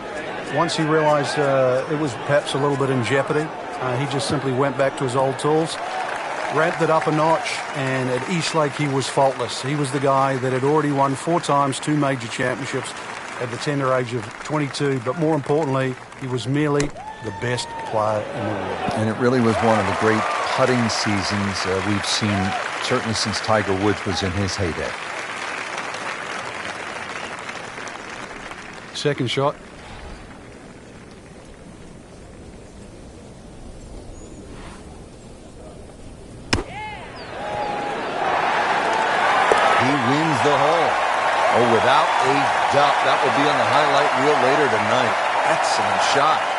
Once he realized it was perhaps a little bit in jeopardy, he just simply went back to his old tools, ramped it up a notch, and at East Lake he was faultless. He was the guy that had already won 4 times, 2 major championships at the tender age of 22, but more importantly, he was merely the best player in the world. And it really was one of the great putting seasons we've seen, certainly since Tiger Woods was in his heyday. Second shot. Oh, without a doubt, that will be on the highlight reel later tonight. Excellent shot.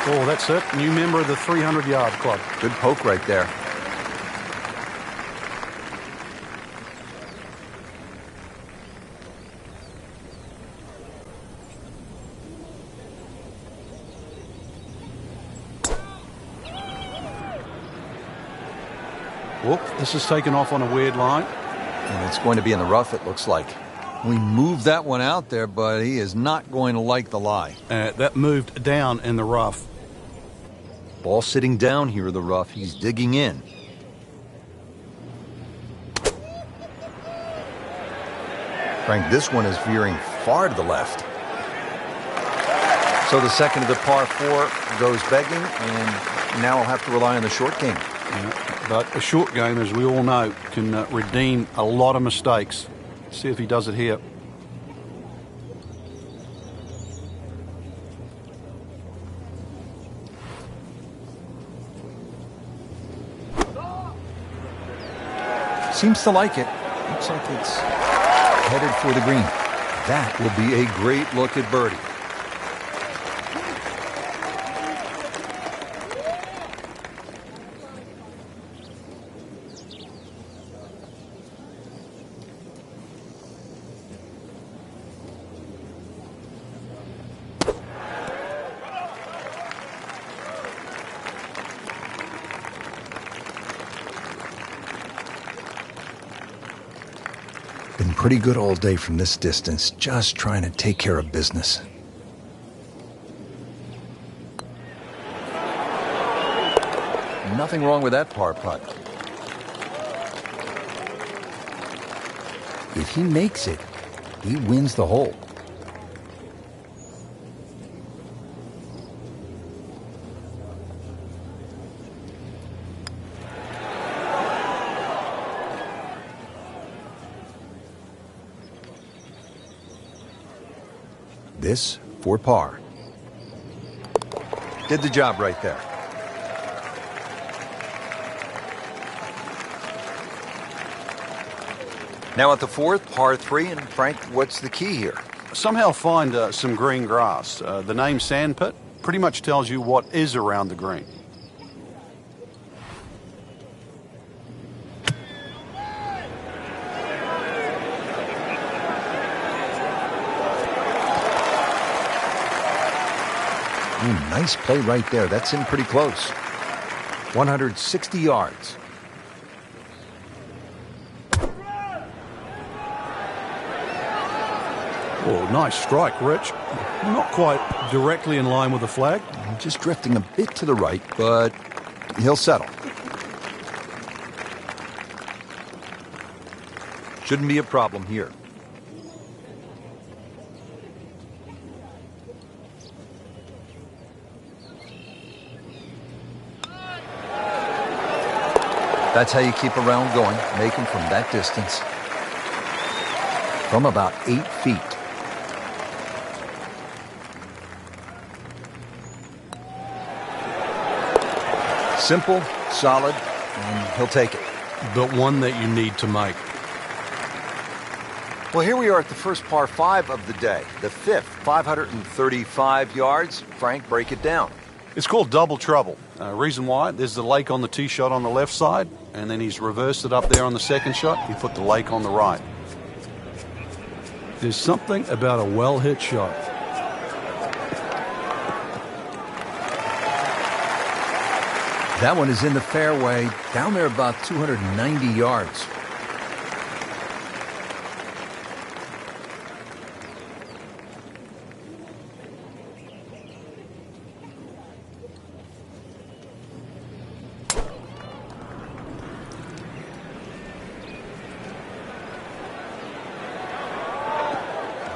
Oh, that's it. New member of the 300-yard club. Good poke right there. Whoop, this is taken off on a weird line. And it's going to be in the rough, it looks like. We moved that one out there, but he is not going to like the lie. That moved down in the rough. Ball sitting down here in the rough. He's digging in. Frank, this one is veering far to the left. So the second of the par 4 goes begging, and now we'll have to rely on the short game. Yeah, but a short game, as we all know, can redeem a lot of mistakes. See if he does it here. Seems to like it. Looks like it's headed for the green. That will be a great look at birdie. Been pretty good all day from this distance, just trying to take care of business. Nothing wrong with that par putt. If he makes it, he wins the hole. This for par. Did the job right there. Now at the fourth, par 3, and Frank, what's the key here? Somehow find some green grass. The name Sandpit pretty much tells you what is around the green. Nice play right there. That's in pretty close. 160 yards. Oh, nice strike, Rich. Not quite directly in line with the flag. Just drifting a bit to the right, but he'll settle. Shouldn't be a problem here. That's how you keep a round going, make them from that distance. From about 8 feet. Simple, solid, and he'll take it. But one that you need to make. Well, here we are at the first par 5 of the day. The fifth, 535 yards. Frank, break it down. It's called double trouble. Reason why, there's the lake on the tee shot on the left side, and then he's reversed it up there on the second shot. He put the lake on the right. There's something about a well-hit shot. That one is in the fairway, down there about 290 yards.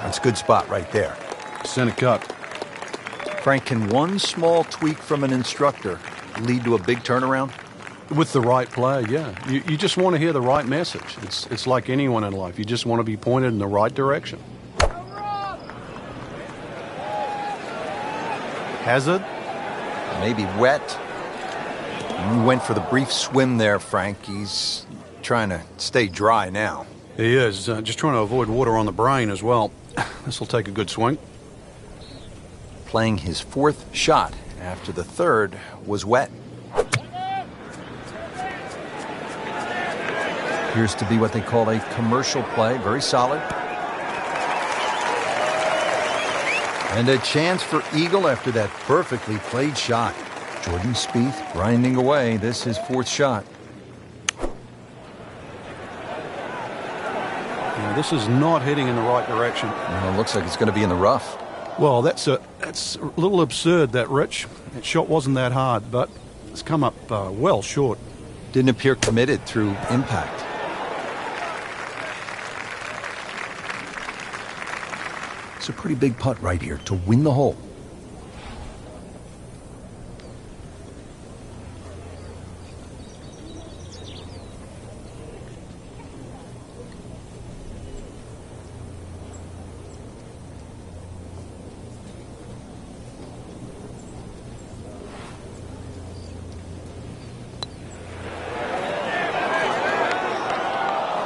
That's a good spot right there. Center cut. Frank, can one small tweak from an instructor lead to a big turnaround? With the right player, yeah. You just want to hear the right message. It's like anyone in life. You just want to be pointed in the right direction. Hazard. Maybe wet. We went for the brief swim there, Frank. He's trying to stay dry now. He is. Just trying to avoid water on the brain as well. This will take a good swing. Playing his fourth shot after the third was wet. Appears to be what they call a commercial play. Very solid. And a chance for eagle after that perfectly played shot. Jordan Spieth grinding away. This is fourth shot. Yeah, this is not heading in the right direction. Well, it looks like it's going to be in the rough. Well, that's a little absurd, that, Rich. That shot wasn't that hard, but it's come up well short. Didn't appear committed through impact. It's a pretty big putt right here to win the hole.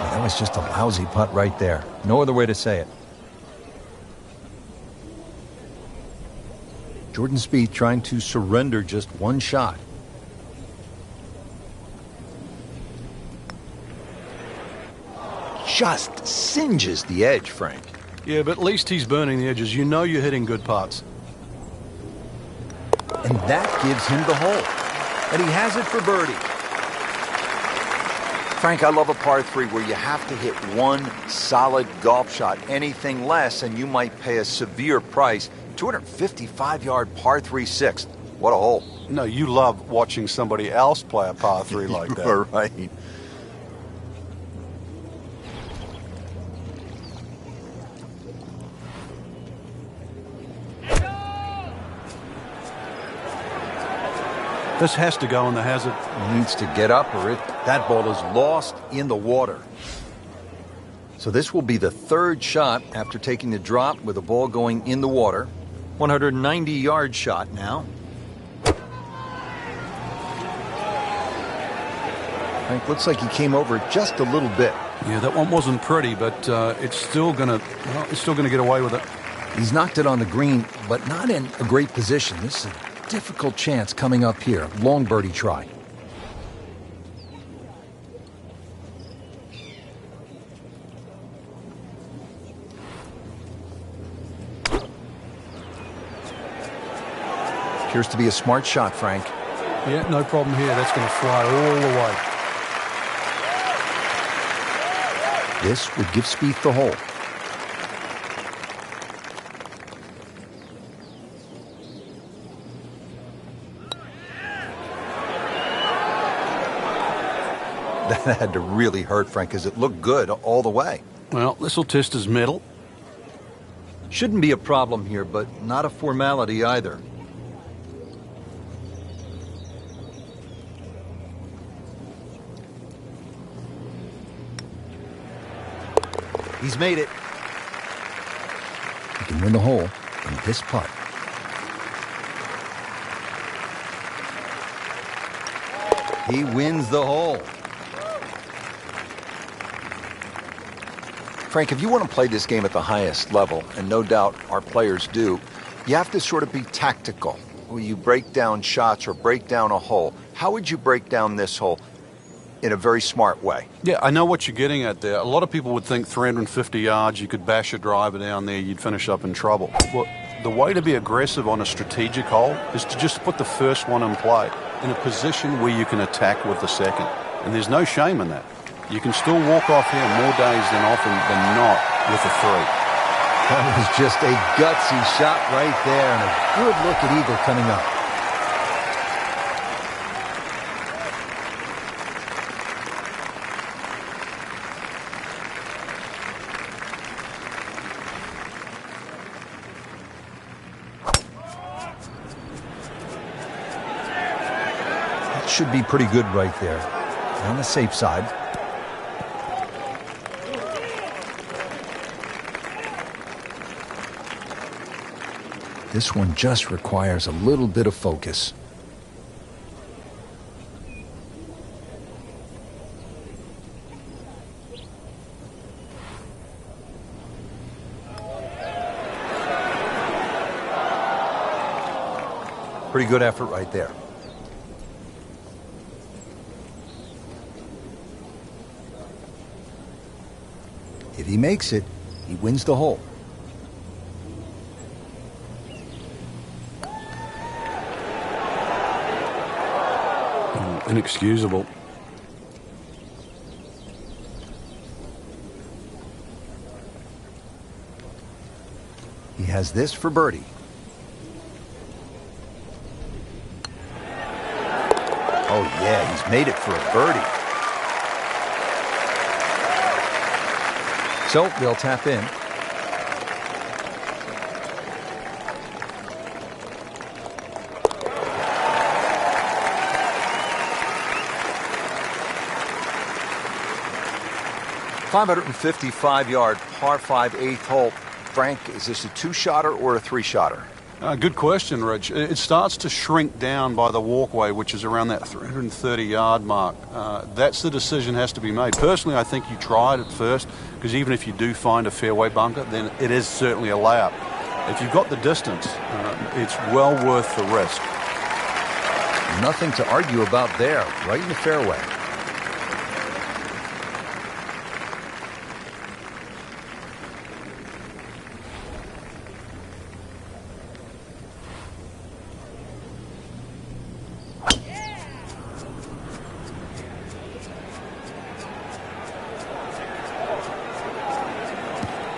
That was just a lousy putt right there. No other way to say it. Jordan Spieth trying to surrender just one shot. Just singes the edge, Frank. Yeah, but at least he's burning the edges. You know you're hitting good putts. And that gives him the hole. And he has it for birdie. Frank, I love a par 3 where you have to hit one solid golf shot. Anything less, and you might pay a severe price. 255-yard par 3 sixth. What a hole. No, you love watching somebody else play a par 3 like that. You're right. This has to go in the hazard. He needs to get up or that ball is lost in the water. So this will be the third shot after taking the drop with the ball going in the water. 190-yard shot now. Frank, looks like he came over just a little bit. Yeah, that one wasn't pretty, but it's still gonna get away with it. He's knocked it on the green, but not in a great position. This is a difficult chance coming up here. Long birdie try. Appears to be a smart shot, Frank. Yeah, no problem here. That's going to fly all the way. This would give Spieth the hole. That had to really hurt, Frank, because it looked good all the way. Well, this will test his mettle. Shouldn't be a problem here, but not a formality either. He's made it. He can win the hole in this putt. He wins the hole. Frank, if you want to play this game at the highest level, and no doubt our players do, you have to sort of be tactical. When you break down shots or break down a hole, how would you break down this hole in a very smart way? Yeah, I know what you're getting at there. A lot of people would think 350 yards, you could bash a driver down there, you'd finish up in trouble. Well, the way to be aggressive on a strategic hole is to just put the first one in play in a position where you can attack with the second. And there's no shame in that. You can still walk off here more days than often than not with a three. That was just a gutsy shot right there, and a good look at eagle coming up. That should be pretty good right there. On the safe side. This one just requires a little bit of focus. Pretty good effort right there. If he makes it, he wins the hole. Inexcusable. He has this for birdie. Oh yeah, he's made it for a birdie. So they'll tap in. .555-yard par 5 eighth hole. Frank, is this a two-shotter or a three-shotter? Good question, Rich. It starts to shrink down by the walkway, which is around that 330-yard mark. That's the decision has to be made. Personally, I think you try it at first, because even if you do find a fairway bunker, then it is certainly a layup. If you've got the distance, it's well worth the risk. Nothing to argue about there, right in the fairway.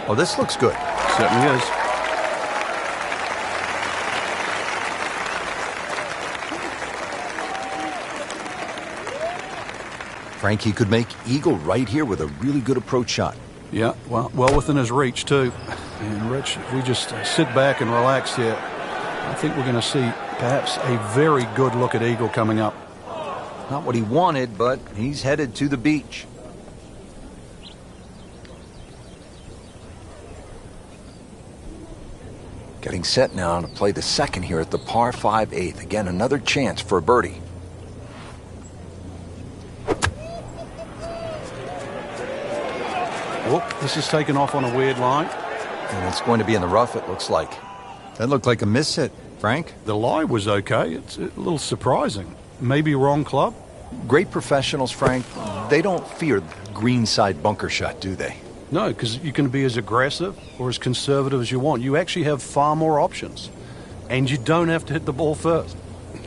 Oh, this looks good. Certainly is. Frankie could make eagle right here with a really good approach shot. Yeah, well within his reach, too. And, Rich, if we just sit back and relax here, I think we're going to see perhaps a very good look at eagle coming up. Not what he wanted, but he's headed to the beach. set now to play the second here at the par 5 8th. Again, another chance for a birdie. Whoop, this is taken off on a weird line. And it's going to be in the rough, it looks like. That looked like a miss hit, Frank. The lie was okay. It's a little surprising. Maybe wrong club? Great professionals, Frank, they don't fear the greenside bunker shot, do they? No, because you can be as aggressive or as conservative as you want. You actually have far more options. And you don't have to hit the ball first.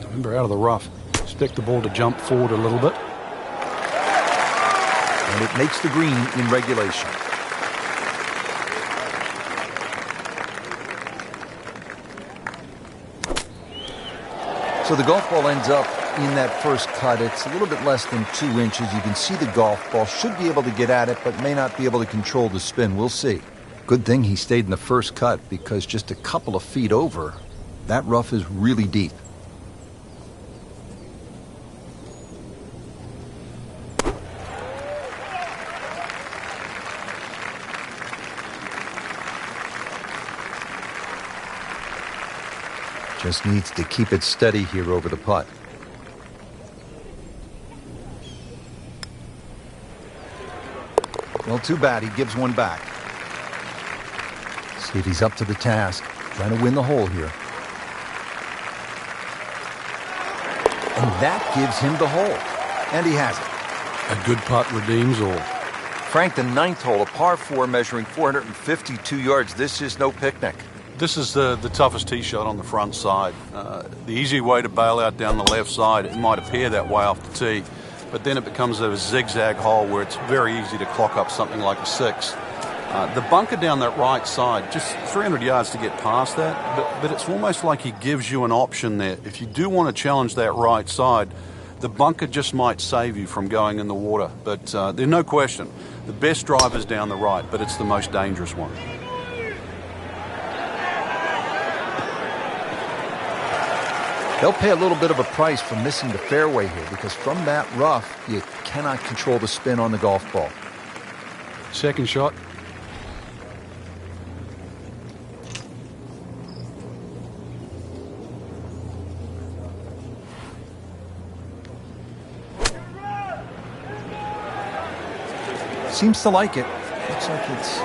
Remember, out of the rough. Expect the ball to jump forward a little bit. And it makes the green in regulation. So the golf ball ends up in that first cut. It's a little bit less than 2 inches. You can see the golf ball. Should be able to get at it, but may not be able to control the spin. We'll see. Good thing he stayed in the first cut, because just a couple of feet over, that rough is really deep. Just needs to keep it steady here over the putt. Well, too bad. He gives one back. See if he's up to the task. Trying to win the hole here. And that gives him the hole. And he has it. A good putt redeems all. Frank, the 9th hole, a par 4 measuring 452 yards. This is no picnic. This is the toughest tee shot on the front side. The easy way to bail out down the left side, it might appear that way off the tee, but then it becomes a zigzag hole where it's very easy to clock up something like a 6. The bunker down that right side, just 300 yards to get past that, but it's almost like he gives you an option there. If you do want to challenge that right side, the bunker just might save you from going in the water. But there's no question, the best drive is down the right, but it's the most dangerous one. They'll pay a little bit of a price for missing the fairway here, because from that rough, you cannot control the spin on the golf ball. Second shot. Seems to like it. Looks like it's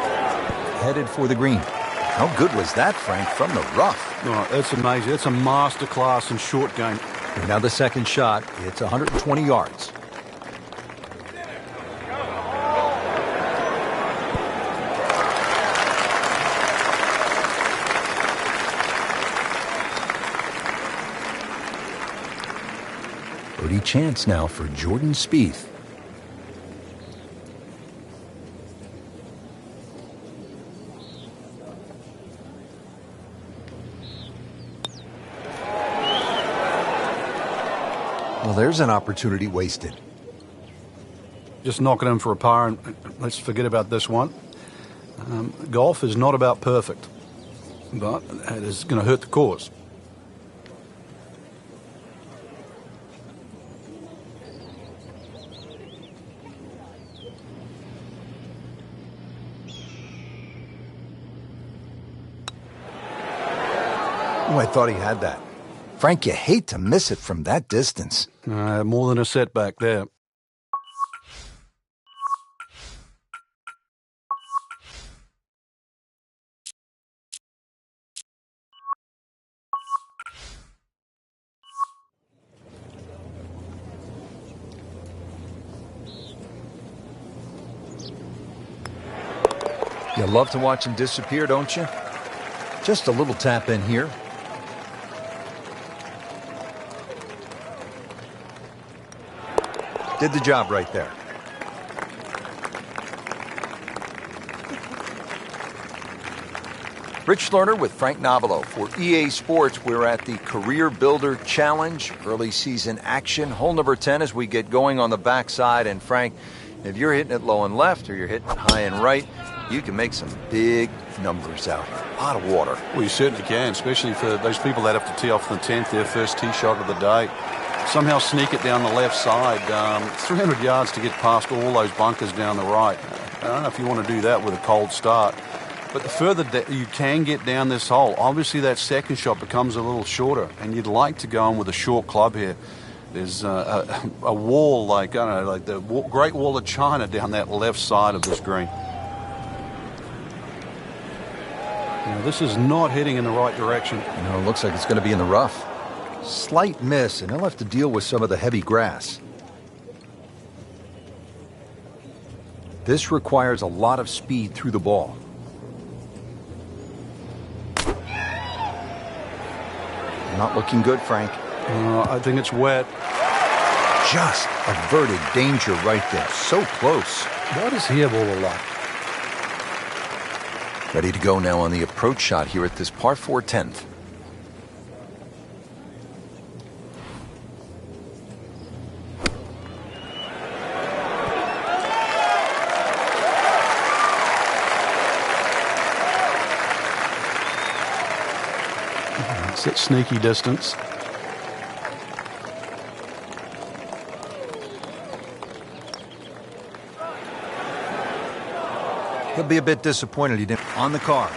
headed for the green. How good was that, Frank, from the rough? Oh, that's amazing. That's a masterclass in short game. And now the second shot. It's 120 yards. Birdie chance now for Jordan Spieth. Well, there's an opportunity wasted. Just knock it in for a par, and let's forget about this one. Golf is not about perfect, but it is going to hurt the cause. Oh, I thought he had that. Frank, you hate to miss it from that distance. More than a setback there. You love to watch him disappear, don't you? Just a little tap in here. Did the job right there. Rich Lerner with Frank Nobilo for EA Sports. We're at the Career Builder Challenge, early season action. Hole number 10 as we get going on the backside. And Frank, if you're hitting it low and left or you're hitting it high and right, you can make some big numbers out here. A lot of water. Well, you certainly can, especially for those people that have to tee off the 10th, their first tee shot of the day. Somehow sneak it down the left side. 300 yards to get past all those bunkers down the right. I don't know if you want to do that with a cold start. But the further you can get down this hole, obviously that second shot becomes a little shorter, and you'd like to go in with a short club here. There's a wall, like, I don't know, like the Great Wall of China down that left side of this green. Now, this is not heading in the right direction. It looks like it's going to be in the rough. Slight miss, and he'll have to deal with some of the heavy grass. This requires a lot of speed through the ball. Not looking good, Frank. I think it's wet. Just averted danger right there. So close. Why does he have all the luck? Ready to go now on the approach shot here at this par 4 10th. It's at sneaky distance. He'll be a bit disappointed he didn't on the car.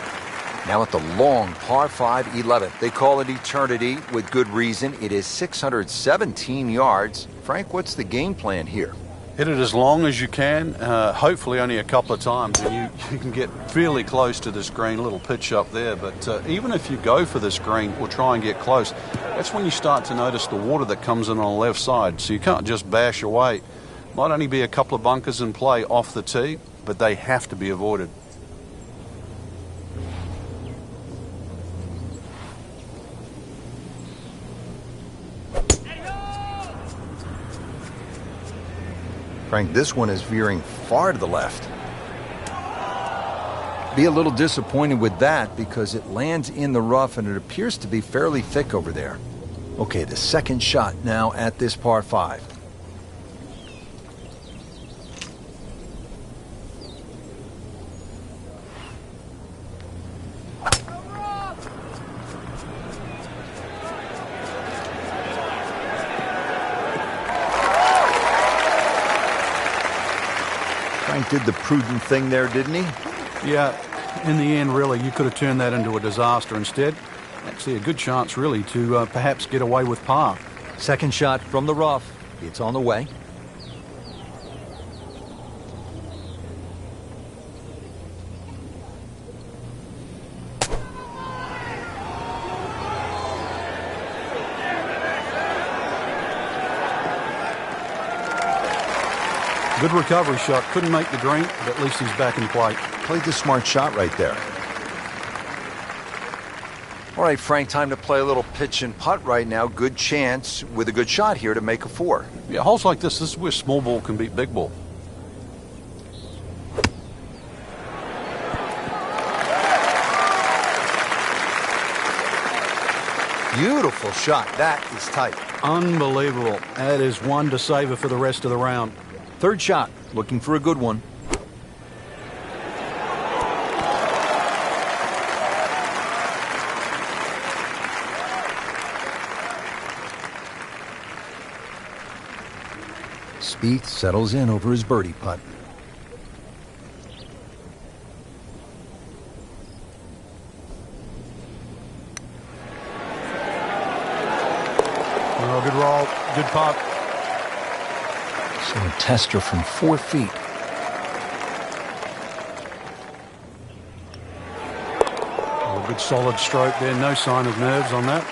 Now at the long par 5 11th. They call it eternity with good reason. It is 617 yards. Frank, what's the game plan here? Hit it as long as you can, hopefully only a couple of times, and you can get fairly close to this green. Little pitch up there, but even if you go for this green or try and get close, that's when you start to notice the water that comes in on the left side, so you can't just bash away. Might only be a couple of bunkers in play off the tee, but they have to be avoided. Frank, this one is veering far to the left. Be a little disappointed with that because it lands in the rough and it appears to be fairly thick over there. Okay, the second shot now at this par 5. Frank did the prudent thing there, didn't he? Yeah, in the end, really, you could have turned that into a disaster instead. Actually, a good chance, really, to perhaps get away with par. Second shot from the rough. It's on the way. Good recovery shot. Couldn't make the green, but at least he's back in play. Played the smart shot right there. All right, Frank, time to play a little pitch and putt right now. Good chance with a good shot here to make a 4. Yeah, holes like this is where small ball can beat big ball. Beautiful shot. That is tight. Unbelievable. That is one to savor for the rest of the round. Third shot. Looking for a good one. Spieth settles in over his birdie putt. Oh, good roll. Good putt. So a tester from 4 feet. Oh, good solid stroke there. No sign of nerves on that.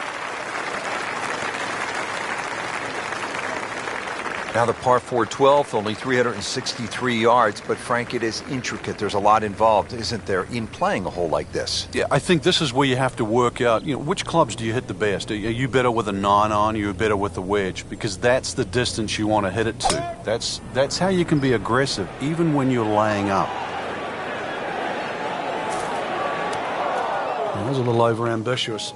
Now the par 4 12th, only 363 yards, but Frank, it is intricate. There's a lot involved, isn't there, in playing a hole like this? Yeah, I think this is where you have to work out, which clubs do you hit the best? Are you better with a 9-iron? Are you better with the wedge? Because that's the distance you want to hit it to. That's how you can be aggressive, even when you're laying up. That was a little over-ambitious.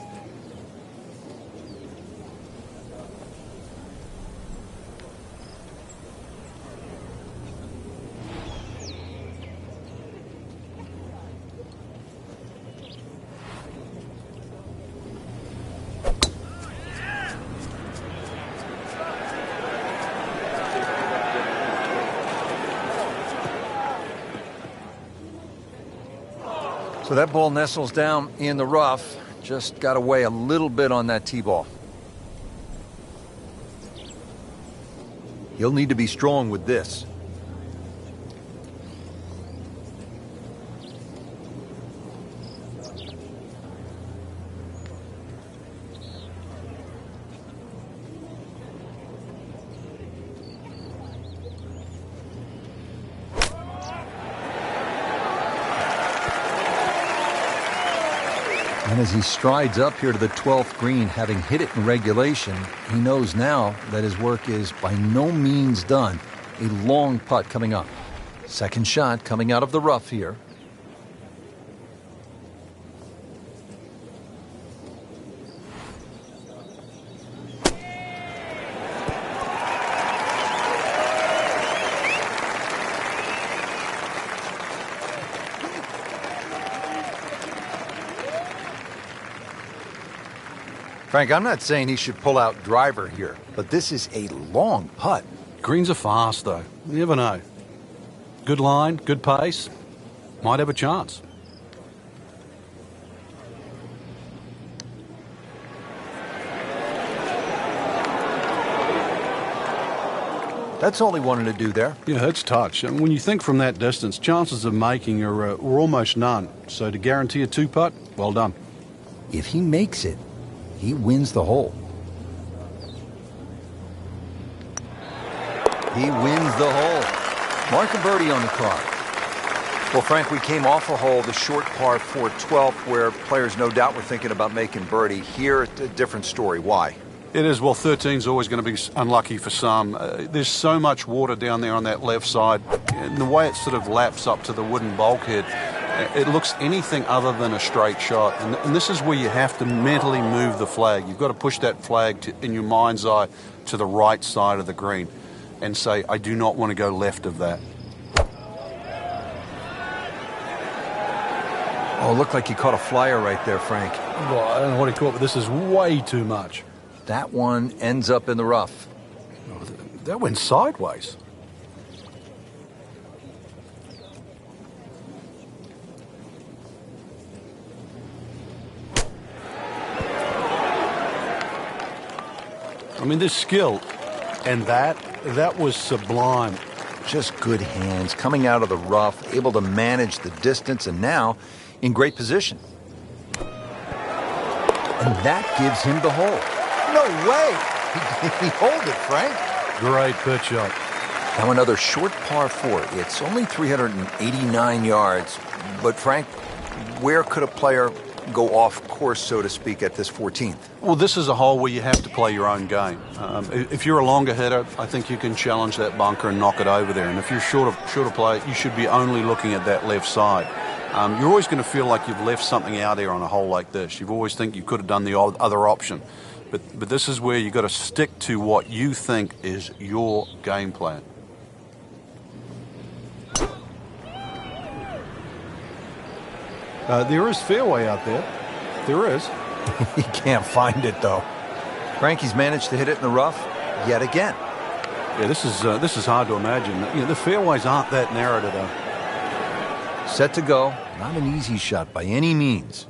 So that ball nestles down in the rough. Just got to weigh a little bit on that tee ball. He'll need to be strong with this. And as he strides up here to the 12th green, having hit it in regulation, he knows now that his work is by no means done. A long putt coming up. Second shot coming out of the rough here. Frank, I'm not saying he should pull out driver here, but this is a long putt. Greens are fast, though. You never know. Good line, good pace. Might have a chance. That's all he wanted to do there. Yeah, it's touch. And when you think from that distance, chances of making are almost none. So to guarantee a two-putt, well done. If he makes it, he wins the hole. He wins the hole. Mark a birdie on the card. Well, Frank, we came off a hole, the short par 4 12th, where players no doubt were thinking about making birdie. Here, a different story. Why? It is. Well, 13's always going to be unlucky for some. There's so much water down there on that left side. And the way it sort of laps up to the wooden bulkhead, it looks anything other than a straight shot. And this is where you have to mentally move the flag. You've got to push that flag in your mind's eye to the right side of the green and say, I do not want to go left of that. Oh, it looked like he caught a flyer right there, Frank. Well, I don't know what he caught, but this is way too much. That one ends up in the rough. Oh, that went sideways. I mean, this skill, and that was sublime. Just good hands, coming out of the rough, able to manage the distance, and now in great position. And that gives him the hole. No way! He holed it, Frank. Great pitch shot. Now another short par 4. It's only 389 yards. But, Frank, where could a player go off course, so to speak, at this 14th? Well, this is a hole where you have to play your own game. If you're a longer hitter, I think you can challenge that bunker and knock it over there. And if you're shorter player, you should be only looking at that left side. You're always going to feel like you've left something out there on a hole like this. You always think you could have done the other option. But this is where you've got to stick to what you think is your game plan. There is fairway out there. There is. He can't find it, though. Frankie's managed to hit it in the rough yet again. Yeah, this is hard to imagine. You know, the fairways aren't that narrow today. Set to go. Not an easy shot by any means.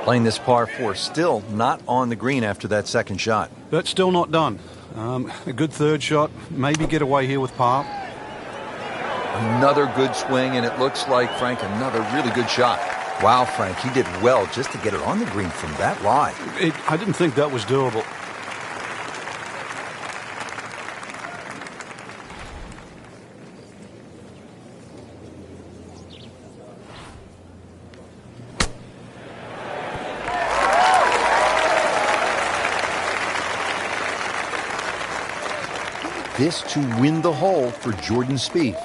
Playing this par 4, still not on the green after that second shot. But still not done. A good third shot, maybe get away here with par. Another good swing, and it looks like, Frank, another really good shot. Wow, Frank, he did well just to get it on the green from that line. I didn't think that was doable. This to win the hole for Jordan Spieth.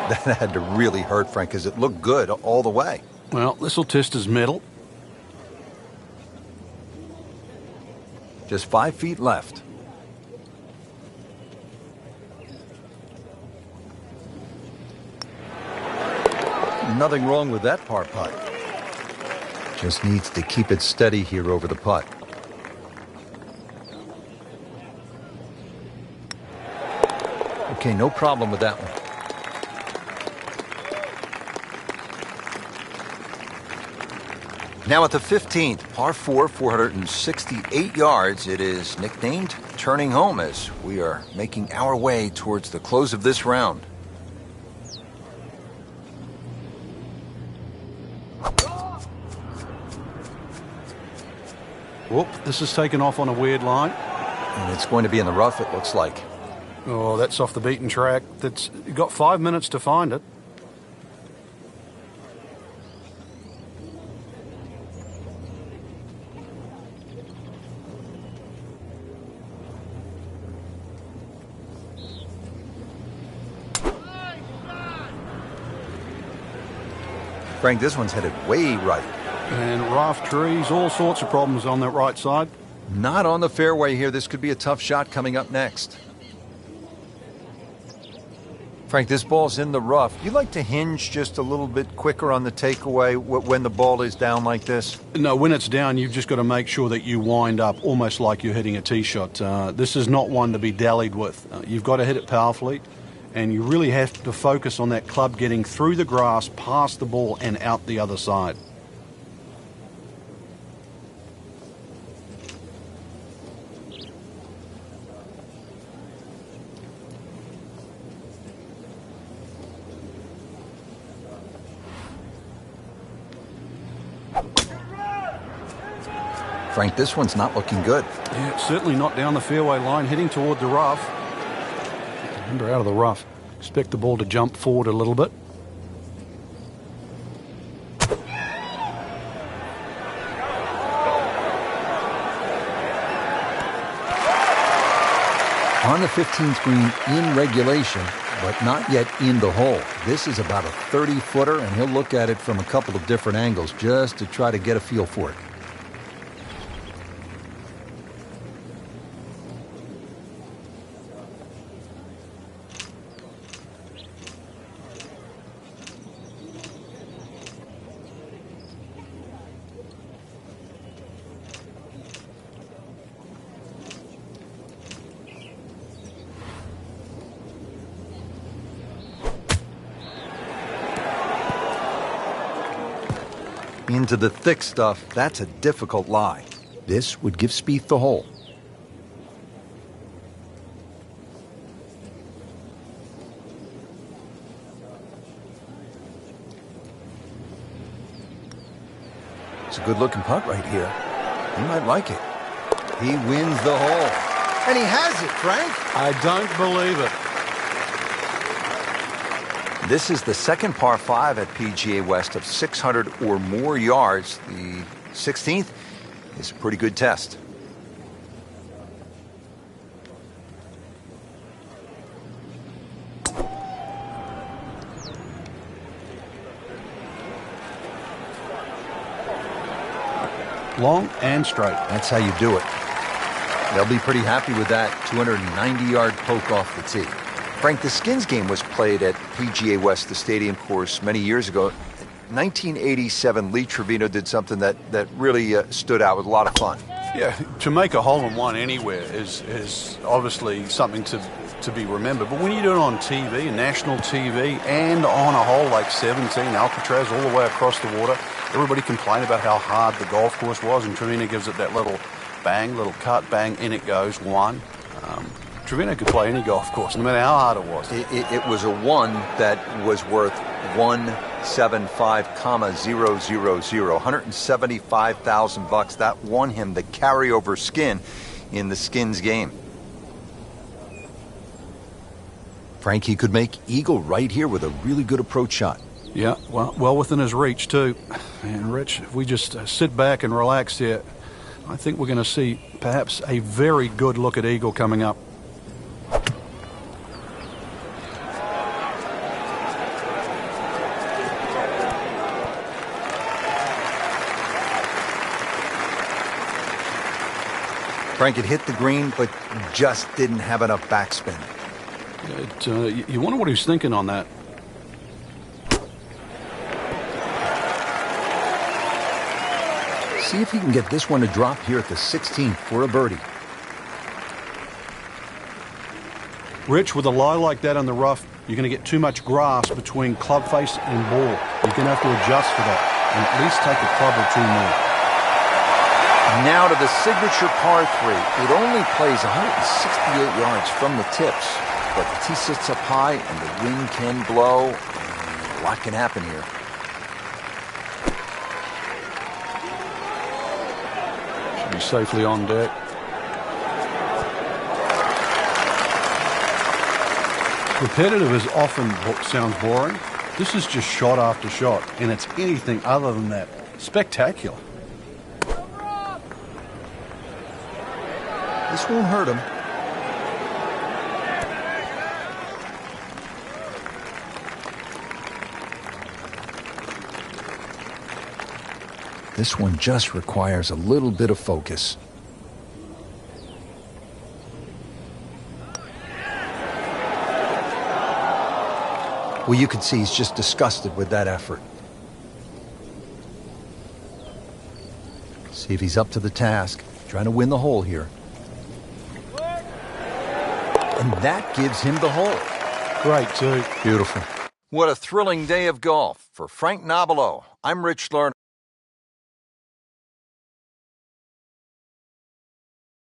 That had to really hurt, Frank, because it looked good all the way. Well, this will test his mettle. Just 5 feet left. Nothing wrong with that par putt. Just needs to keep it steady here over the putt. Okay, no problem with that one. Now at the 15th, par 4, 468 yards. It is nicknamed Turning Home as we are making our way towards the close of this round. Whoop, this is taken off on a weird line. And it's going to be in the rough, it looks like. Oh, that's off the beaten track. That's got 5 minutes to find it. Frank, this one's headed way right. And rough trees, all sorts of problems on that right side. Not on the fairway here. This could be a tough shot coming up next. Frank, this ball's in the rough. You like to hinge just a little bit quicker on the takeaway when the ball is down like this? No, when it's down, you've just got to make sure that you wind up almost like you're hitting a tee shot. This is not one to be dallied with. You've got to hit it powerfully, and you really have to focus on that club getting through the grass, past the ball, and out the other side. Frank, this one's not looking good. Yeah, certainly not down the fairway line, heading toward the rough. Remember, out of the rough. Expect the ball to jump forward a little bit. On the 15th green in regulation, but not yet in the hole. This is about a 30-footer, and he'll look at it from a couple of different angles just to try to get a feel for it. Into the thick stuff, that's a difficult lie. This would give Spieth the hole. It's a good-looking putt right here. He might like it. He wins the hole. And he has it, Frank. I don't believe it. This is the second par 5 at PGA West of 600 or more yards. The 16th is a pretty good test. Long and straight. That's how you do it. They'll be pretty happy with that 290-yard poke off the tee. Frank, the Skins game was played at PGA West, the stadium course, many years ago. 1987, Lee Trevino did something that really stood out with a lot of fun. Yeah, to make a hole-in-one anywhere is obviously something to be remembered. But when you do it on TV, national TV, and on a hole like 17, Alcatraz, all the way across the water, everybody complained about how hard the golf course was, and Trevino gives it that little bang, little cut, bang, in it goes, one. Trevino could play any golf course, no matter how hard it was. It was a one that was worth 175,000, $175,000. That won him the carryover skin in the Skins game. Frank, he could make eagle right here with a really good approach shot. Yeah, well within his reach, too. And, Rich, if we just sit back and relax here, I think we're going to see perhaps a very good look at eagle coming up. Frank, it hit the green, but just didn't have enough backspin. You wonder what he was thinking on that. See if he can get this one to drop here at the 16th for a birdie. Rich, with a lie like that on the rough, you're going to get too much grass between club face and ball. You're going to have to adjust for that and at least take a club or two more. Now to the signature par 3. It only plays 168 yards from the tips, but the tee sits up high and the wind can blow. A lot can happen here. Should be safely on deck. Repetitive is often what sounds boring. This is just shot after shot, and it's anything other than that. Spectacular. This won't hurt him. This one just requires a little bit of focus. Well, you can see he's just disgusted with that effort. See if he's up to the task. Trying to win the hole here. And that gives him the hole. Great, too. Beautiful. What a thrilling day of golf. For Frank Nobilo, I'm Rich Lerner.